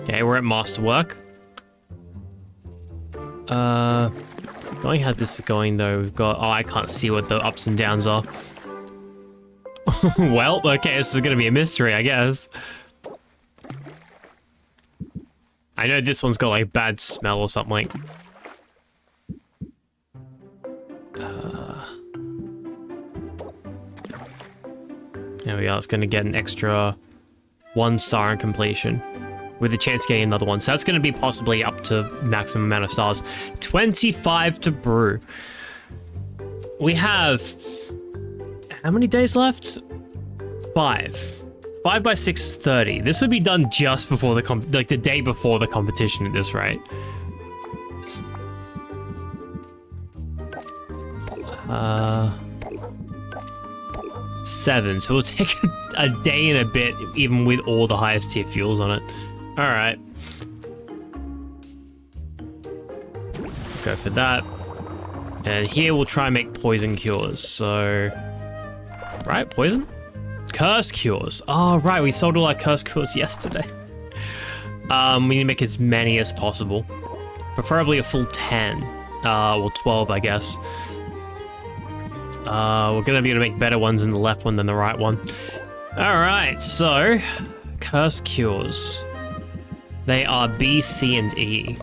Okay, we're at masterwork. Going how this is going though, we've got, oh, I can't see what the ups and downs are. Well, okay, this is gonna be a mystery, I guess. I know this one's got like bad smell or something. There we go, it's gonna get an extra 1 star in completion, with a chance of getting another one. So that's going to be possibly up to maximum amount of stars. 25 to brew. We have... how many days left? 5. 5 by 6:30. This would be done just before the like the day before the competition at this rate. 7. So we'll take a day and a bit, even with all the highest tier fuels on it. All right. Go for that. And here we'll try and make poison cures. So, right, poison? Curse cures. Oh, right, we sold all our curse cures yesterday. We need to make as many as possible. Preferably a full 10. Well, 12, I guess. We're gonna be able to make better ones in the left one than the right one. All right, so curse cures. They are B, C, and E.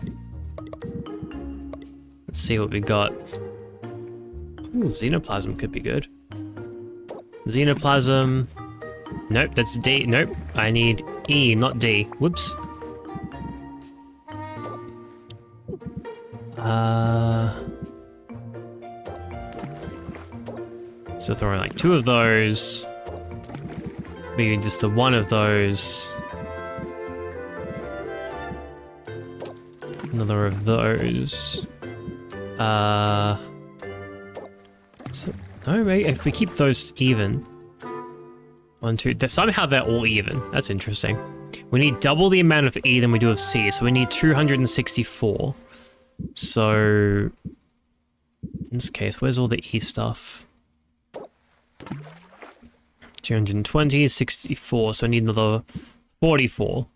Let's see what we got. Ooh, xenoplasm could be good. Xenoplasm. Nope, that's D. Nope, I need E, not D. Whoops. So throwing like 2 of those. Maybe just the 1 of those. Another of those. So, no, maybe if we keep those even. 1, 2. Somehow they're all even. That's interesting. We need double the amount of E than we do of C, so we need 264. So, in this case, where's all the E stuff? 220, 64, so I need another 44.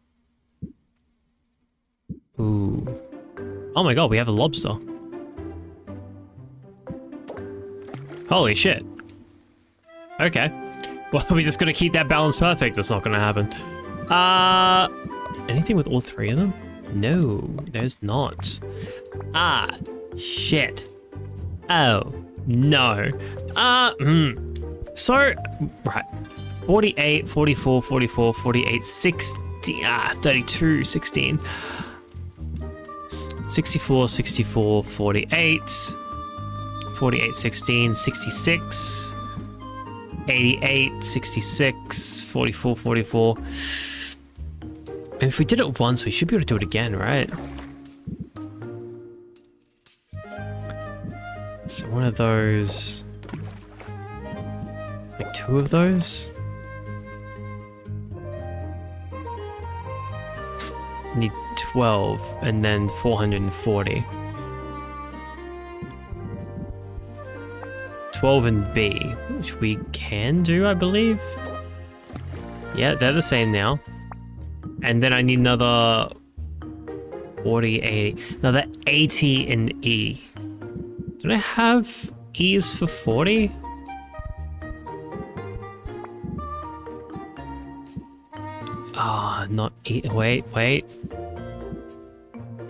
Ooh. Oh my god, we have a lobster. Holy shit. Okay. Well, we're just gonna keep that balance perfect. That's not gonna happen. Anything with all 3 of them? No, there's not. Ah, shit. Oh, no. So, right. 48, 44, 44, 48, 60, 32, 16. 64, 64, 48, 48, 16, 66, 88, 66, 44, 44. And if we did it once, we should be able to do it again, right? So one of those, like 2 of those. Need 12 and then 440. 12 and B, which we can do, I believe. Yeah, they're the same now. And then I need another 40, 80, another 80 in E. Do I have E's for 40? Ah, not E. Wait.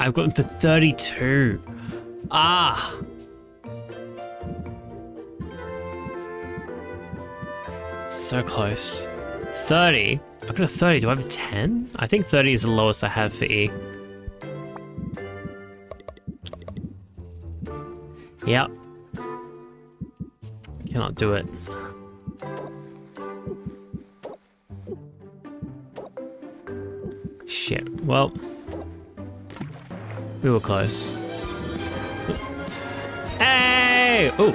I've got them for 32. Ah. So close. 30. I've got a 30. Do I have a 10? I think 30 is the lowest I have for E. Yep. Cannot do it. Shit. Well, we were close. Hey! Oh!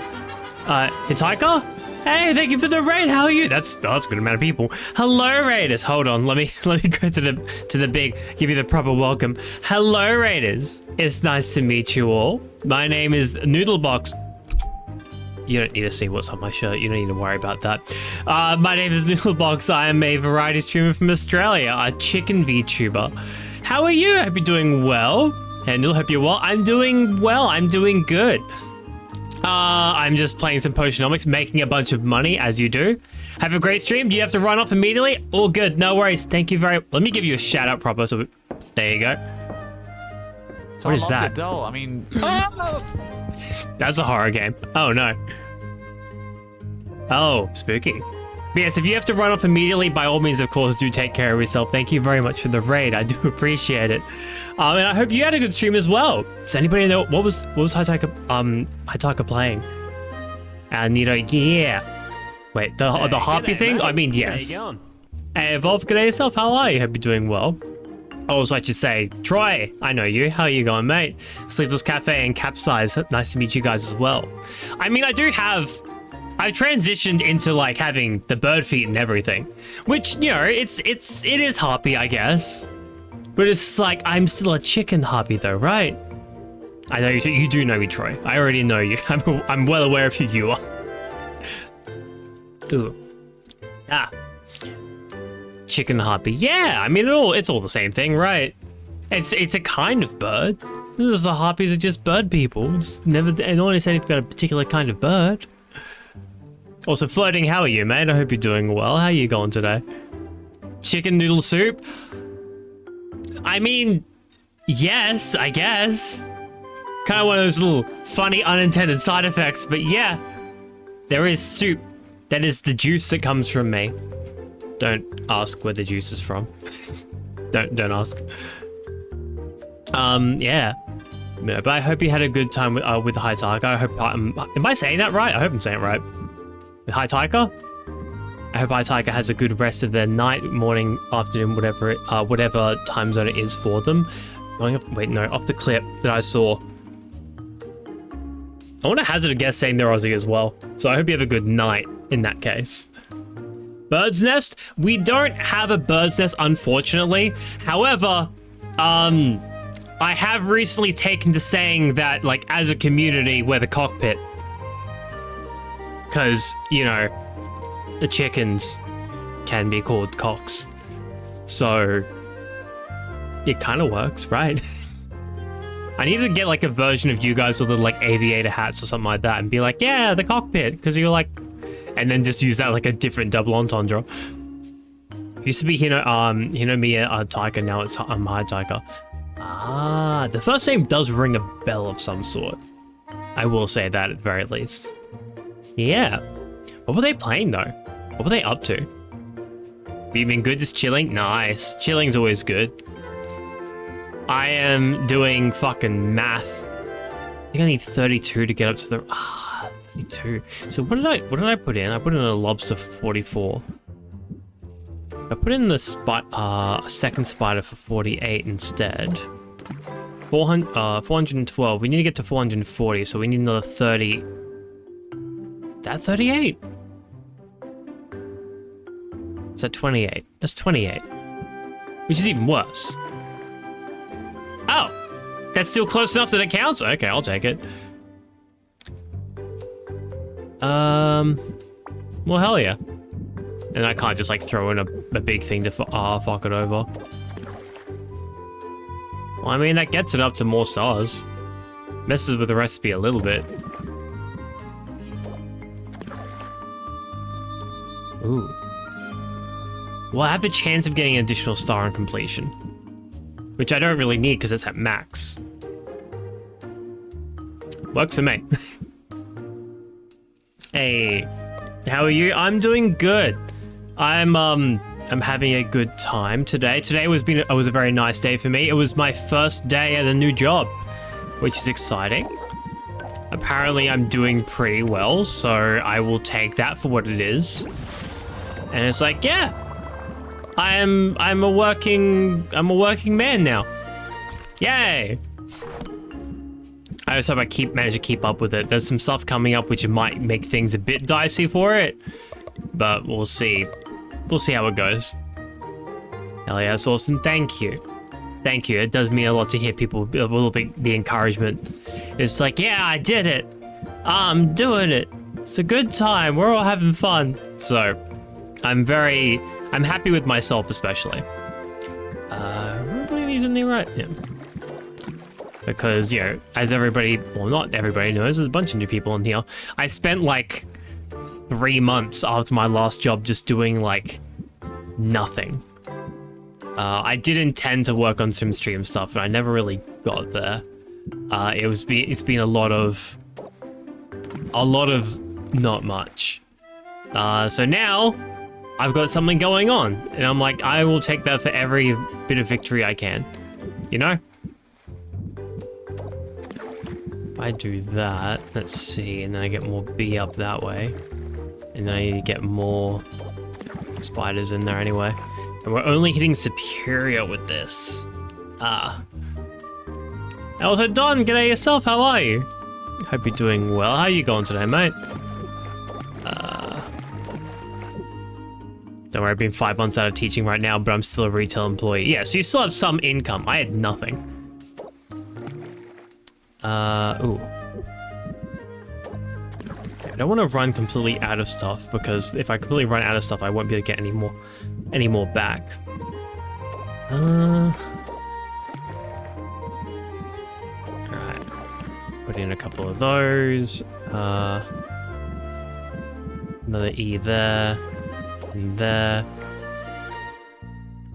Hitchhiker? Hey, thank you for the raid. How are you? That's a good amount of people. Hello, raiders. Hold on. Let me go to the big, give you the proper welcome. Hello, raiders. It's nice to meet you all. My name is Noodlebox. You don't need to see what's on my shirt. You don't need to worry about that. My name is Noodlebox. I am a variety streamer from Australia, a chicken VTuber. How are you? I hope you're doing well. And Noodle, hope you're well. I'm doing well. I'm doing good. I'm just playing some Potionomics, making a bunch of money, as you do. Have a great stream. Do you have to run off immediately? All good. No worries. Thank you very... Let me give you a shout out proper. So there you go. So what is that? Doll. I mean... That's a horror game. Oh, no. Oh, spooky. But yes, if you have to run off immediately, by all means, of course, do take care of yourself. Thank you very much for the raid. I do appreciate it. And I hope you had a good stream as well. Does anybody know what was Hitaka playing? And yeah. Wait, the harpy thing? Mate. I mean, yes. How you going? Hey, Evolve, good day yourself. How are you? Hope you're doing well. Also, I should say, Troy, I know you. How are you going, mate? Sleepless Cafe and Capsize. Nice to meet you guys as well. I mean, I've transitioned into like having the bird feet and everything, which, you know, it is harpy, I guess. But it's like, I'm still a chicken harpy though, right? I know you do know me, Troy. I already know you. I'm well aware of who you are. Ooh. Ah. Chicken harpy. Yeah, I mean, it's all the same thing, right? It's a kind of bird. This is the harpies are just bird people. It's never, I don't want to say anything about a particular kind of bird. Also, Floating, how are you, mate? I hope you're doing well. How are you going today? Chicken noodle soup? I mean, yes, I guess. Kind of one of those little funny unintended side effects, but yeah. There is soup. That is the juice that comes from me. Don't ask where the juice is from. Don't ask. Yeah. No, but I hope you had a good time with Hitaka. I hope am I saying that right? I hope I'm saying it right. With Hitaka? I hope Hitaka has a good rest of their night, morning, afternoon, whatever time zone it is for them. Off the clip that I saw. I want to hazard a guess saying they're Aussie as well. So I hope you have a good night in that case. Bird's nest? We don't have a bird's nest, unfortunately. However, I have recently taken to saying that, like, as a community, we're the cockpit. Because, you know, the chickens can be called cocks. So, it kind of works, right? I need to get, like, a version of you guys with, like, aviator hats or something like that and be like, yeah, the cockpit, because you're like... And then just use that like a different double entendre. Used to be Hinomiya Taika, now it's Hitaka. Ah, the first name does ring a bell of some sort. I will say that at the very least. Yeah. What were they playing though? What were they up to? Have you been good just chilling? Nice. Chilling's always good. I am doing fucking math. I think I need 32 to get up to the... 32. So what did I put in? I put in a lobster for 44. I put in the second spider for 48 instead. 412. We need to get to 440, so we need another 30. That 38? Is that 28? That's 28. Which is even worse. Oh! That's still close enough that it counts? Okay, I'll take it. Well, hell yeah. And I can't just like throw in a big thing to fuck it over. Well, I mean, that gets it up to more stars. Messes with the recipe a little bit. Ooh. Well, I have the chance of getting an additional star on completion. Which I don't really need because it's at max. Works for me. Hey, how are you? I'm doing good. I'm having a good time today. Today was a very nice day for me. It was my first day at a new job, which is exciting. Apparently, I'm doing pretty well, so I will take that for what it is. And it's like, yeah, I'm a working man now. Yay! I just hope I manage to keep up with it. There's some stuff coming up which might make things a bit dicey for it, but we'll see. We'll see how it goes. Hell yeah, that's awesome. Thank you. Thank you. It does mean a lot to hear people with the encouragement. It's like, yeah, I did it. I'm doing it. It's a good time. We're all having fun. So I'm happy with myself, especially. What do we need in there, right? Yeah. Because, you know, as everybody, well, not everybody knows, there's a bunch of new people in here. I spent like 3 months after my last job just doing like nothing. I did intend to work on some stream stuff, and I never really got there. It's been a lot of not much. So now I've got something going on, and I'm like, I will take that for every bit of victory I can, you know? If I do that, let's see, and then I get more B up that way, and then I need to get more spiders in there anyway. And we're only hitting superior with this. Also, Don, g'day yourself, how are you? Hope you're doing well. How are you going today, mate? Don't worry, I've been 5 months out of teaching right now, but I'm still a retail employee. Yeah, so you still have some income. I had nothing. Ooh. Okay, I don't want to run completely out of stuff, because if I completely run out of stuff, I won't be able to get any more back. Alright. Put in a couple of those. Another E there. And there.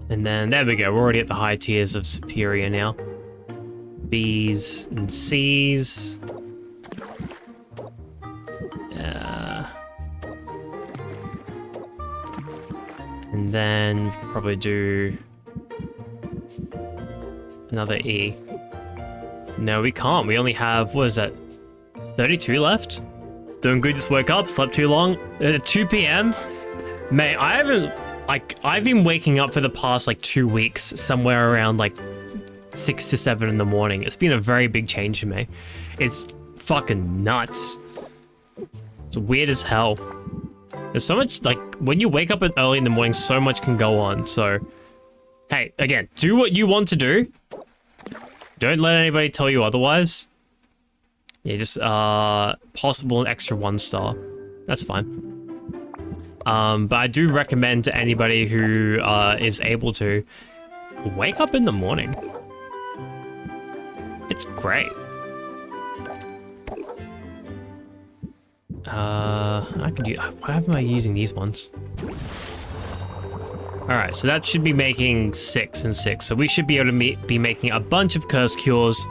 And then, there we go. We're already at the high tiers of superior now. B's and C's. And then we could probably do another E. No, we can't. We only have, what is that, 32 left? Doing good, just woke up, slept too long. At 2 p.m? Mate, I've been waking up for the past like 2 weeks, somewhere around like 6 to 7 in the morning. It's been a very big change for me. It's fucking nuts. It's weird as hell. There's so much, like, when you wake up early in the morning, so much can go on. So, hey, again, do what you want to do. Don't let anybody tell you otherwise. Yeah, just, possible an extra 1 star. That's fine. But I do recommend to anybody who, is able to wake up in the morning. It's great. I can do. Why am I using these ones? Alright, so that should be making 6 and 6. So we should be able to be making a bunch of curse cures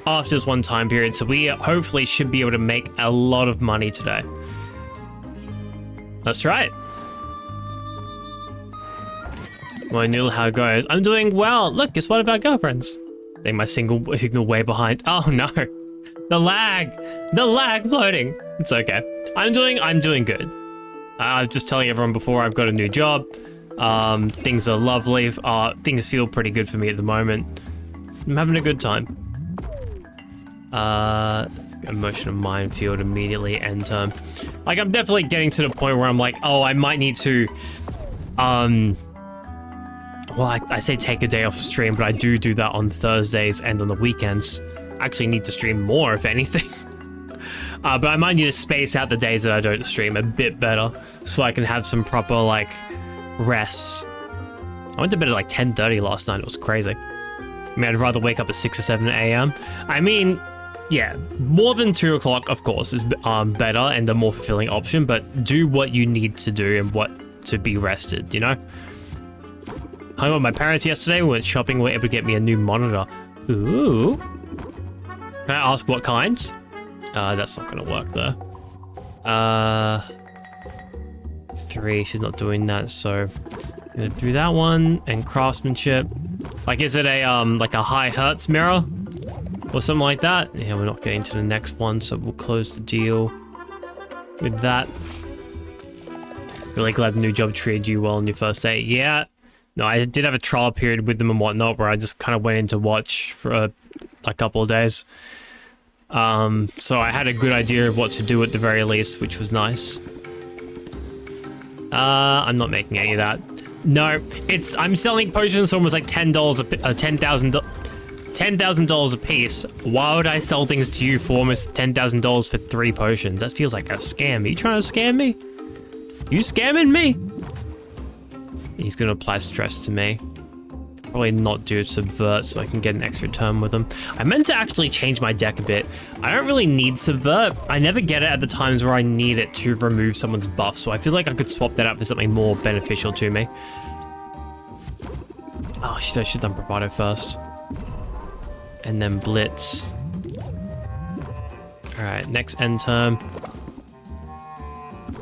after this one time period. So we hopefully should be able to make a lot of money today. That's right. Well, Neil, how it goes? I'm doing well. Look, guess what about girlfriends? I think my signal way behind. Oh no. The lag floating. It's okay. I'm doing good. I'm just telling everyone before, I've got a new job. Things are lovely. Things feel pretty good for me at the moment. I'm having a good time. Emotional minefield immediately end term. Like, I'm definitely getting to the point where I'm like, oh, I might need to, well, I say take a day off stream, but I do that on Thursdays and on the weekends. I actually need to stream more, if anything. But I might need to space out the days that I don't stream a bit better, so I can have some proper, like, rests. I went to bed at like 10:30 last night. It was crazy. I mean, I'd rather wake up at 6 or 7 a.m. I mean, yeah, more than 2 o'clock, of course, is better and the more fulfilling option, but do what you need to do and what to be rested, you know? Hung out with my parents yesterday, we went shopping, we were able to get me a new monitor. Ooh. Can I ask what kinds? That's not gonna work though. 3, she's not doing that, so I'm gonna do that one, and craftsmanship. Like, is it a like a high hertz mirror? Or something like that? Yeah, we're not getting to the next one, so we'll close the deal with that. Really glad the new job treated you well on your first day. Yeah. No, I did have a trial period with them and whatnot, where I just kind of went in to watch for a couple of days. So I had a good idea of what to do at the very least, which was nice. I'm not making any of that. No, I'm selling potions for almost like $10,000 a piece. Why would I sell things to you for almost $10,000 for 3 potions? That feels like a scam. Are you trying to scam me? You scamming me? He's gonna apply stress to me. Probably not do subvert so I can get an extra turn with him. I meant to actually change my deck a bit. I don't really need subvert. I never get it at the times where I need it to remove someone's buff, so I feel like I could swap that out for something more beneficial to me. Oh shit, I should have done bravado first. And then blitz. Alright, next end turn.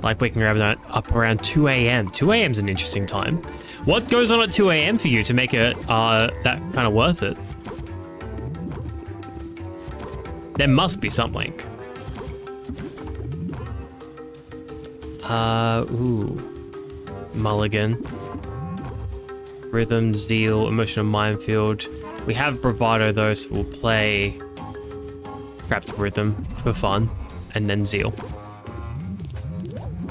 Like waking up around 2 a.m. 2 a.m. is an interesting time. What goes on at 2 a.m. for you to make it that kind of worth it? There must be something. Ooh. Mulligan. Rhythm, Zeal, Emotional Minefield. We have Bravado though, so we'll play Trapped Rhythm for fun, and then Zeal.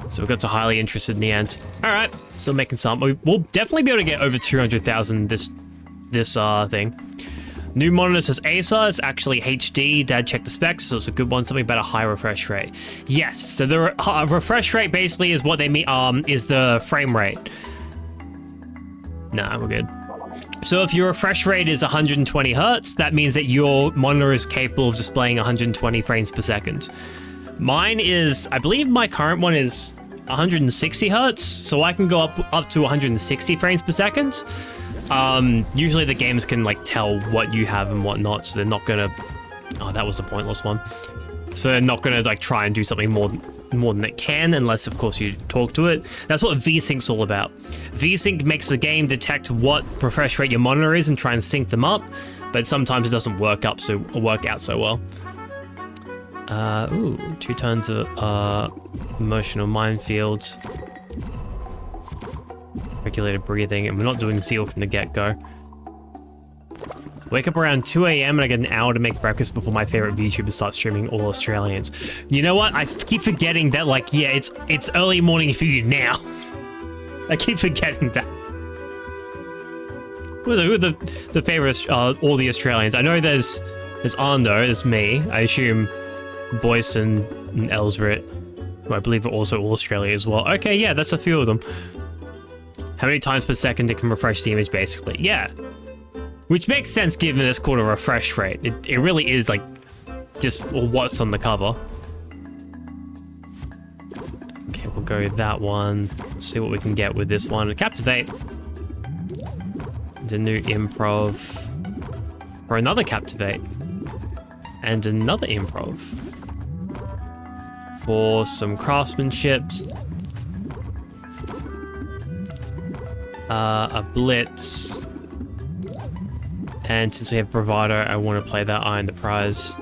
So we got to highly interested in the end. All right, still making some. We'll definitely be able to get over 200,000 this thing. New monitor says Acer. It's actually HD. Dad checked the specs, so it's a good one. Something about a high refresh rate. Yes. So the refresh rate basically is what they mean. Is the frame rate. Nah, we're good. So if your refresh rate is 120 hertz, that means that your monitor is capable of displaying 120 frames per second. Mine is, I believe my current one is 160 hertz, so I can go up to 160 frames per second. Usually the games can like tell what you have and whatnot, so they're not gonna. Oh, that was a pointless one. So they're not gonna like try and do something more than it can, unless of course you talk to it. That's what VSync's all about. VSync makes the game detect what refresh rate your monitor is and try and sync them up, but sometimes it doesn't work out so well. Ooh, 2 turns of emotional minefields. Regulated breathing, and we're not doing Zeal from the get-go. Wake up around 2 a.m. and I get an hour to make breakfast before my favorite VTuber starts streaming all Australians. You know what? I keep forgetting that, like, yeah, it's early morning for you now. I keep forgetting that. Who are the favorite, all the Australians? I know there's Ando, there's me. I assume Boyce and Elsrit, who I believe are also all Australia as well. Okay, yeah, that's a few of them. How many times per second it can refresh the image, basically. Yeah. Which makes sense given it's called a refresh rate. It really is like just what's on the cover. Okay, we'll go with that one. See what we can get with this one. Captivate. The new improv. For another Captivate. And another improv. For some craftsmanship. A blitz. And since we have bravado, I want to play that Iron the Prize.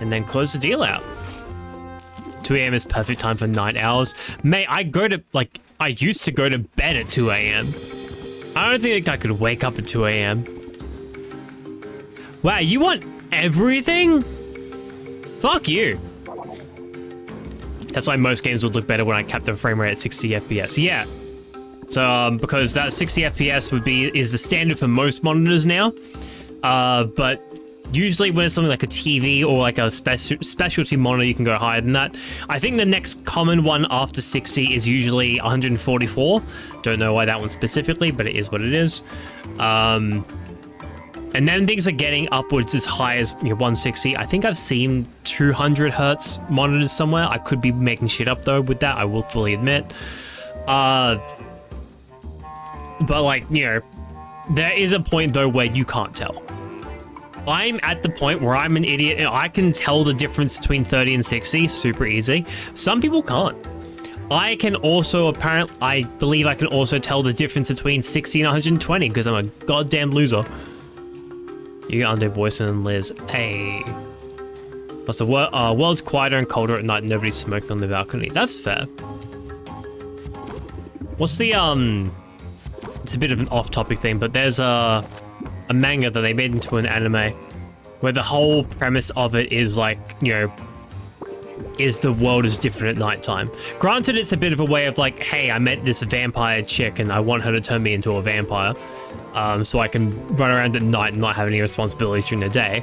And then close the deal out. 2 a.m. is perfect time for night owls. Mate, I used to go to bed at 2 a.m. I don't think I could wake up at 2 a.m. Wow, you want everything? Fuck you. That's why most games would look better when I kept the frame rate at 60 FPS. Yeah. So, because that 60 FPS is the standard for most monitors now. But usually when it's something like a TV or like a specialty monitor, you can go higher than that. I think the next common one after 60 is usually 144. Don't know why that one specifically, but it is what it is. And then things are getting upwards as high as 160. I think I've seen 200 hertz monitors somewhere. I could be making shit up though with that, I will fully admit. But like, there is a point though where you can't tell. I'm at the point where I'm an idiot and I can tell the difference between 30 and 60 super easy. Some people can't. I can also I believe I can also tell the difference between 60 and 120 because I'm a goddamn loser. You got Undo Boyson and Liz. Hey. Plus the world's quieter and colder at night. Nobody's smoking on the balcony. That's fair. What's the it's a bit of an off-topic thing, but there's a manga that they made into an anime where the whole premise of it is like, you know, is the world is different at nighttime. Granted, it's a bit of a way of like, hey, I met this vampire chick and I want her to turn me into a vampire, so I can run around at night and not have any responsibilities during the day.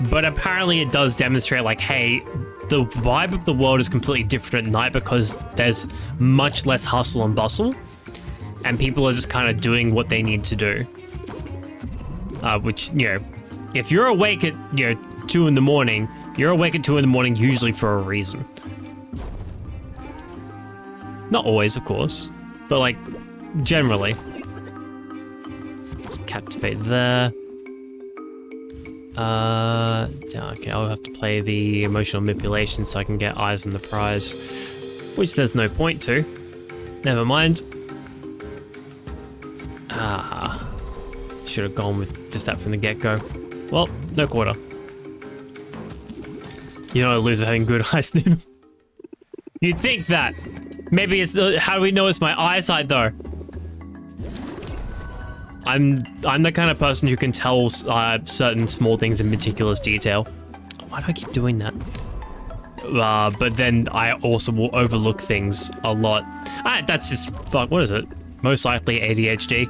But apparently it does demonstrate like, hey, the vibe of the world is completely different at night because there's much less hustle and bustle, and people are just kind of doing what they need to do. Which, you know, if you're awake at, you know, 2 in the morning, you're awake at 2 in the morning usually for a reason. Not always, of course, but like, generally. Just captivate there. Okay, I'll have to play the emotional manipulation so I can get eyes on the prize, which there's no point to. Never mind. Should have gone with just that from the get-go. Well, no quarter. You don't lose having good eyes, dude. You'd think that. Maybe it's the, how do we know it's my eyesight though? I'm the kind of person who can tell certain small things in meticulous detail. Why do I keep doing that? But then I also will overlook things a lot. That's just, fuck, what is it? Most likely ADHD.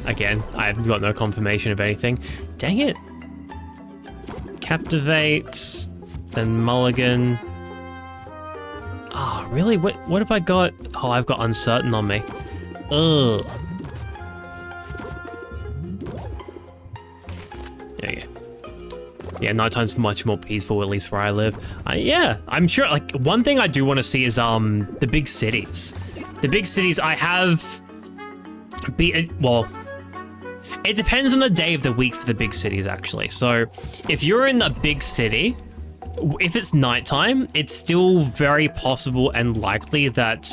Again, I've got no confirmation of anything. Dang it. Captivate, then mulligan. Oh, really? What have I got? Oh, I've got uncertain on me. Ugh. There you go. Yeah, nighttime's much more peaceful, at least where I live. Yeah, I'm sure, like, one thing I do want to see is, the big cities. The big cities, I have... well... It depends on the day of the week for the big cities, actually. So, if you're in a big city, if it's nighttime, it's still very possible and likely that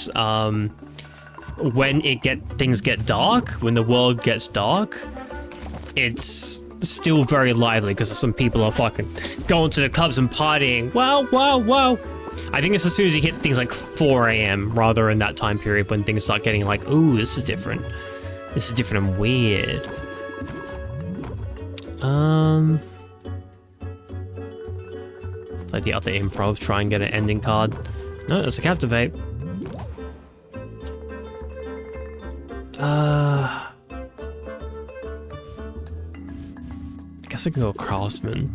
when things get dark, when the world gets dark, it's still very lively because some people are fucking going to the clubs and partying. Wow, wow, wow. I think it's as soon as you hit things like 4 a.m. rather in that time period when things start getting like, ooh, this is different. This is different and weird. Play the other improv, try and get an ending card. No, that's a captivate. I guess I can go craftsman.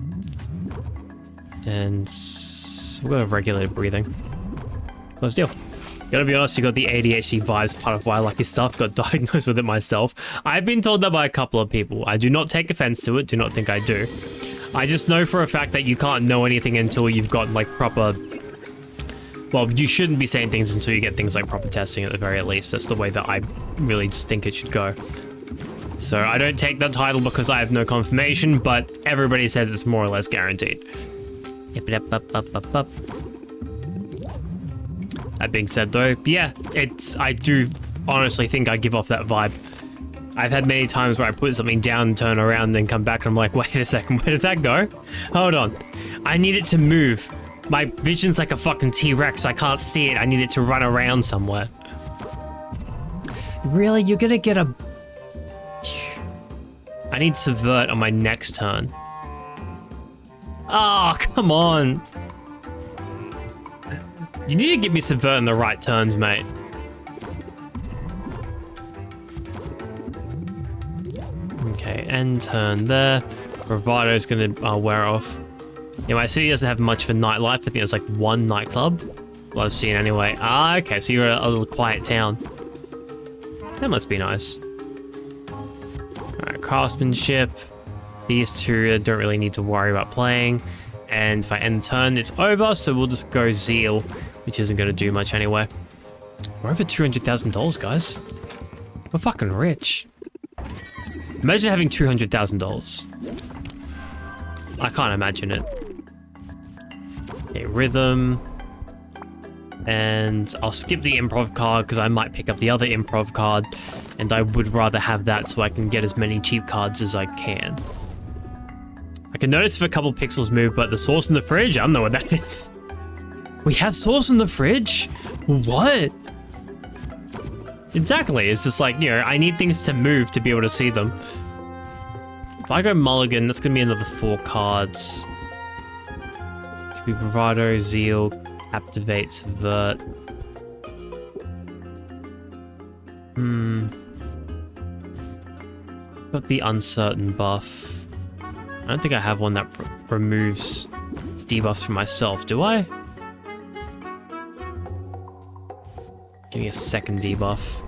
And we'll go regulated breathing. Close deal. Gotta be honest, you got the ADHD vibes, part of why I like his stuff. Got diagnosed with it myself. I've been told that by a couple of people. I do not take offense to it. Do not think I do. I just know for a fact that you can't know anything until you've got like proper... Well, you shouldn't be saying things until you get things like proper testing at the very least. That's the way that I really just think it should go. So I don't take that title because I have no confirmation, but everybody says it's more or less guaranteed. That being said though, yeah, I do honestly think I give off that vibe. I've had many times where I put something down and turn around and then come back and I'm like, wait a second, where did that go? Hold on. I need it to move. My vision's like a fucking T-Rex. I can't see it. I need it to run around somewhere. Really? You're gonna get a... I need subvert on my next turn. Oh, come on. You need to give me subvert in the right turns, mate. Okay, end turn there. Bravado's gonna wear off. Yeah, my city doesn't have much of a nightlife. I think there's like one nightclub. Well, I've seen anyway. Ah, okay, so you're a little quiet town. That must be nice. Alright, craftsmanship. These two don't really need to worry about playing. And if I end the turn, it's over, so we'll just go Zeal, which isn't going to do much anyway. We're over $200,000, guys. We're fucking rich. Imagine having $200,000. I can't imagine it. Okay, rhythm. And I'll skip the improv card because I might pick up the other improv card. And I would rather have that so I can get as many cheap cards as I can. I can notice if a couple pixels move, but the sauce in the fridge, I don't know what that is. We have sauce in the fridge? What? Exactly, it's just like, you know, I need things to move to be able to see them. If I go mulligan, that's gonna be another 4 cards. Could be bravado, zeal, captivate, subvert. Got the uncertain buff. I don't think I have one that removes debuffs for myself, do I? Give me a second debuff.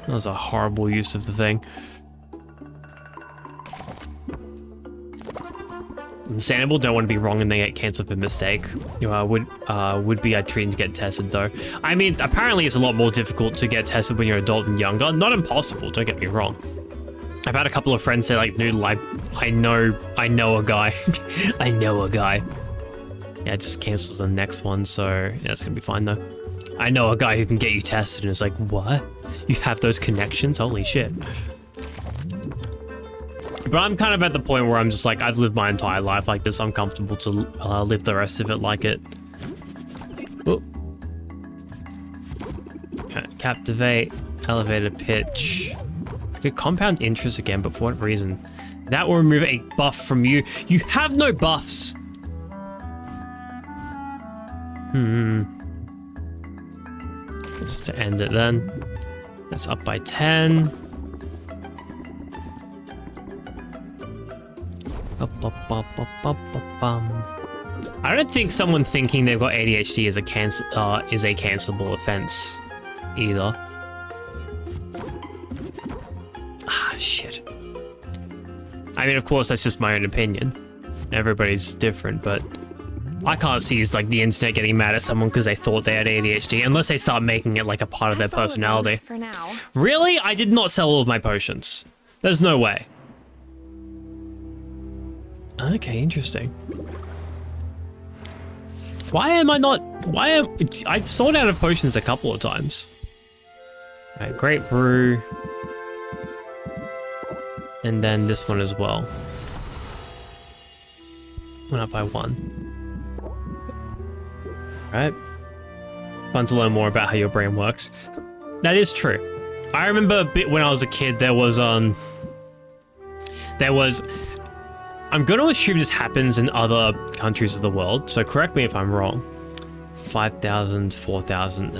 That was a horrible use of the thing. Insanable, don't want to be wrong and they get cancelled for mistake. Would be I'd treat to get tested though. I mean, apparently it's a lot more difficult to get tested when you're adult and younger. Not impossible, don't get me wrong. I've had a couple of friends say like, Noodle, I know a guy. I know a guy. Yeah, it just cancels the next one, so yeah, it's gonna be fine though. I know a guy who can get you tested and it's like, what? You have those connections? Holy shit. But I'm kind of at the point where I'm just like, I've lived my entire life like this. I'm comfortable to live the rest of it like it. Ooh. Okay, captivate, elevated pitch. I could compound interest again, but for what reason? That will remove a buff from you. You have no buffs. Just to end it then. That's up by 10. I don't think someone thinking they've got ADHD is a cancelable offense either. Ah, shit. I mean, of course, that's just my own opinion. Everybody's different, but I can't see like the internet getting mad at someone because they thought they had ADHD, unless they start making it like a part of their personality. For now. Really? I did not sell all of my potions. There's no way. Okay, interesting. I sold out of potions a couple of times. Alright, Great Brew. And then this one as well. Went up by 1. Right. Fun to learn more about how your brain works. That is true. I remember a bit when I was a kid, there was I'm going to assume this happens in other countries of the world, so correct me if I'm wrong. 5,000, 4,000,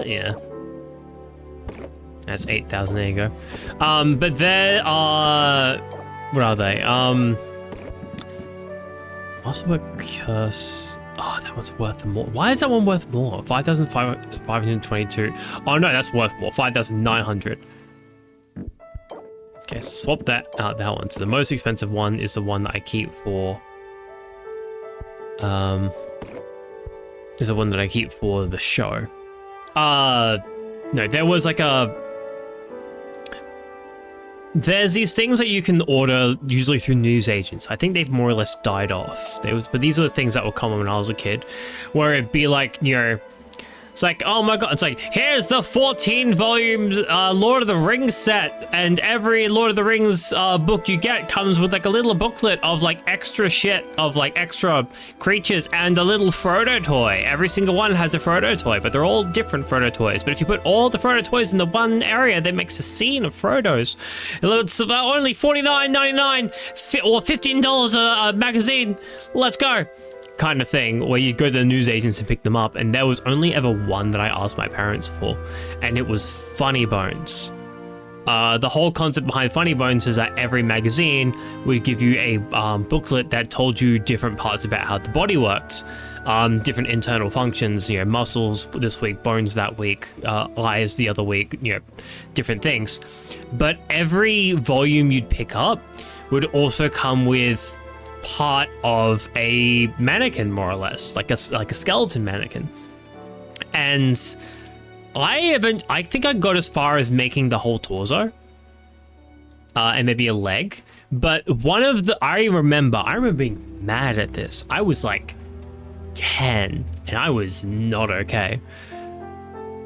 yeah. That's 8,000, there you go. But there are, what are they? Masterwork Curse. Oh, that one's worth more. Why is that one worth more? 5,522. Oh no, that's worth more. 5,900. Okay, so swap that one. So the most expensive one is the one that I keep for the show. No, there was like there's these things that you can order usually through news agents. I think they've more or less died off. But these are the things that were common when I was a kid, where it'd be like, you know, it's like, oh my god, it's like, here's the 14 volumes Lord of the Rings set, and every Lord of the Rings book you get comes with like a little booklet of like extra shit, of like extra creatures, and a little Frodo toy. Every single one has a Frodo toy, but they're all different Frodo toys. But if you put all the Frodo toys in the one area, that makes a scene of Frodo's. It's only $49.99 or $15 a magazine. Let's go. Kind of thing, where you go to the news agents and pick them up, and there was only ever one that I asked my parents for, and it was Funny Bones. The whole concept behind Funny Bones is that every magazine would give you a booklet that told you different parts about how the body works, different internal functions, you know, muscles this week, bones that week, eyes the other week, you know, different things. But every volume you'd pick up would also come with part of a mannequin, more or less, like a skeleton mannequin. And I think I got as far as making the whole torso, and maybe a leg. But I remember being mad at this. I was like 10, and I was not okay.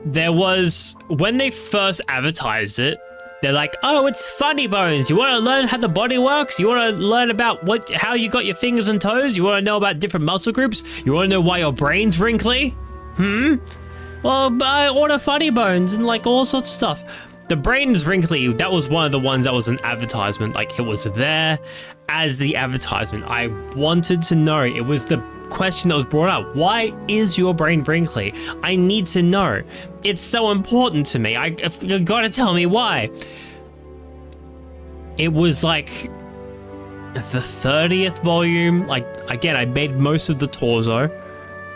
There was, when they first advertised it, they're like, oh, it's Funny Bones. You want to learn how the body works? You want to learn about how you got your fingers and toes? You want to know about different muscle groups? You want to know why your brain's wrinkly? Well, I order Funny Bones and like all sorts of stuff. The brain's wrinkly, that was one of the ones that was an advertisement. Like, it was there as the advertisement. I wanted to know. It was the question that was brought up. Why is your brain wrinkly? I need to know. It's so important to me. You gotta tell me why. It was like the 30th volume. Like, again, I made most of the torso,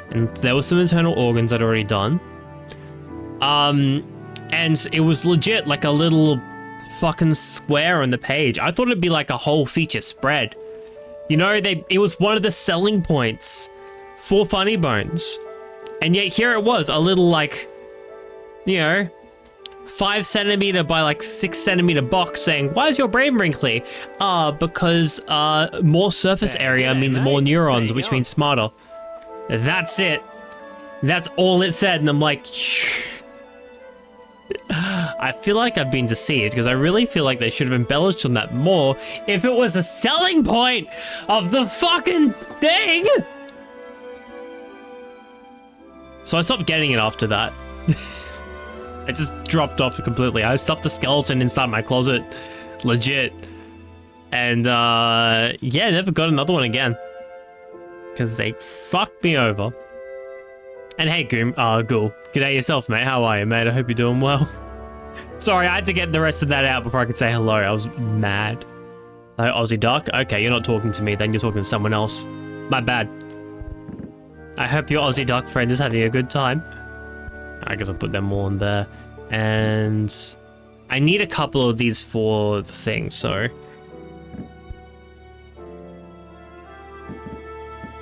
and there were some internal organs I'd already done. And it was legit like a little fucking square on the page. I thought it'd be like a whole feature spread. You know, it was one of the selling points for Funny Bones. And yet here it was, a little like, you know, 5 centimeter by like 6 centimeter box saying, why is your brain wrinkly? Because more surface area means more neurons, which means smarter. That's it. That's all it said. And I'm like, I feel like I've been deceived, because I really feel like they should have embellished on that more if it was a selling point of the fucking thing. So I stopped getting it after that. I just dropped off completely. I stuffed the skeleton inside my closet, legit. And yeah, never got another one again, because they fucked me over. And hey, Ghoul, g'day yourself, mate. How are you, mate? I hope you're doing well. Sorry, I had to get the rest of that out before I could say hello. I was mad. Hello, Aussie Duck. Okay, you're not talking to me then. You're talking to someone else. My bad. I hope your Aussie Duck friend is having a good time. I guess I'll put them all in there. And I need a couple of these for the thing, so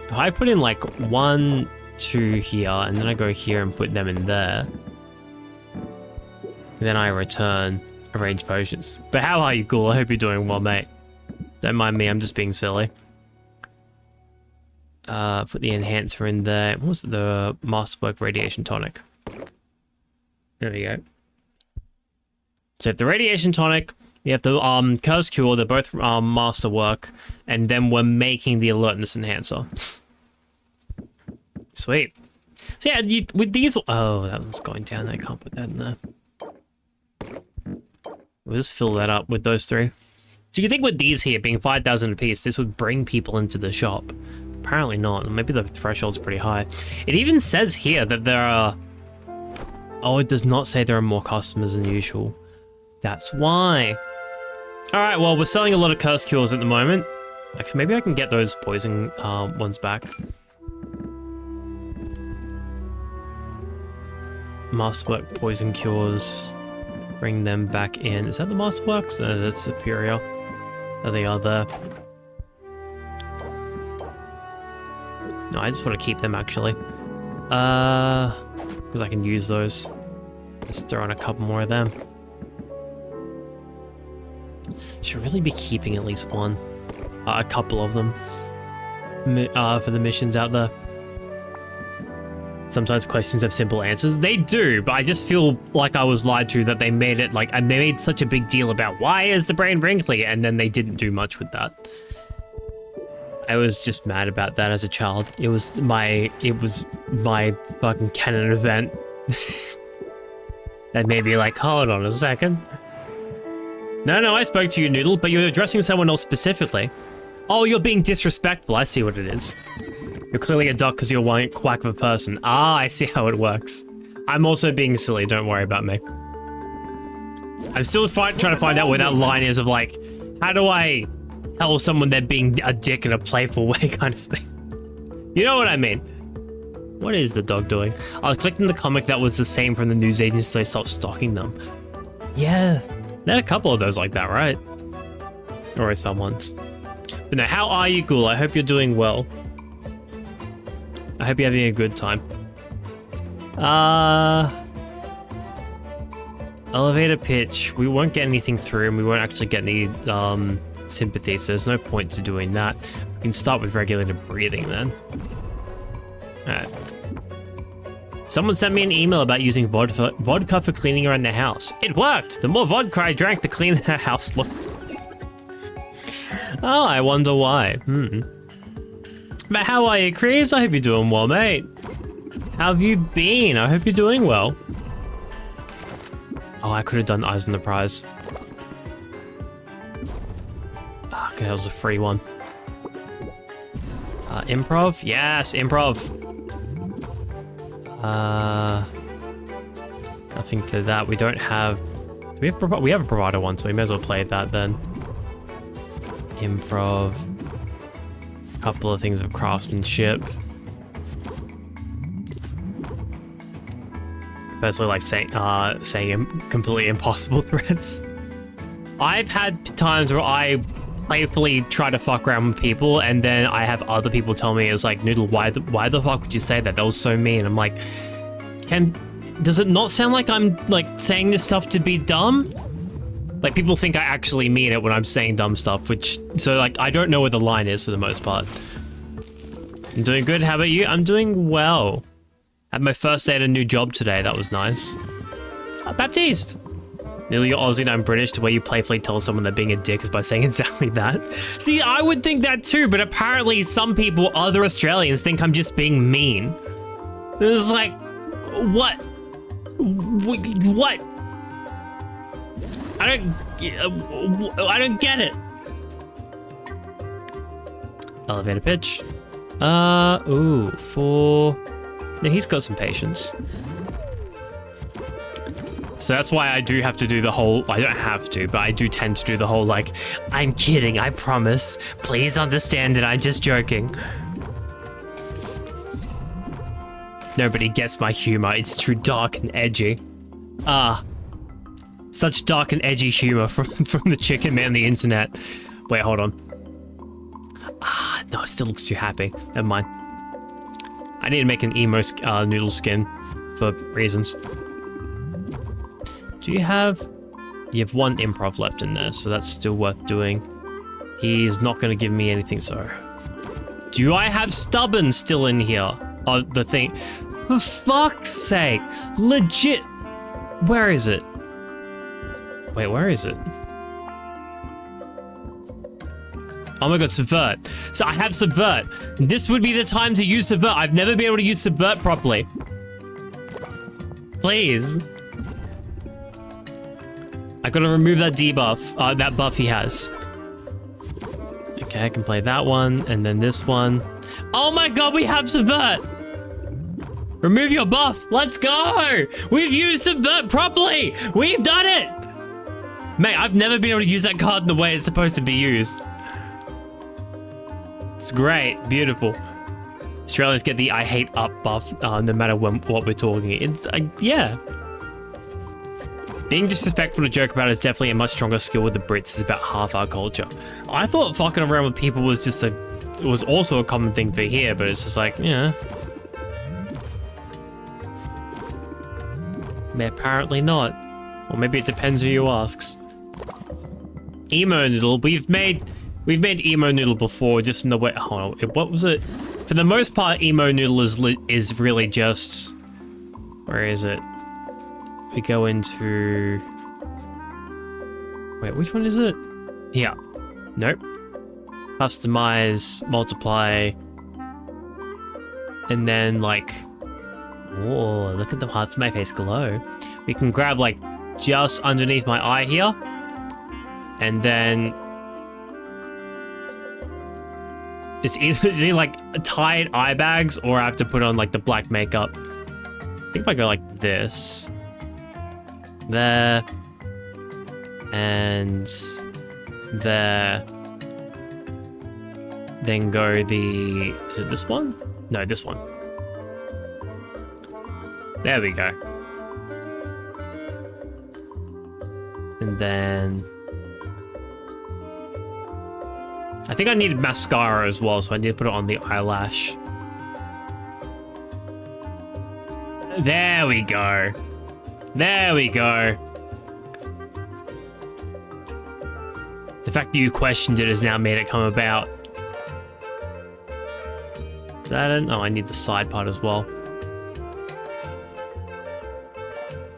if I put in like 1, 2 here, and then I go here and put them in there, then I return arranged potions. But how are you, Ghoul? I hope you're doing well, mate. Don't mind me, I'm just being silly. Put the enhancer in there. What was the Masterwork Radiation Tonic? There we go. So if the Radiation Tonic, you have the Curse Cure, they're both Masterwork, and then we're making the Alertness Enhancer. Sweet. So yeah, with these... Oh, that one's going down. I can't put that in there. We'll just fill that up with those 3. Do you think with these here being 5,000 a piece, this would bring people into the shop? Apparently not. Maybe the threshold's pretty high. It even says here that there are... Oh, it does not say there are more customers than usual. That's why. Alright, well, we're selling a lot of Curse Cures at the moment. Actually, maybe I can get those poison ones back. Masterwork Poison Cures. Bring them back in. Is that the Masterworks? That's Superior. There they are there. No, I just want to keep them, actually. Because I can use those. Just throw in a couple more of them. Should really be keeping at least one. A couple of them. For the missions out there. Sometimes questions have simple answers. They do, but I just feel like I was lied to, that they made it like, and they made such a big deal about why is the brain wrinkly, and then they didn't do much with that. I was just mad about that as a child. It was my fucking canon event. That made me like, hold on a second. No, I spoke to you, Noodle, but you're addressing someone else specifically. Oh, you're being disrespectful. I see what it is. You're clearly a duck because you're one quack of a person. Ah, I see how it works. I'm also being silly. Don't worry about me. I'm still trying to find out where that line is of like, how do I tell someone they're being a dick in a playful way kind of thing? You know what I mean? What is the dog doing? I was collecting the comic that was the same from the news agency, so they stopped stocking them. Yeah, there are a couple of those like that, right? I always found ones. But now, how are you, Ghoul? I hope you're doing well. I hope you're having a good time. Elevator pitch. We won't get anything through, and we won't actually get any sympathy, so there's no point to doing that. We can start with regulated breathing then. Alright. Someone sent me an email about using vodka for cleaning around the house. It worked! The more vodka I drank, the cleaner the house looked. Oh, I wonder why. But how are you, Chris? I hope you're doing well, mate. How have you been? I hope you're doing well. Oh, I could have done Eyes on the Prize. Okay, that was a free one. Improv? Yes, improv. Nothing to that. We don't have... we have a provider one, so we may as well play that then. Improv. A couple of things of craftsmanship. Basically like saying completely impossible threats. I've had times where I playfully try to fuck around with people, and then I have other people tell me, it was like, Noodle, why the fuck would you say that? That was so mean. I'm like, does it not sound like I'm like saying this stuff to be dumb? Like, people think I actually mean it when I'm saying dumb stuff, so like, I don't know where the line is for the most part. I'm doing good, how about you? I'm doing well. Had my first day at a new job today, that was nice. Baptiste! Nearly you're Aussie and I'm British, the way you playfully tell someone they're being a dick is by saying exactly that. See, I would think that too, but apparently some people, other Australians, think I'm just being mean. It's like, what? What? I don't get it. Elevator pitch. Ooh, no, he's got some patience. So that's why I do have to do the whole, I don't have to, but I do tend to do the whole like, I'm kidding, I promise. Please understand that I'm just joking. Nobody gets my humor, it's too dark and edgy. Such dark and edgy humor from the chicken man on the internet. Wait, hold on. No, it still looks too happy. Never mind. I need to make an emo noodle skin for reasons. Do you have one improv left in there, so that's still worth doing. He's not going to give me anything, so... Do I have stubborn still in here? Oh, the thing... For fuck's sake! Legit! Where is it? Wait, where is it? Oh my god, subvert. So I have subvert. This would be the time to use subvert. I've never been able to use subvert properly. Please. I gotta remove that debuff, that buff he has. Okay, I can play that one, and then this one. Oh my god, we have subvert! Remove your buff, let's go! We've used subvert properly! We've done it! Mate, I've never been able to use that card in the way it's supposed to be used. It's great, beautiful. Australians get the I hate up buff, no matter what we're talking. It's, yeah. Being disrespectful to joke about is definitely a much stronger skill with the Brits. It's about half our culture. I thought fucking around with people was just was also a common thing for here, but it's just like, yeah. Apparently not. Or maybe it depends who you asks. Emo noodle. We've made emo noodle before, just in the way. Hold on. What was it? For the most part, emo noodle is really just. Where is it? We go into... Wait, which one is it? Yeah. Nope. Customize, multiply, and then like... Whoa, look at the parts of my face glow. We can grab like just underneath my eye here, and then... It's either like tied eye bags, or I have to put on like the black makeup. I think if I go like this... There, and there, then go the, is it this one? No, this one. There we go. And then, I think I needed mascara as well, so I need to put it on the eyelash. There we go. There we go. The fact that you questioned it has now made it come about. Is that it? Oh, I need the side part as well.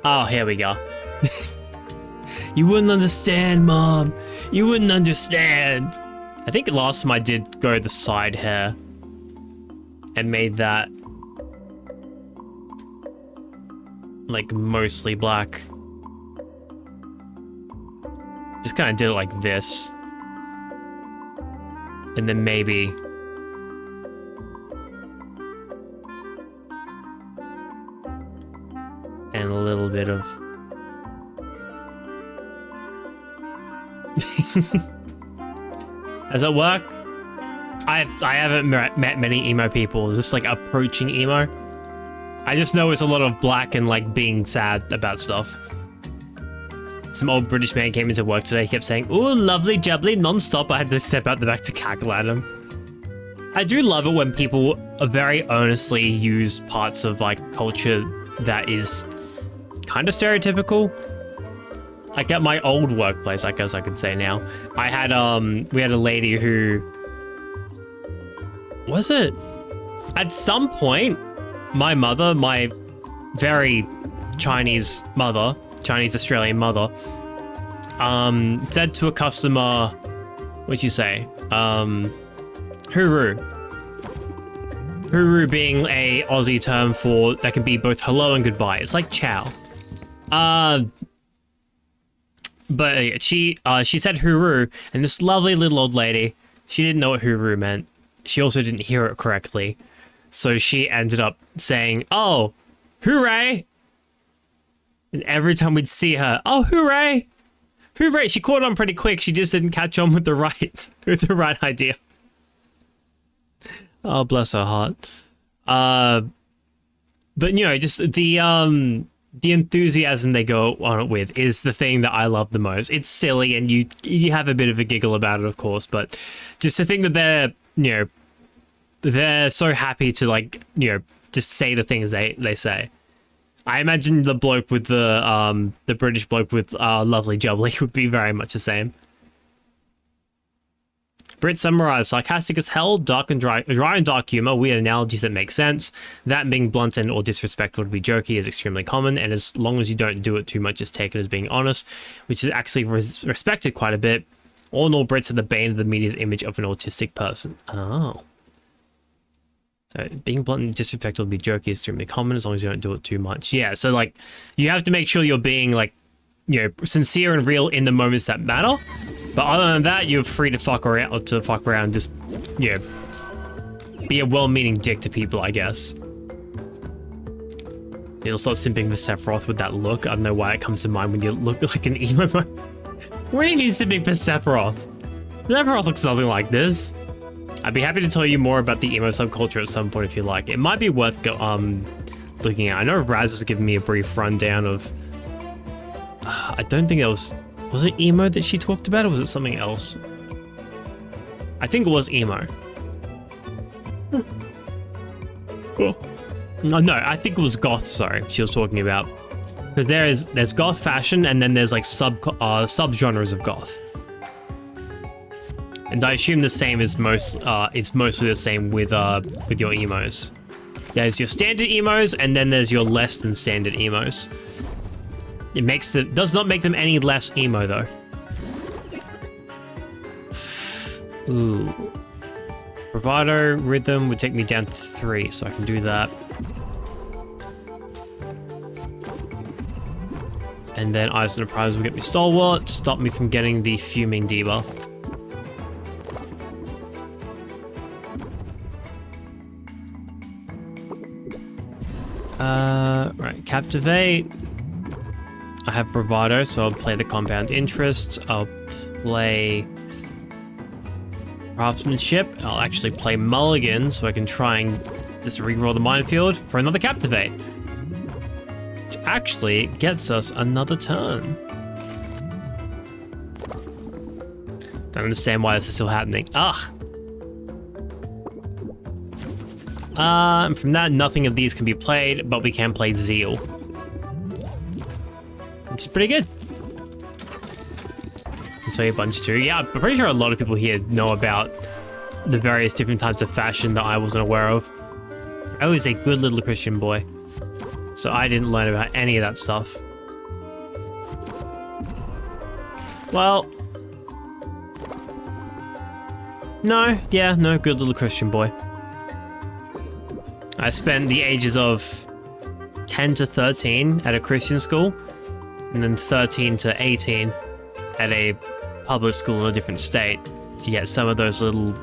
Oh, here we go. You wouldn't understand, Mom. You wouldn't understand. I think last time I did go the side hair and made that like mostly black. Just kind of did it like this. And then maybe... and a little bit of... Does it work? I haven't met many emo people. Is this like approaching emo? I just know it's a lot of black and like being sad about stuff. Some old British man came into work today. He kept saying, "Ooh, lovely jubbly," non-stop. I had to step out the back to cackle at him. I do love it when people very earnestly use parts of like culture that is kind of stereotypical. Like at my old workplace, I guess I could say now, I had we had a lady who was it at some point my mother, my very Chinese Australian mother, said to a customer, what'd you say? Hooroo. Hooroo being a Aussie term for that can be both hello and goodbye. It's like ciao. But she said hooroo, and this lovely little old lady, she didn't know what hooroo meant. She also didn't hear it correctly. So she ended up saying, "Oh, hooray!" And every time we'd see her, "Oh, hooray! Hooray!" She caught on pretty quick. She just didn't catch on with the right idea. Oh, bless her heart. But you know, just the enthusiasm they go on it with is the thing that I love the most. It's silly, and you have a bit of a giggle about it, of course, but just to think that they're so happy to like, just say the things they say. I imagine the bloke with the British bloke with lovely jubbly would be very much the same. Brit summarized, sarcastic as hell, dark and dry and dark humor, weird analogies that make sense. That being blunt and or disrespectful to be jokey is extremely common, and as long as you don't do it too much, just take it as being honest, which is actually respected quite a bit. All in all, Brits are the bane of the media's image of an autistic person. Oh. So being blunt and disrespectful to be jokey is extremely common as long as you don't do it too much. Yeah, so like, you have to make sure you're being like, sincere and real in the moments that matter. But other than that, you're free to fuck around, just, be a well-meaning dick to people, I guess. You'll start simping for Sephiroth with that look. I don't know why it comes to mind when you look like an emo. What do you mean simping for Sephiroth? Sephiroth looks something like this. I'd be happy to tell you more about the emo subculture at some point if you like. It might be worth looking at. I know Raz has given me a brief rundown of... I don't think it was it emo that she talked about, or was it something else? I think it was emo. Cool. No, I think it was goth, sorry, she was talking about. Because there's goth fashion, and then there's like sub-genres of goth. And I assume the same is it's mostly the same with your emos. There's your standard emos, and then there's your less than standard emos. It does not make them any less emo though. Ooh. Bravado rhythm would take me down to 3, so I can do that. And then Eyes and the Prize will get me Stalwart, stop me from getting the Fuming debuff. Right, Captivate. I have Bravado, so I'll play the Compound Interest. I'll play Craftsmanship. I'll actually play Mulligan, so I can try and just reroll the Minefield for another Captivate. Which actually gets us another turn. Don't understand why this is still happening. Ugh! And from that, nothing of these can be played, but we can play Zeal. Which is pretty good. I'll tell you a bunch too. Yeah, I'm pretty sure a lot of people here know about the various different types of fashion that I wasn't aware of. I was a good little Christian boy, so I didn't learn about any of that stuff. Well, no, good little Christian boy. I spent the ages of 10 to 13 at a Christian school, and then 13 to 18 at a public school in a different state, yet some of those little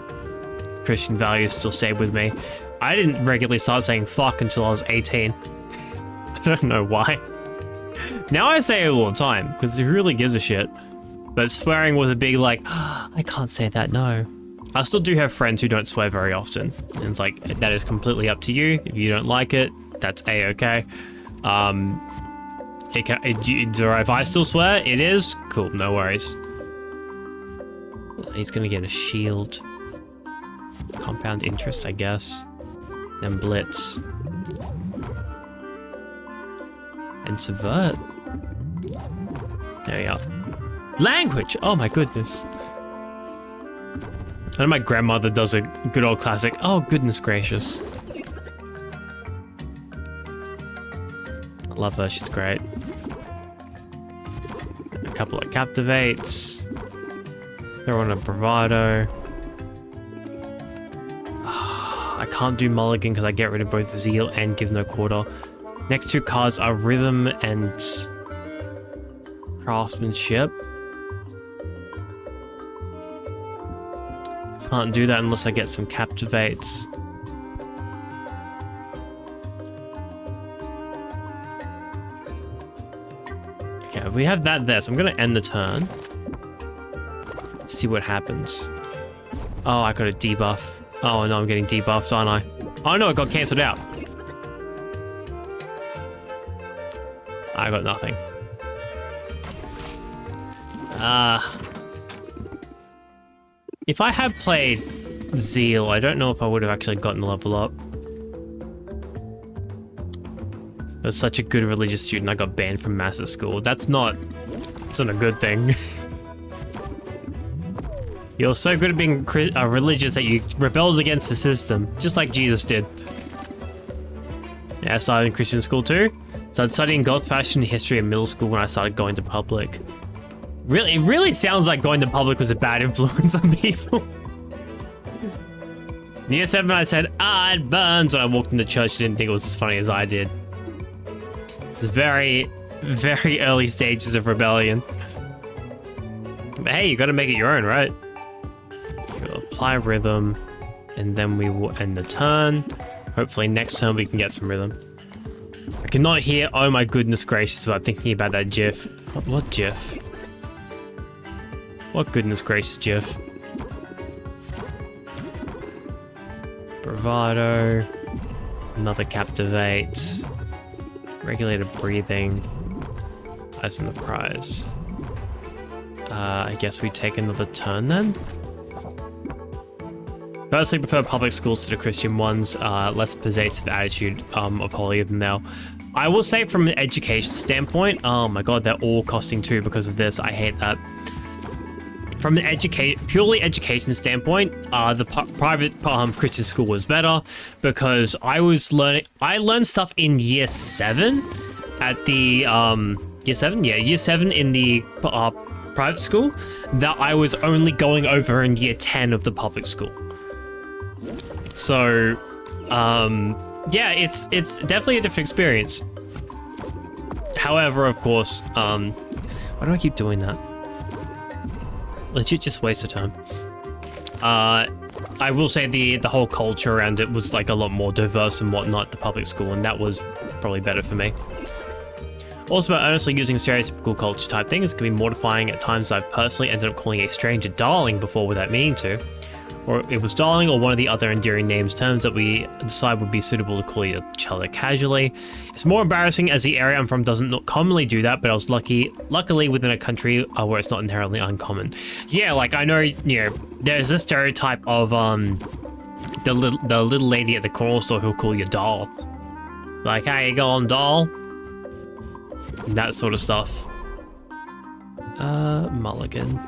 Christian values still stayed with me. I didn't regularly start saying fuck until I was 18. I don't know why. Now I say it all the time, because who really gives a shit? But swearing was a big like, I can't say that, no. I still do have friends who don't swear very often. And it's like, that is completely up to you. If you don't like it, that's A-okay. If I still swear, it is cool, no worries. He's gonna get a shield. Compound interest, I guess. Then blitz. And subvert. There we are. Language! Oh my goodness. I know my grandmother does a good old classic. Oh goodness gracious. I love her, she's great. A couple of captivates. They're on a bravado. I can't do mulligan because I get rid of both zeal and give no quarter. Next two cards are rhythm and craftsmanship. Can't do that unless I get some captivates. Okay, we have that there, so I'm gonna end the turn. See what happens. Oh, I got a debuff. Oh no, I'm getting debuffed, aren't I? Oh no, it got cancelled out. I got nothing. If I had played Zeal, I don't know if I would have actually gotten a level up. I was such a good religious student, I got banned from mass at school. That's not a good thing. You're so good at being religious that you rebelled against the system, just like Jesus did. Yeah, I started in Christian school too. Started studying goth fashion and history in middle school when I started going to public. Really, it really sounds like going to public was a bad influence on people. In year 7, I said, it burns when I walked into church. Didn't think it was as funny as I did. It's very, very early stages of rebellion. But hey, you gotta make it your own, right? We'll apply rhythm, and then we will end the turn. Hopefully next turn we can get some rhythm. I cannot hear, oh my goodness gracious, without thinking about that GIF. What GIF? What goodness gracious GIF? Bravado. Another captivate. Regulated breathing. That's in the prize. I guess we take another turn then? Personally prefer public schools to the Christian ones. Less pervasive attitude of holier than thou. I will say from an education standpoint, oh my god, they're all costing 2 because of this. I hate that. From an purely education standpoint, the private Christian school was better because I learned stuff in year 7 at the year 7 in the private school that I was only going over in year 10 of the public school. So yeah, it's definitely a different experience. However, of course, why do I keep doing that? Legit just waste of time. I will say the whole culture around it was like a lot more diverse and whatnot, the public school, and that was probably better for me. Also, about earnestly using stereotypical culture type things can be mortifying at times. I've personally ended up calling a stranger darling before without meaning to. Or it was darling or one of the other endearing names, terms that we decide would be suitable to call each other casually. It's more embarrassing as the area I'm from doesn't commonly do that, but I was luckily within a country where it's not inherently uncommon. Yeah, like I know, you know, there's a stereotype of the little lady at the corner store who'll call you doll. Like, how you going, doll? That sort of stuff. Mulligan.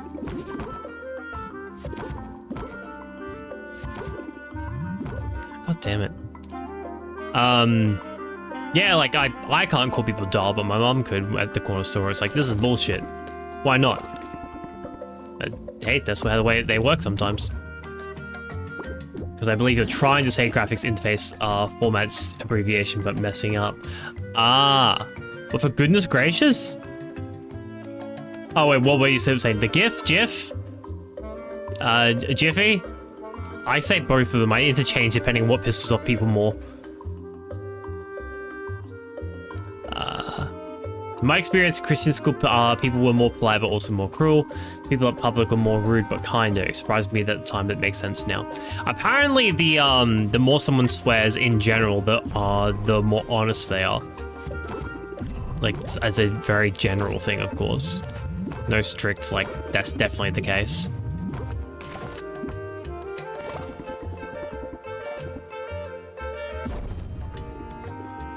God damn it. Yeah, like I can't call people doll, but my mom could at the corner store. It's like, this is bullshit. Why not? Hey, that's the way they work sometimes. Because I believe you're trying to say graphics interface formats abbreviation, but messing up. But for goodness gracious. Oh wait, what were you saying? The GIF? GIF? Jiffy? I say both of them. I interchange depending on what pisses off people more. In my experience, Christian school people were more polite but also more cruel. People at public were more rude but kinder. It surprised me at the time, that makes sense now. Apparently, the more someone swears in general, the more honest they are. Like, as a very general thing, of course. No strict, like, that's definitely the case.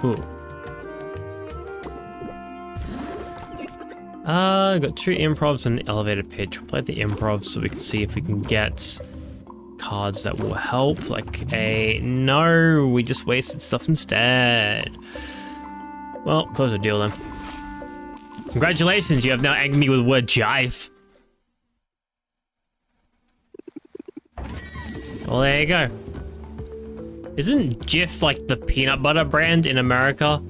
Ooh. Got 2 improvs and an elevated pitch. We'll play the improv so we can see if we can get cards that will help. Like no, we just wasted stuff instead. Well, close the deal then. Congratulations, you have now angered me with the word jive. Well, there you go. Isn't Jif like the peanut butter brand in America?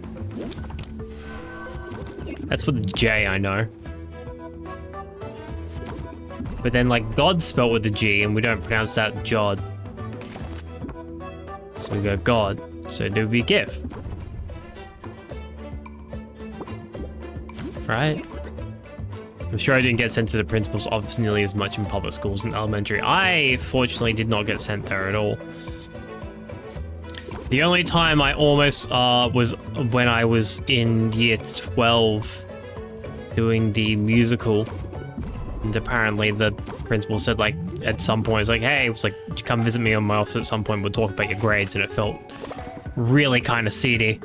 That's with the J, I know. But then, like, God's spelled with the G, and we don't pronounce that Jod. So we go God. So there would be GIF. Right? I'm sure I didn't get sent to the principal's office nearly as much in public schools and elementary. I, fortunately, did not get sent there at all. The only time I almost was when I was in year 12 doing the musical. And apparently the principal said, like, at some point, it's like, hey, it was like, come visit me on my office at some point, we'll talk about your grades. And it felt really kind of seedy.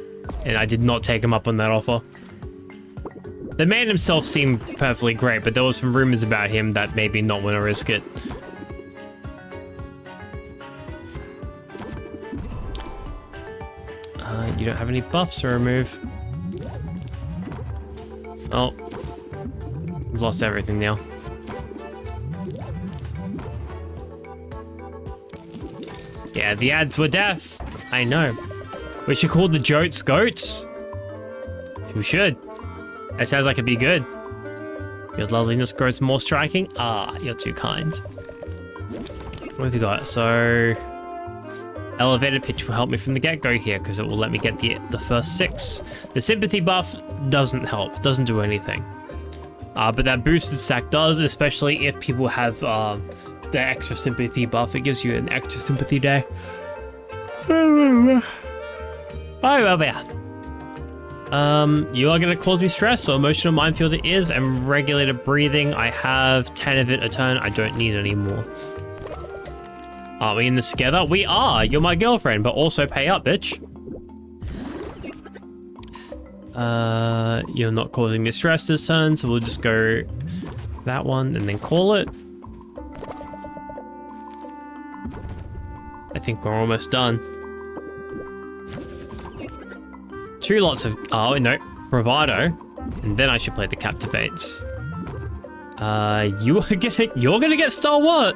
And I did not take him up on that offer. The man himself seemed perfectly great, but there was some rumors about him that maybe not want to risk it. You don't have any buffs to remove. Oh. We've lost everything now. Yeah, the ads were deaf. I know. We should call the Jotes goats. Who should? That sounds like it'd be good. Your loveliness grows more striking. Ah, you're too kind. What have you got? So, elevated pitch will help me from the get-go here because it will let me get the first 6. The sympathy buff doesn't help, doesn't do anything. But that boosted stack does, especially if people have the extra sympathy buff. It gives you an extra sympathy day. Oh, well, yeah. You are going to cause me stress, so emotional minefield it is, and regulated breathing. I have 10 of it a turn. I don't need any more. Are we in this together? We are! You're my girlfriend, but also pay up, bitch. You're not causing me stress this turn, so we'll just go that one and then call it. I think we're almost done. 2 lots of... Oh, no. Bravado. And then I should play the Captivates. You're gonna get Stalwart!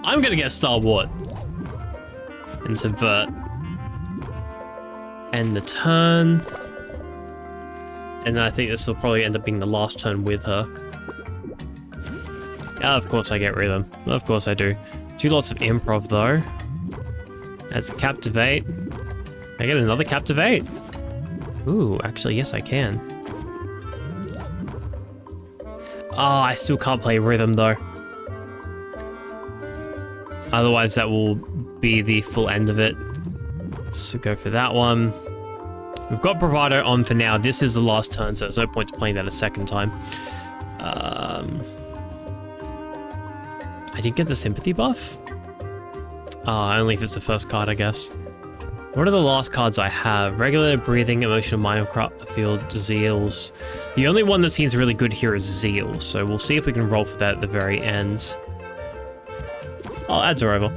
I'm gonna get Stalwart. And Subvert. End the turn. And then I think this will probably end up being the last turn with her. Yeah, of course I get rid of them. Of course I do. 2 lots of improv though. That's a Captivate. Can I get another Captivate? Ooh, actually, yes I can. Oh, I still can't play Rhythm though. Otherwise that will be the full end of it. So go for that one. We've got Bravado on for now. This is the last turn, so there's no point to playing that a second time. I didn't get the sympathy buff? Only if it's the first card, I guess. What are the last cards I have? Regulated breathing, emotional minefield, Zeals. The only one that seems really good here is Zeal, so we'll see if we can roll for that at the very end. Oh, ads are over.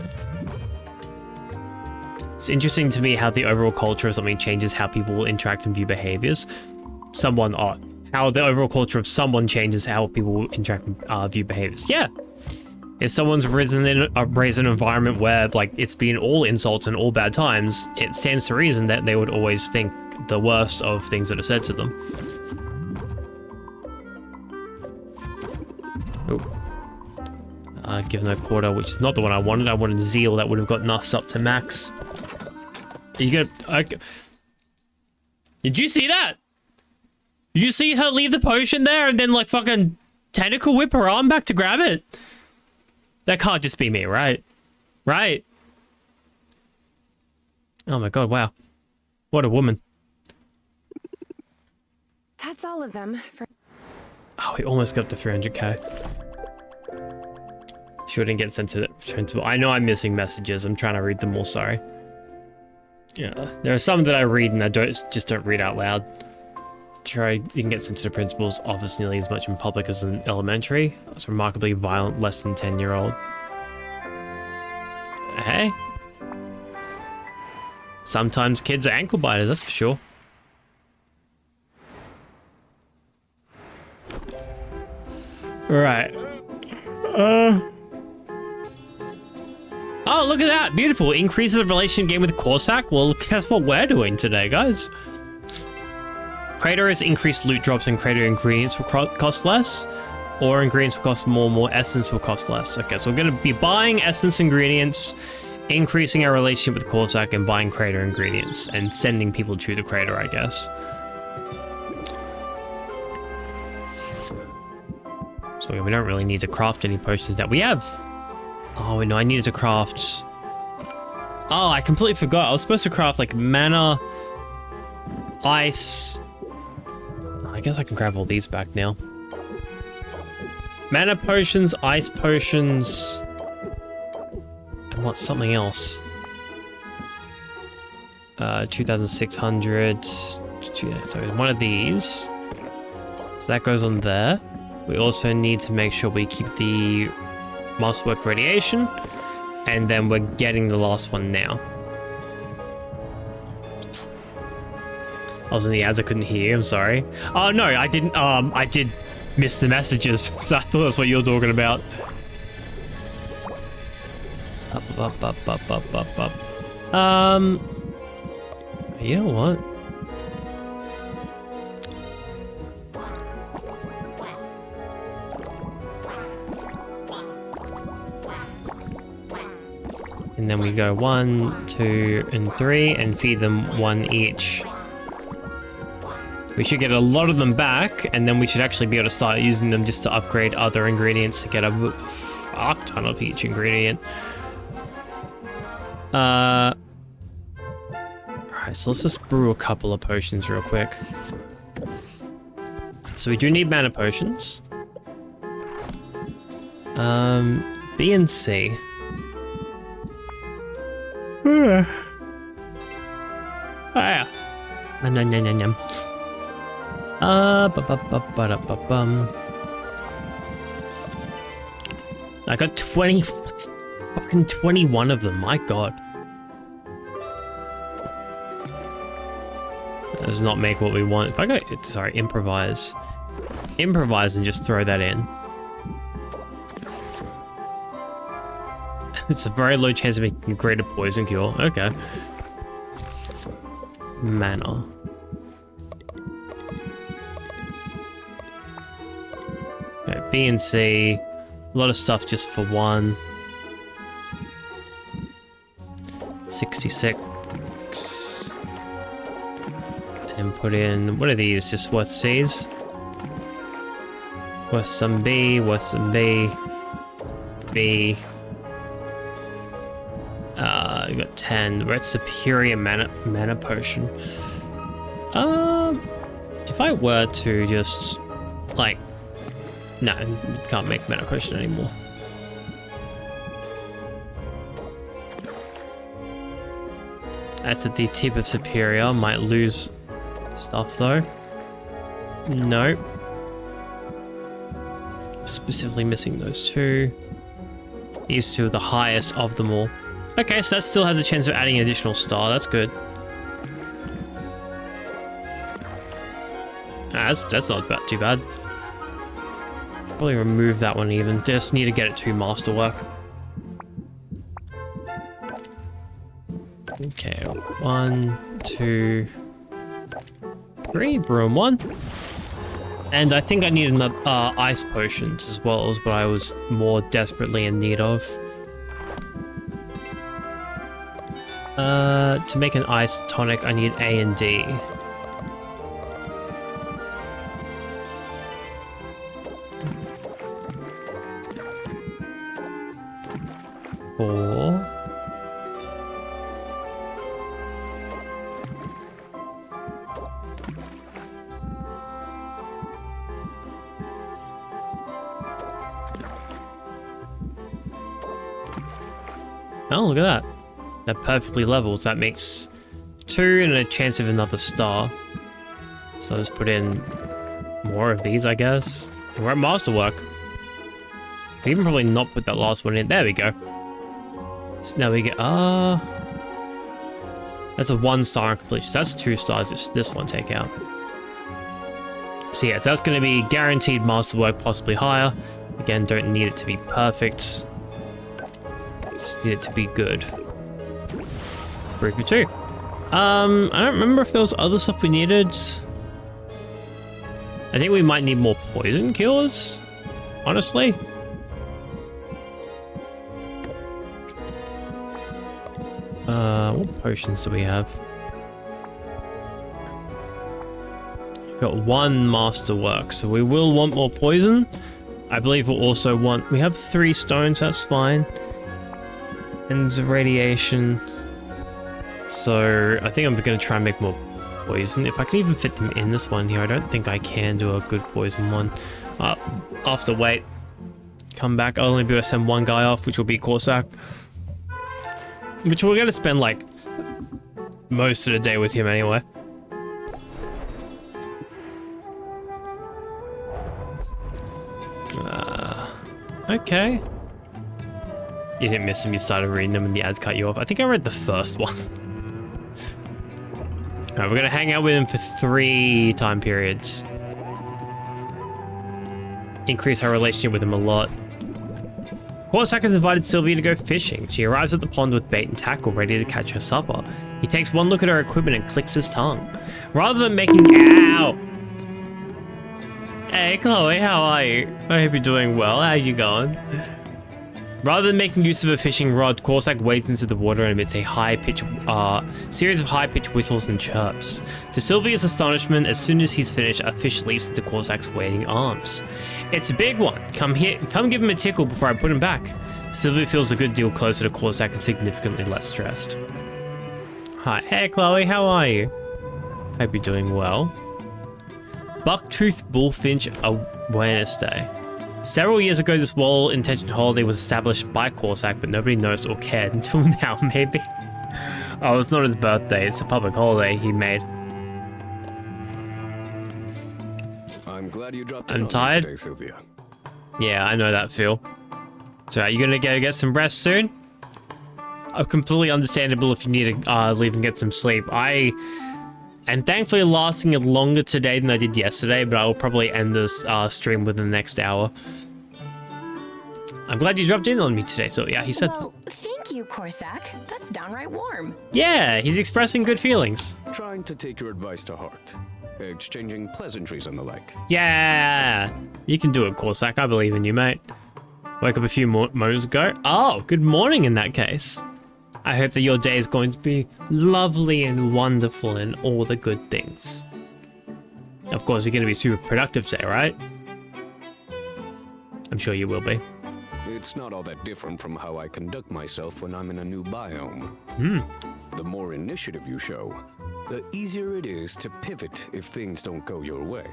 It's interesting to me how the overall culture of something changes how people will interact and view behaviors. How the overall culture of someone changes how people will interact and view behaviors. Yeah. If someone's raised in an environment where, like, it's been all insults and all bad times, it stands to reason that they would always think the worst of things that are said to them. Given the quarter, which is not the one I wanted. I wanted Zeal, that would have got Nuffs up to max. You get... Did you see that? Did you see her leave the potion there and then like fucking tentacle whip her arm back to grab it? That can't just be me, right? Right? Oh my god, wow. What a woman. That's all of them. Oh, we almost got to 300k. Shouldn't get sent to the... I know I'm missing messages. I'm trying to read them all, sorry. Yeah, there are some that I read and I just don't read out loud. Try, you can get sent to the principal's office nearly as much in public as in elementary. It's remarkably violent, less than 10-year-old. Hey. Sometimes kids are ankle biters, that's for sure. Right. Oh, look at that. Beautiful. Increases the relation game with Corsac. Well, guess what we're doing today, guys? Crater has increased loot drops and crater ingredients will cost less. Or ingredients will cost more essence will cost less. Okay, so we're going to be buying essence ingredients, increasing our relationship with Corsac, and buying crater ingredients, and sending people to the crater, I guess. So we don't really need to craft any potions that we have. Oh, no, I needed to craft... Oh, I completely forgot. I was supposed to craft, like, mana, ice... I guess I can grab all these back now. Mana potions, ice potions... I want something else. 2,600... So one of these. So that goes on there. We also need to make sure we keep the Masterwork Radiation, and then we're getting the last one now. I was in the ads, I couldn't hear, I'm sorry. Oh no, I didn't, I did miss the messages, so I thought that's what you were talking about. Up. You know what? And then we go 1, 2, and 3 and feed them one each. We should get a lot of them back, and then we should actually be able to start using them just to upgrade other ingredients to get a fuck ton of each ingredient. Alright, so let's just brew a couple of potions real quick. So we do need mana potions. B and C. Ah. Nom. I got 20, fucking 21 of them, my god. That does not make what we want. If I go, sorry, improvise. Improvise and just throw that in. It's a very low chance of making a greater poison cure. Okay. Mana. Okay, B and C. A lot of stuff just for one. 66. And put in, what are these? Just worth C's? Worth some B, worth some B. B. We got 10. We're at superior mana potion. If I were to just, like, no, can't make mana potion anymore. That's at the tip of superior. Might lose stuff though. No. Specifically missing those two. These two are the highest of them all. Okay, so that still has a chance of adding an additional star. That's good. That's not too bad. Probably remove that one even. Just need to get it to masterwork. Okay, 1, 2, 3. Broom 1. And I think I need another ice potions as well, as what I was more desperately in need of. To make an ice tonic, I need A and D. Four. Oh, look at that. They're perfectly level, so that makes 2 and a chance of another star. So I'll just put in more of these, I guess. And we're at masterwork. Could even probably not put that last one in. There we go. So now we get, that's a 1 star on completion. So that's 2 stars, just this one take out. So yeah, so that's going to be guaranteed masterwork, possibly higher. Again, don't need it to be perfect. Just need it to be good. Break for 2. I don't remember if there was other stuff we needed. I think we might need more poison cures, honestly. What potions do we have? We've got 1 masterwork, so we will want more poison. I believe we'll also want... We have 3 stones, that's fine. And radiation. So I think I'm going to try and make more poison. If I can even fit them in this one here, I don't think I can do a good poison one. I'll have to wait. Come back. I'll only be able to send 1 guy off, which will be Corsac. Which we're going to spend, like, most of the day with him anyway. Okay. You didn't miss them, you started reading them and the ads cut you off. I think I read the first one. Alright, we're going to hang out with him for 3 time periods. Increase our relationship with him a lot. Corsac has invited Sylvia to go fishing. She arrives at the pond with bait and tackle ready to catch her supper. He takes 1 look at her equipment and clicks his tongue. Rather than making... Ow! Hey, Chloe, how are you? I hope you're doing well. How you going? Rather than making use of a fishing rod, Corsac wades into the water and emits a series of high-pitched whistles and chirps. To Sylvia's astonishment, as soon as he's finished, a fish leaps into Corsac's waiting arms. It's a big one. Come here, come give him a tickle before I put him back. Sylvia feels a good deal closer to Corsac and significantly less stressed. Hi, hey Chloe, how are you? Hope you're doing well. Bucktooth Bullfinch Awareness Day. Several years ago, this well-intentioned holiday was established by Corsac, but nobody noticed or cared until now, maybe. Oh, it's not his birthday, it's a public holiday he made. I'm glad you dropped I'm tired. Today, Sylvia. Yeah, I know that feel. So are you gonna go get some rest soon? Completely understandable if you need to leave and get some sleep. And thankfully lasting longer today than I did yesterday, but I will probably end this stream within the next hour. I'm glad you dropped in on me today, so yeah, he said... Well, thank you, Corsac. That's downright warm. Yeah, he's expressing good feelings. Trying to take your advice to heart. Exchanging pleasantries and the like. Yeah, you can do it, Corsac. I believe in you, mate. Woke up a few moments ago. Oh, good morning in that case. I hope that your day is going to be lovely and wonderful and all the good things. Of course, you're going to be super productive today, right? I'm sure you will be. It's not all that different from how I conduct myself when I'm in a new biome. The more initiative you show, the easier it is to pivot if things don't go your way.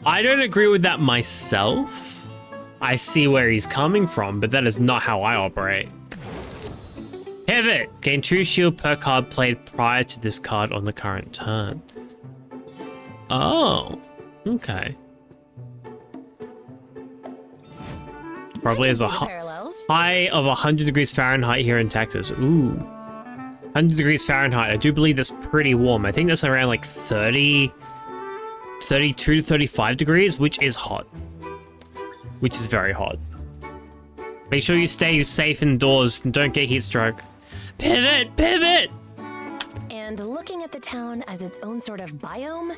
I don't agree with that myself. I see where he's coming from, but that is not how I operate. Pivot! Gain 2 shield per card played prior to this card on the current turn. Oh, okay. Probably is a high of 100 degrees Fahrenheit here in Texas. Ooh. 100 degrees Fahrenheit. I do believe that's pretty warm. I think that's around like 32 to 35 degrees, which is hot. Which is very hot. Make sure you stay safe indoors and don't get heat stroke. Pivot! Pivot! And looking at the the town as its own sort of biome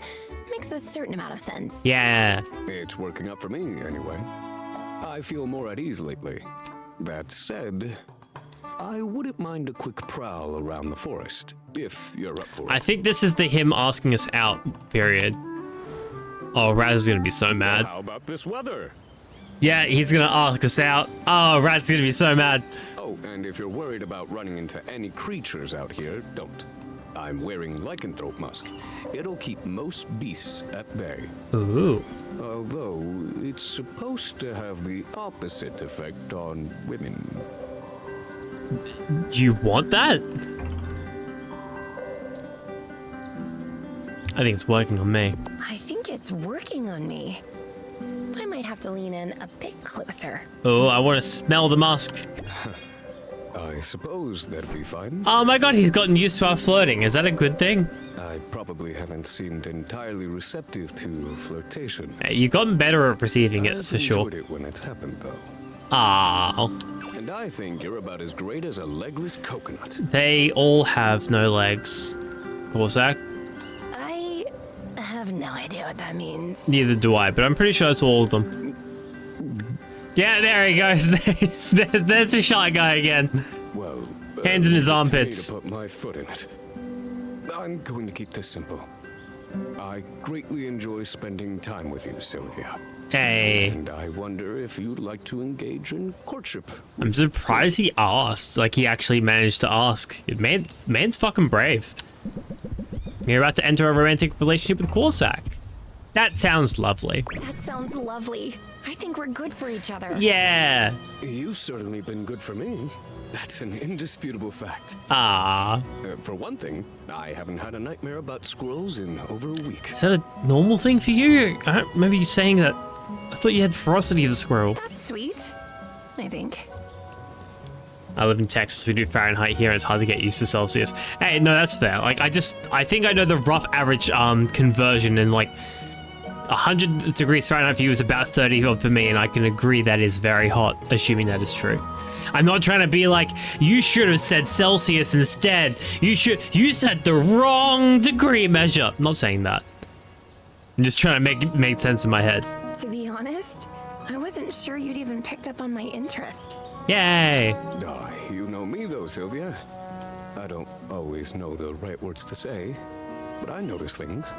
makes a certain amount of sense. Yeah. It's working out for me, anyway. I feel more at ease lately. That said, I wouldn't mind a quick prowl around the forest, if you're up for it. I think this is the him asking us out period. Oh, Raz is gonna be so mad. How about this weather? Yeah, he's gonna ask us out. Oh, Raz is gonna be so mad. Oh, and if you're worried about running into any creatures out here, don't. I'm wearing lycanthrope musk. It'll keep most beasts at bay. Ooh. Although, it's supposed to have the opposite effect on women. Do you want that? I think it's working on me. I think it's working on me. I might have to lean in a bit closer. Oh, I want to smell the musk. I suppose that'd be fine. Oh my god, he's gotten used to our flirting. Is that a good thing? I probably haven't seemed entirely receptive to flirtation. Hey, you've gotten better at receiving it, I've for sure. enjoyed it when it's happened, though. Ah, And I think you're about as great as a legless coconut. they all have no legs. Corsac? I have no idea what that means. Neither do I, but I'm pretty sure it's all of them. Yeah, there he goes. there's a shy guy again. Well, Hands in his leave it to me armpits. to put my foot in it. I'm going to keep this simple. I greatly enjoy spending time with you, Sylvia. Hey, And I wonder if you'd like to engage in courtship. I'm surprised he asked. Like, he actually managed to ask. Man's fucking brave. You're about to enter a romantic relationship with Corsac. That sounds lovely. That sounds lovely. I think we're good for each other. Yeah. You've certainly been good for me. That's an indisputable fact. Ah. For one thing, I haven't had a nightmare about squirrels in over a week. Is that a normal thing for you? I don't remember you saying that. I thought you had ferocity of the squirrel. That's sweet, I think. I live in Texas. We do Fahrenheit here. It's hard to get used to Celsius. Hey, no, that's fair. Like, I think I know the rough average conversion, and like 100 degrees Fahrenheit for you is about 30 for me, and I can agree that is very hot, assuming that is true. I'm not trying to be like, you should have said Celsius instead. You said the wrong degree measure. I'm not saying that. I'm just trying to make sense in my head. To be honest, I wasn't sure you'd even picked up on my interest. Yay. You know me though, Sylvia. I don't always know the right words to say, but I notice things.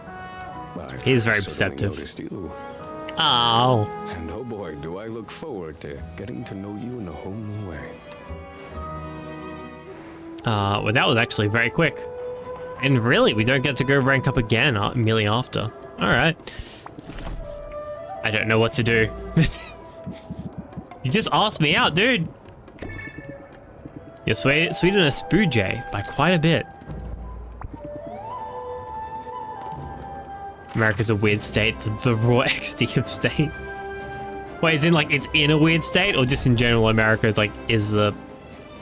He's very I've certainly perceptive. noticed you. Oh. And oh boy, do I look forward to getting to know you in a whole new way. Well, that was actually very quick. And really, we don't get to go rank up again immediately after. All right. I don't know what to do. You just asked me out, dude. You're sweeter than a Spoojay by quite a bit. America's a weird state, the raw XD of state. Wait, is in like it's in a weird state, or just in general America is like is the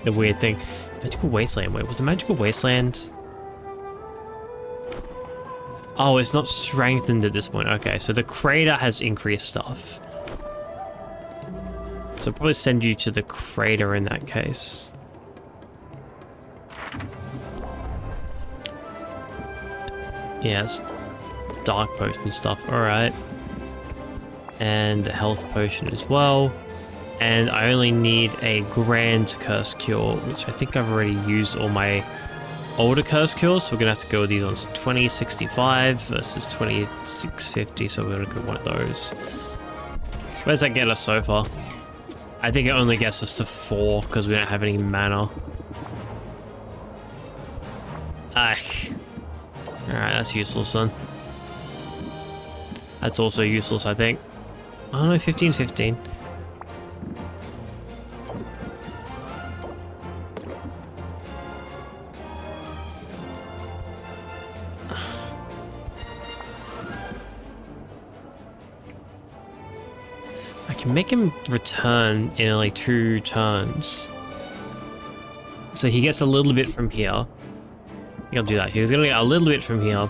weird thing? Magical Wasteland. Wait, was the Magical Wasteland? Oh, it's not strengthened at this point. Okay, so the crater has increased stuff. So I'll probably send you to the crater in that case. Yes. Dark potion stuff. Alright. And a health potion as well. And I only need a grand curse cure, which I think I've already used all my older curse cures, so we're gonna have to go with these on 2065 versus 2650, so we're gonna go one of those. Where does that get us so far? I think it only gets us to 4 because we don't have any mana. Alright, that's useless then. That's also useless, I think. Oh no, 15. I can make him return in like 2 turns. So he gets a little bit from here. I'll do that. He's gonna get a little bit from here.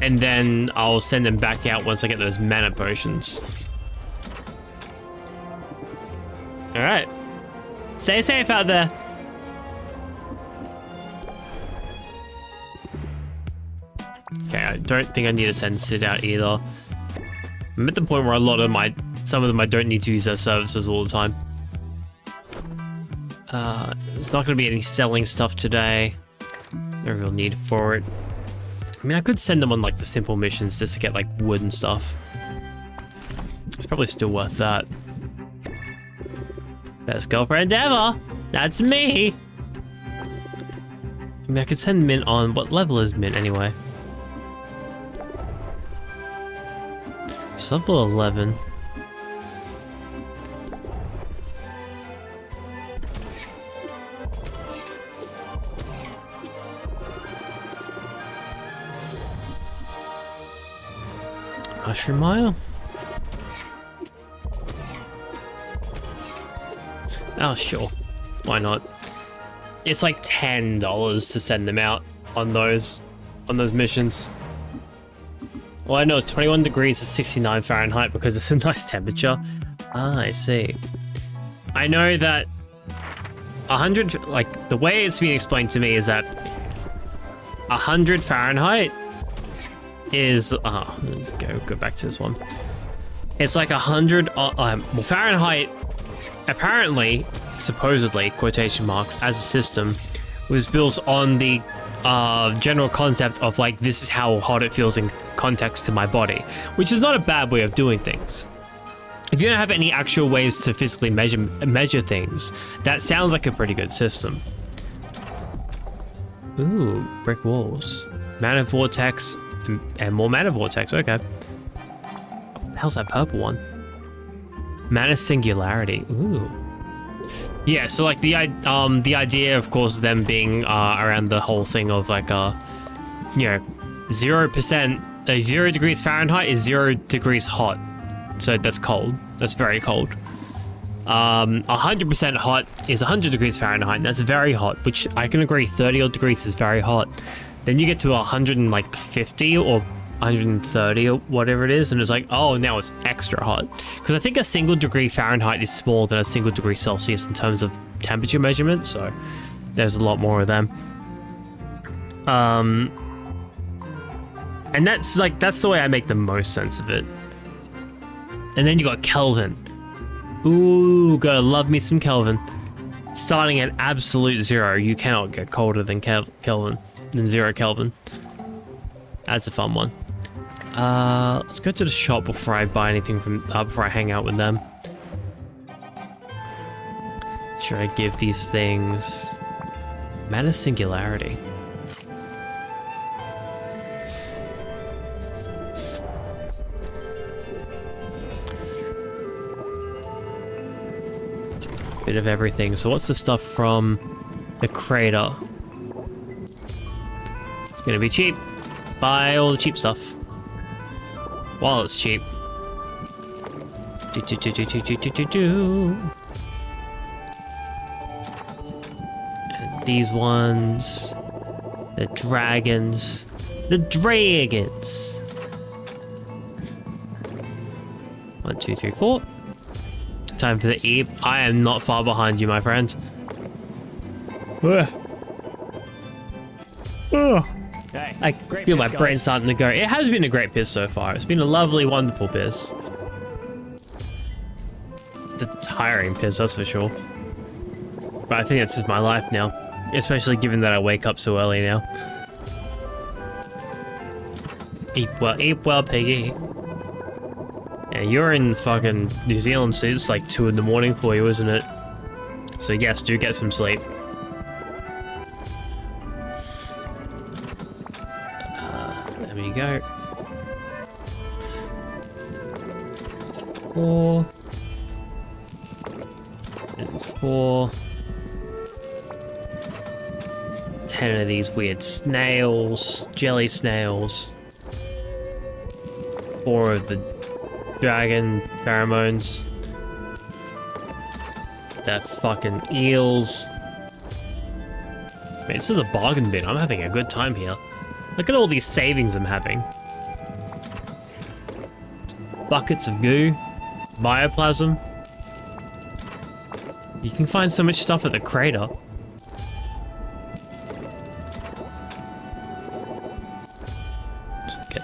And then I'll send him back out once I get those mana potions. Alright. Stay safe out there. don't think I need to send Sid out either. I'm at the point where some of them I don't need to use their services all the time. There's not going to be any selling stuff today. No real need for it. I mean, I could send them on like the simple missions just to get like wood and stuff. It's probably still worth that. Best girlfriend ever! That's me! I mean, I could send Mint on. What level is Mint anyway? She's level 11. Mushroom Mile? Oh, sure. Why not? It's like $10 to send them out on those missions. Well, I know it's 21 degrees to 69 Fahrenheit because it's a nice temperature. Ah, I see. I know that 100, like, the way it's been explained to me is that 100 Fahrenheit is, let's go back to this one. It's like 100, well, Fahrenheit, apparently, supposedly, quotation marks, as a system, was built on the general concept of like, this is how hot it feels in context to my body, which is not a bad way of doing things. If you don't have any actual ways to physically measure things, that sounds like a pretty good system. Ooh, brick walls. Mana vortex and more mana vortex, okay. What the hell's that purple one? Mana singularity, ooh. Yeah, so like the idea, of course, them being around the whole thing of like, you know, 0%, 0 degrees Fahrenheit is 0 degrees hot. So that's cold. That's very cold. 100% hot is 100 degrees Fahrenheit, and that's very hot, which I can agree, 30 odd degrees is very hot. Then you get to 150 or 130 or whatever it is, and it's like, oh, now it's extra hot. Because I think a single degree Fahrenheit is smaller than a single degree Celsius in terms of temperature measurement, so there's a lot more of them. And that's the way I make the most sense of it. And then you got Kelvin. Ooh, gotta love me some Kelvin. Starting at absolute 0, you cannot get colder than Kelvin, than 0 Kelvin. That's a fun one. Let's go to the shop before I buy anything from, before I hang out with them. Should I give these things Mana Singularity? Bit of everything. So what's the stuff from the crater? It's gonna be cheap. Buy all the cheap stuff while it's cheap. And these ones, the dragons, the dragons. 1, 2, 3, 4. Time for the Eep. I am not far behind you, my friend. I feel my brain starting to go. It has been a great piss so far. It's been a lovely, wonderful piss. It's a tiring piss, that's for sure. But I think that's just my life now. Especially given that I wake up so early now. Eep well, piggy. Yeah, you're in fucking New Zealand, so it's like 2 in the morning for you, isn't it? So yes, do get some sleep. There we go. 4. And 4. 10 of these weird snails, jelly snails. 4 of the dragon pheromones. That fucking eels. Man, this is a bargain bin. I'm having a good time here. Look at all these savings I'm having. Buckets of goo. Bioplasm. You can find so much stuff at the crater. Just get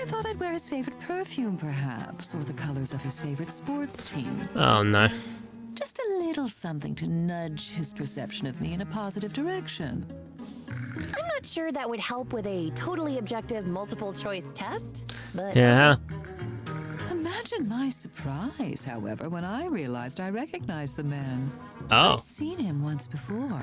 I thought I'd wear his favorite perfume, perhaps, or the colors of his favorite sports team. Oh no. Just a little something to nudge his perception of me in a positive direction. I'm not sure that would help with a totally objective multiple choice test, but Yeah. Imagine my surprise, however, when I realized I recognized the man. Oh. I'd seen him once before.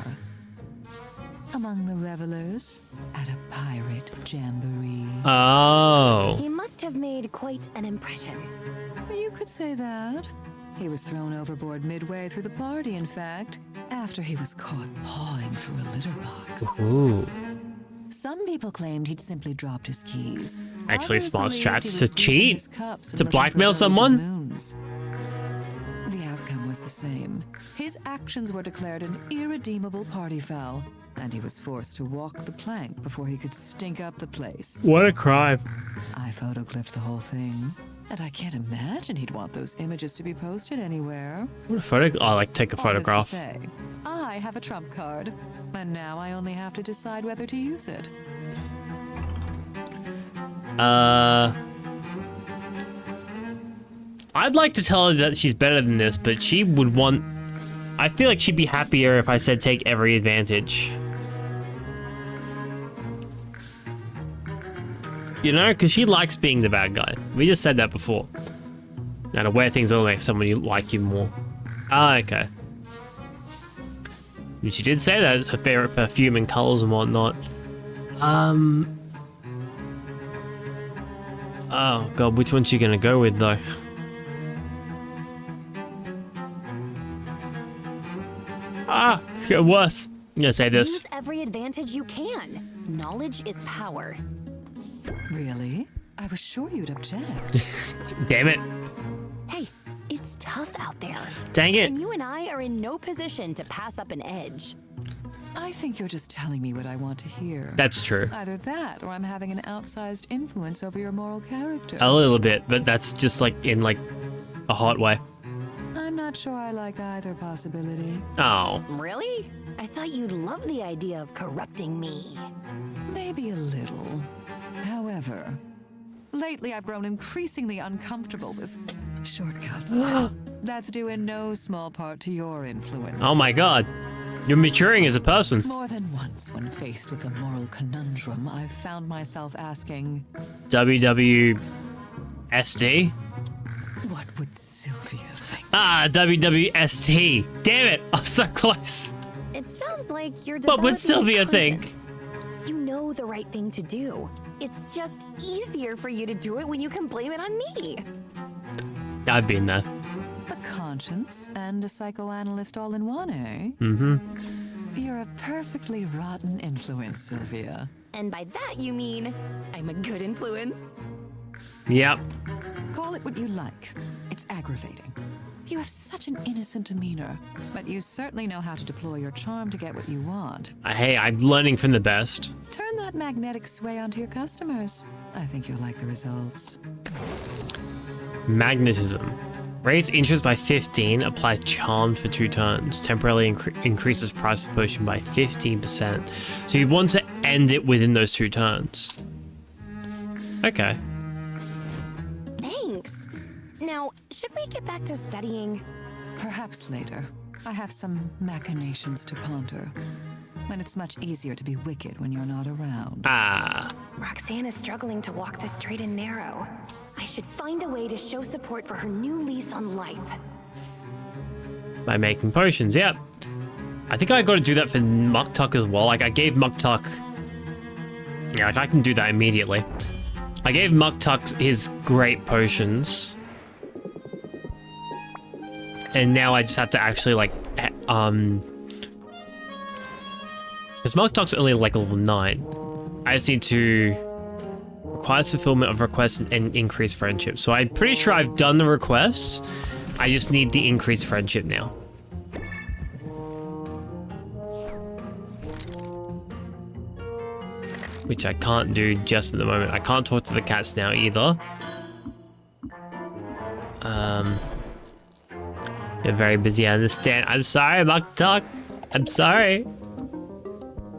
Among the revelers at a pirate jamboree. Oh. he must have made quite an impression. You could say that. He was thrown overboard midway through the party, in fact, after he was caught pawing through a litter box. Ooh. Some people claimed he'd simply dropped his keys. Actually, Others smart believed strats he to was cleaning cheat? his cups and To looking blackmail for someone? golden moons. The outcome was the same. His actions were declared an irredeemable party foul, and he was forced to walk the plank before he could stink up the place. What a crime. I photoglyphed the whole thing, and I can't imagine he'd want those images to be posted anywhere. What a photo. Oh, like take a All this to photograph. say, I have a trump card, and now I only have to decide whether to use it. I'd like to tell her that she's better than this, but she would want... I feel like she'd be happier if I said take every advantage. You know, because she likes being the bad guy. We just said that before. Now to wear things that'll make someone like you more. Ah, okay. And she did say that it's her favorite perfume and colors and whatnot. Oh god, which one's she gonna go with though? Ah, get worse. I'm gonna say this. Use every advantage you can. Knowledge is power. Really? I was sure you'd object. Damn it. Hey, it's tough out there. Dang it. And you and I are in no position to pass up an edge. I think you're just telling me what I want to hear. That's true. Either that, or I'm having an outsized influence over your moral character. A little bit, but that's just like in like a hot way. I'm not sure I like either possibility. Oh. Really? I thought you'd love the idea of corrupting me. Maybe a little. However, lately I've grown increasingly uncomfortable with shortcuts. That's due in no small part to your influence. Oh my god. You're maturing as a person. More than once, when faced with a moral conundrum, I've found myself asking, WWSD? what would Sylvia think? Ah, WWST. Damn it. I'm so close. It sounds like you're What would developing a Sylvia think? conscience. You know the right thing to do. It's just easier for you to do it when you can blame it on me. I've been there. A conscience and a psychoanalyst all in one, eh? Mm-hmm. You're a perfectly rotten influence, Sylvia. And by that you mean I'm a good influence. Yep. Call it what you like. It's aggravating. You have such an innocent demeanor, but you certainly know how to deploy your charm to get what you want. Hey, I'm learning from the best. Turn that magnetic sway onto your customers. I think you'll like the results. Magnetism. Raise interest by 15, apply charm for 2 turns. Temporarily increases price of potion by 15%. So you want to end it within those 2 turns. Okay. Thanks. Now, should we get back to studying? Perhaps later. I have some machinations to ponder. And it's much easier to be wicked when you're not around. Ah. Roxanne is struggling to walk the straight and narrow. I should find a way to show support for her new lease on life. By making potions, yep. I think I got to do that for Muktuk as well. Like, I gave Muktuk... Yeah, like, I can do that immediately. I gave Muktuk his great potions. And now I just have to actually, like, because Muktuk's only, like, level 9. I just need to... Requires fulfillment of requests and increase friendship. So I'm pretty sure I've done the requests. I just need the increased friendship now. Which I can't do just at the moment. I can't talk to the cats now either. You're very busy, I understand. I'm sorry, Muktuk. I'm sorry.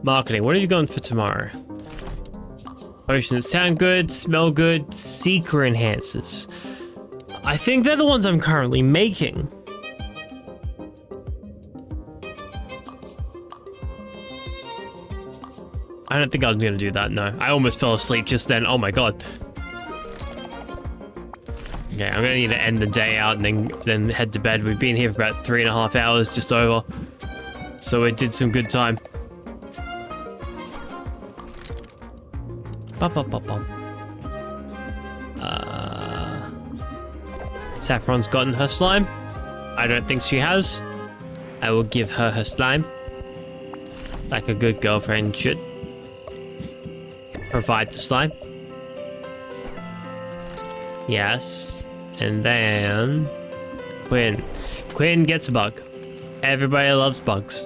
Marketing, what are you going for tomorrow? Potions that sound good, smell good, seeker enhancers. I think they're the ones I'm currently making. I don't think I was gonna do that, no. I almost fell asleep just then, oh my god. Okay, I'm gonna need to end the day out and then head to bed. We've been here for about 3.5 hours, just over. So it did some good time. Saffron's gotten her slime. I don't think she has. I will give her her slime. Like a good girlfriend should. Provide the slime. Yes. And then Quinn. Quinn gets a bug. Everybody loves bugs.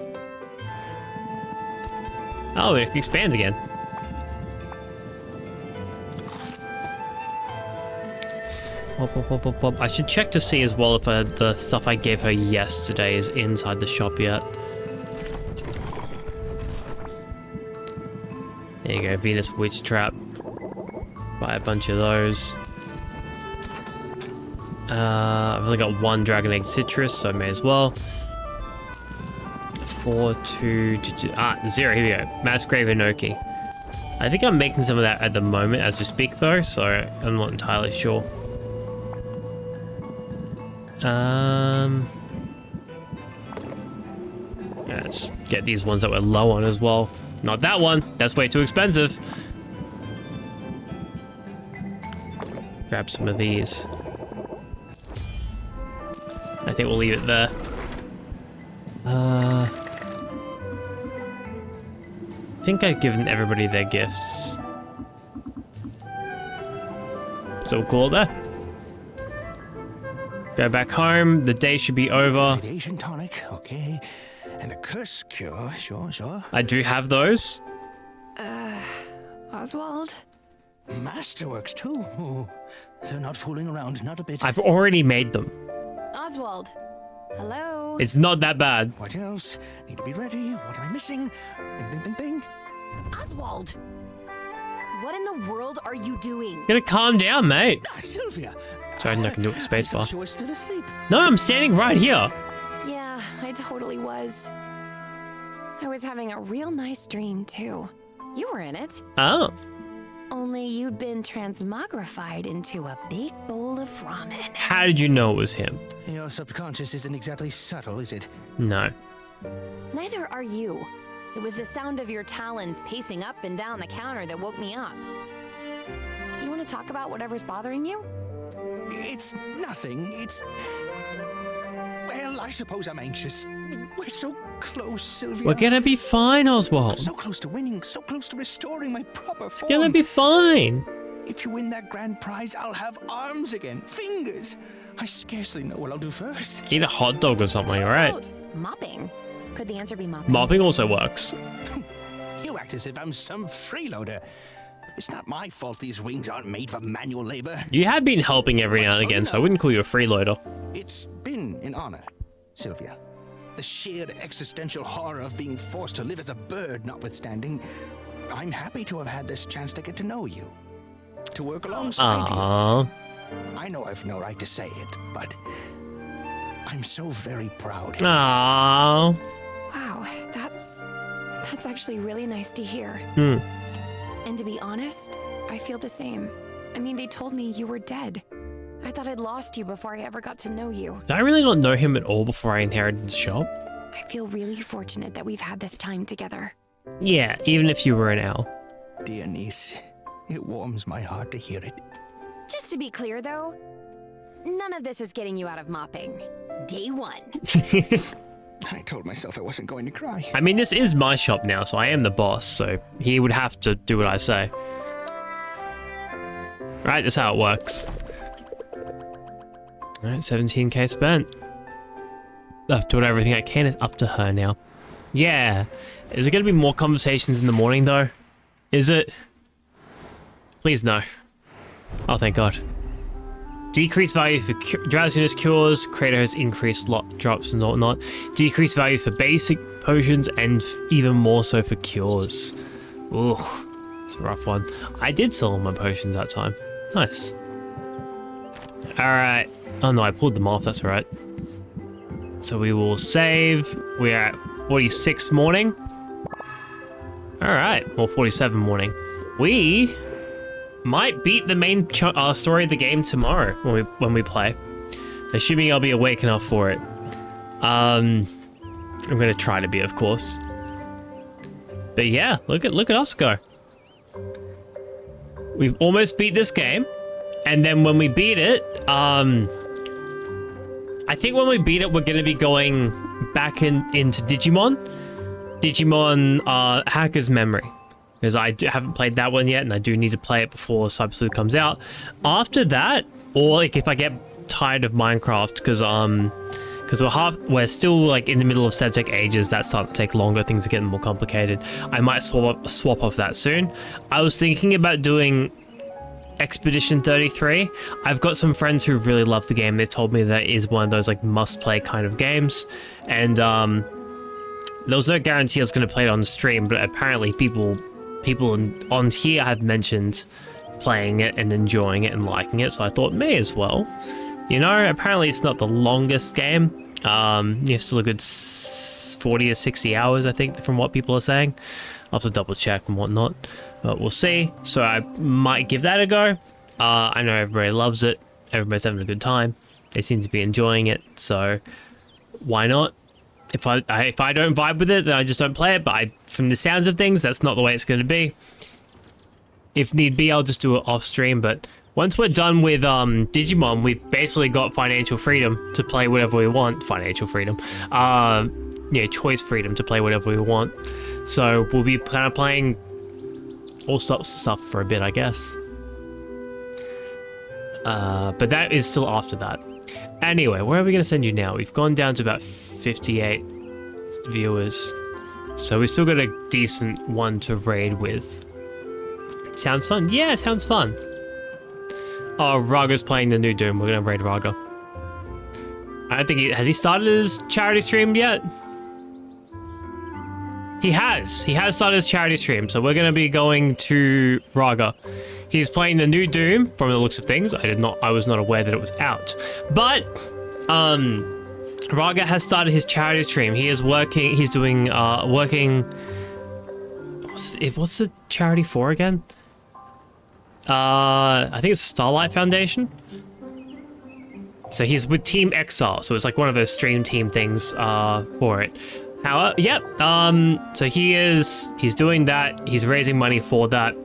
Oh, it expands again. I should check to see as well if the stuff I gave her yesterday is inside the shop yet. There you go, Venus Witch Trap. Buy a bunch of those. I've only got one Dragon Egg Citrus, so I may as well. 4, 2, 0, here we go. Mass Grave Enoki. I think I'm making some of that at the moment as we speak though, so I'm not entirely sure. Yeah, let's get these ones that we're low on as well. Not that one, that's way too expensive. Grab some of these. I think we'll leave it there. I think I've given everybody their gifts. So we'll call it there. Go back home, the day should be over. Radiation tonic, okay. And a curse cure, sure. I do have those. Oswald? Masterworks too. Oh, they're not fooling around, not a bit. I've already made them. Oswald? Hello? It's not that bad. What else? Need to be ready. What am I missing? Bing. Oswald! What in the world are you doing? You gotta calm down, mate. Ah, Sylvia. Sorry, I can do it with I thought spacebar. you were still asleep. No, I'm standing right here. Yeah, I totally was. I was having a real nice dream, too. You were in it. Oh. Only you'd been transmogrified into a big bowl of ramen. How did you know it was him? Your subconscious isn't exactly subtle, is it? No. Neither are you. It was the sound of your talons pacing up and down the counter that woke me up. You want to talk about whatever's bothering you? It's nothing. It's... Well, I suppose I'm anxious. We're so close, Sylvia. We're gonna be fine, Oswald. So close to winning, so close to restoring my proper It's form. gonna be fine. If you win that grand prize, I'll have arms again, fingers. I scarcely know what I'll do first. Eat a hot dog or something, alright? Mopping. Could the answer be mopping? Mopping also works. You act as if I'm some freeloader. It's not my fault these wings aren't made for manual labor. You have been helping every now and again, so I wouldn't call you a freeloader. It's been an honor, Sylvia. The sheer existential horror of being forced to live as a bird notwithstanding, I'm happy to have had this chance to get to know you. To work alongside Aww. you. I know I've no right to say it, but I'm so very proud. Aww. Wow, that's actually really nice to hear. And to be honest, I feel the same. I mean, they told me you were dead. I thought I'd lost you before I ever got to know you. Did I really not know him at all before I inherited the shop? I feel really fortunate that we've had this time together. Yeah, even if you were an owl. Dear niece, it warms my heart to hear it. Just to be clear, though, none of this is getting you out of mopping. Day one. I told myself I wasn't going to cry. I mean, this is my shop now, so I am the boss, so he would have to do what I say. Right, that's how it works. Alright, 17k spent. I've done everything I can. It's up to her now. Yeah. Is there going to be more conversations in the morning, though? Is it? Please no. Oh, thank God. Decreased value for drowsiness cures. Creator has increased lot drops and whatnot. Decreased value for basic potions and even more so for cures. Ooh. It's a rough one. I did sell all my potions that time. Nice. Alright. Oh no, I pulled them off, that's right. So we will save. We're at 46 morning. Alright, or 47 morning. We might beat the main story of the game tomorrow when we play. Assuming I'll be awake enough for it. I'm gonna try to be, of course. But yeah, look at us go. We've almost beat this game, and then when we beat it, I think when we beat it, we're gonna be going back into Digimon Hacker's Memory, because I haven't played that one yet, and I do need to play it before Cyber Sleuth comes out. After that, or like if I get tired of Minecraft, because we're still like in the middle of Sedtech Ages, that's starting to take longer, things are getting more complicated. I might swap off that soon. I was thinking about doing Expedition 33. I've got some friends who really love the game. They told me that it is one of those like must-play kind of games, and there was no guarantee I was going to play it on stream, but apparently people on here have mentioned playing it and enjoying it and liking it, so I thought may as well. You know, apparently it's not the longest game. It's still a good 40 or 60 hours, I think, from what people are saying. I'll have to double check and whatnot, but we'll see. So I might give that a go. I know everybody loves it. Everybody's having a good time. They seem to be enjoying it, so why not? If I don't vibe with it, then I just don't play it, but from the sounds of things, that's not the way it's going to be. If need be, I'll just do it off stream, but once we're done with Digimon, we've basically got financial freedom to play whatever we want. Financial freedom. Yeah, choice freedom to play whatever we want. So we'll be kind of playing all sorts of stuff for a bit, I guess. But that is still after that. Anyway, where are we going to send you now? We've gone down to about 58 viewers. So we still got a decent one to raid with. Sounds fun? Yeah, sounds fun. Oh, Raga's playing the new Doom. We're gonna raid Raga. I don't think has he started his charity stream yet? He has started his charity stream, so we're gonna be going to Raga. He's playing the new Doom from the looks of things. I was not aware that it was out. But Raga has started his charity stream. He is working, he's doing what's the charity for again? I think it's the Starlight Foundation. So he's with Team Exile, so it's like one of those stream team things for it. So he's doing that, he's raising money for that,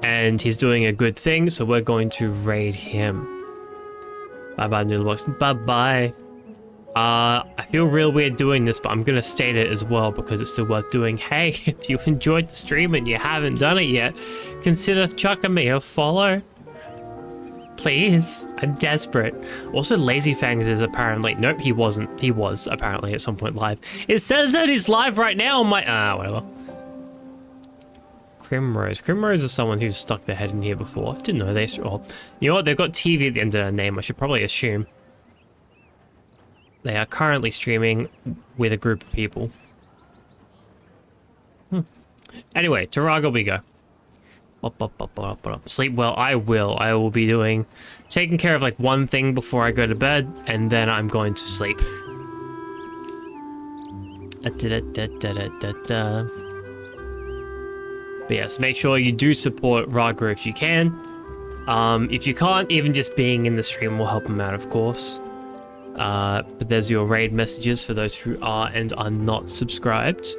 and he's doing a good thing, so we're going to raid him. Bye-bye, Noodlebox. Bye-bye. I feel real weird doing this, but I'm gonna state it as well because it's still worth doing. Hey, if you enjoyed the stream and you haven't done it yet, consider chucking me a follow. Please, I'm desperate. Also, Lazy Fangs is apparently... Nope, he wasn't. He was apparently at some point live. It says that he's live right now on my... whatever. Crimrose. Crimrose is someone who's stuck their head in here before. Didn't know they... Oh, you know what? They've got TV at the end of their name. I should probably assume. They are currently streaming with a group of people. Anyway, to Raga we go. Sleep well, I will. I will be taking care of like one thing before I go to bed, and then I'm going to sleep. But yes, make sure you do support Raga if you can. If you can't, even just being in the stream will help him out, of course. But there's your raid messages for those who are and are not subscribed.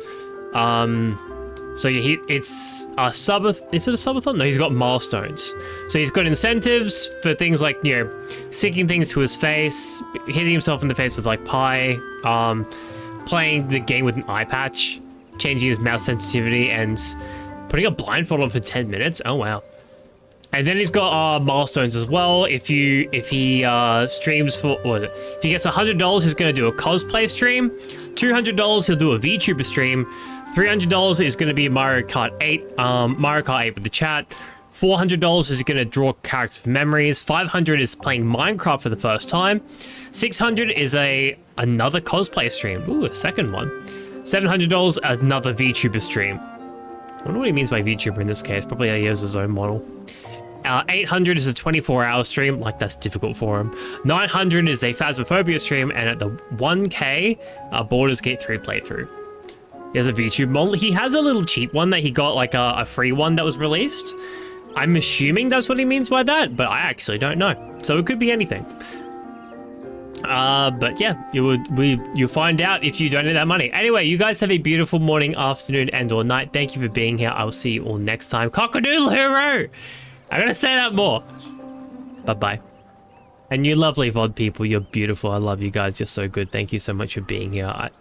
So yeah, it's a subathon. Is it a subathon? No, he's got milestones. So he's got incentives for things like, you know, sticking things to his face, hitting himself in the face with like pie, playing the game with an eye patch, changing his mouse sensitivity, and putting a blindfold on for 10 minutes. Oh wow. And then he's got milestones as well. If he streams for, if he gets $100, he's going to do a cosplay stream. $200, he'll do a VTuber stream. $300 is going to be Mario Kart 8, Mario Kart 8 with the chat. $400 is going to draw characters of memories. $500 is playing Minecraft for the first time. $600 is another cosplay stream. Ooh, a second one. $700 another VTuber stream. I wonder what he means by VTuber in this case. Probably he has his own model. 800 is a 24-hour stream. Like, that's difficult for him. 900 is a Phasmophobia stream. And at the 1K, Baldur's Gate 3 playthrough. He has a VTube model. He has a little cheap one that he got, like a free one that was released. I'm assuming that's what he means by that, but I actually don't know. So it could be anything. But yeah, you'll find out if you donate that money. Anyway, you guys have a beautiful morning, afternoon, and or night. Thank you for being here. I'll see you all next time. Cock-a-doodle hero! I'm gonna say that more. Bye-bye. And you lovely VOD people, you're beautiful. I love you guys. You're so good. Thank you so much for being here.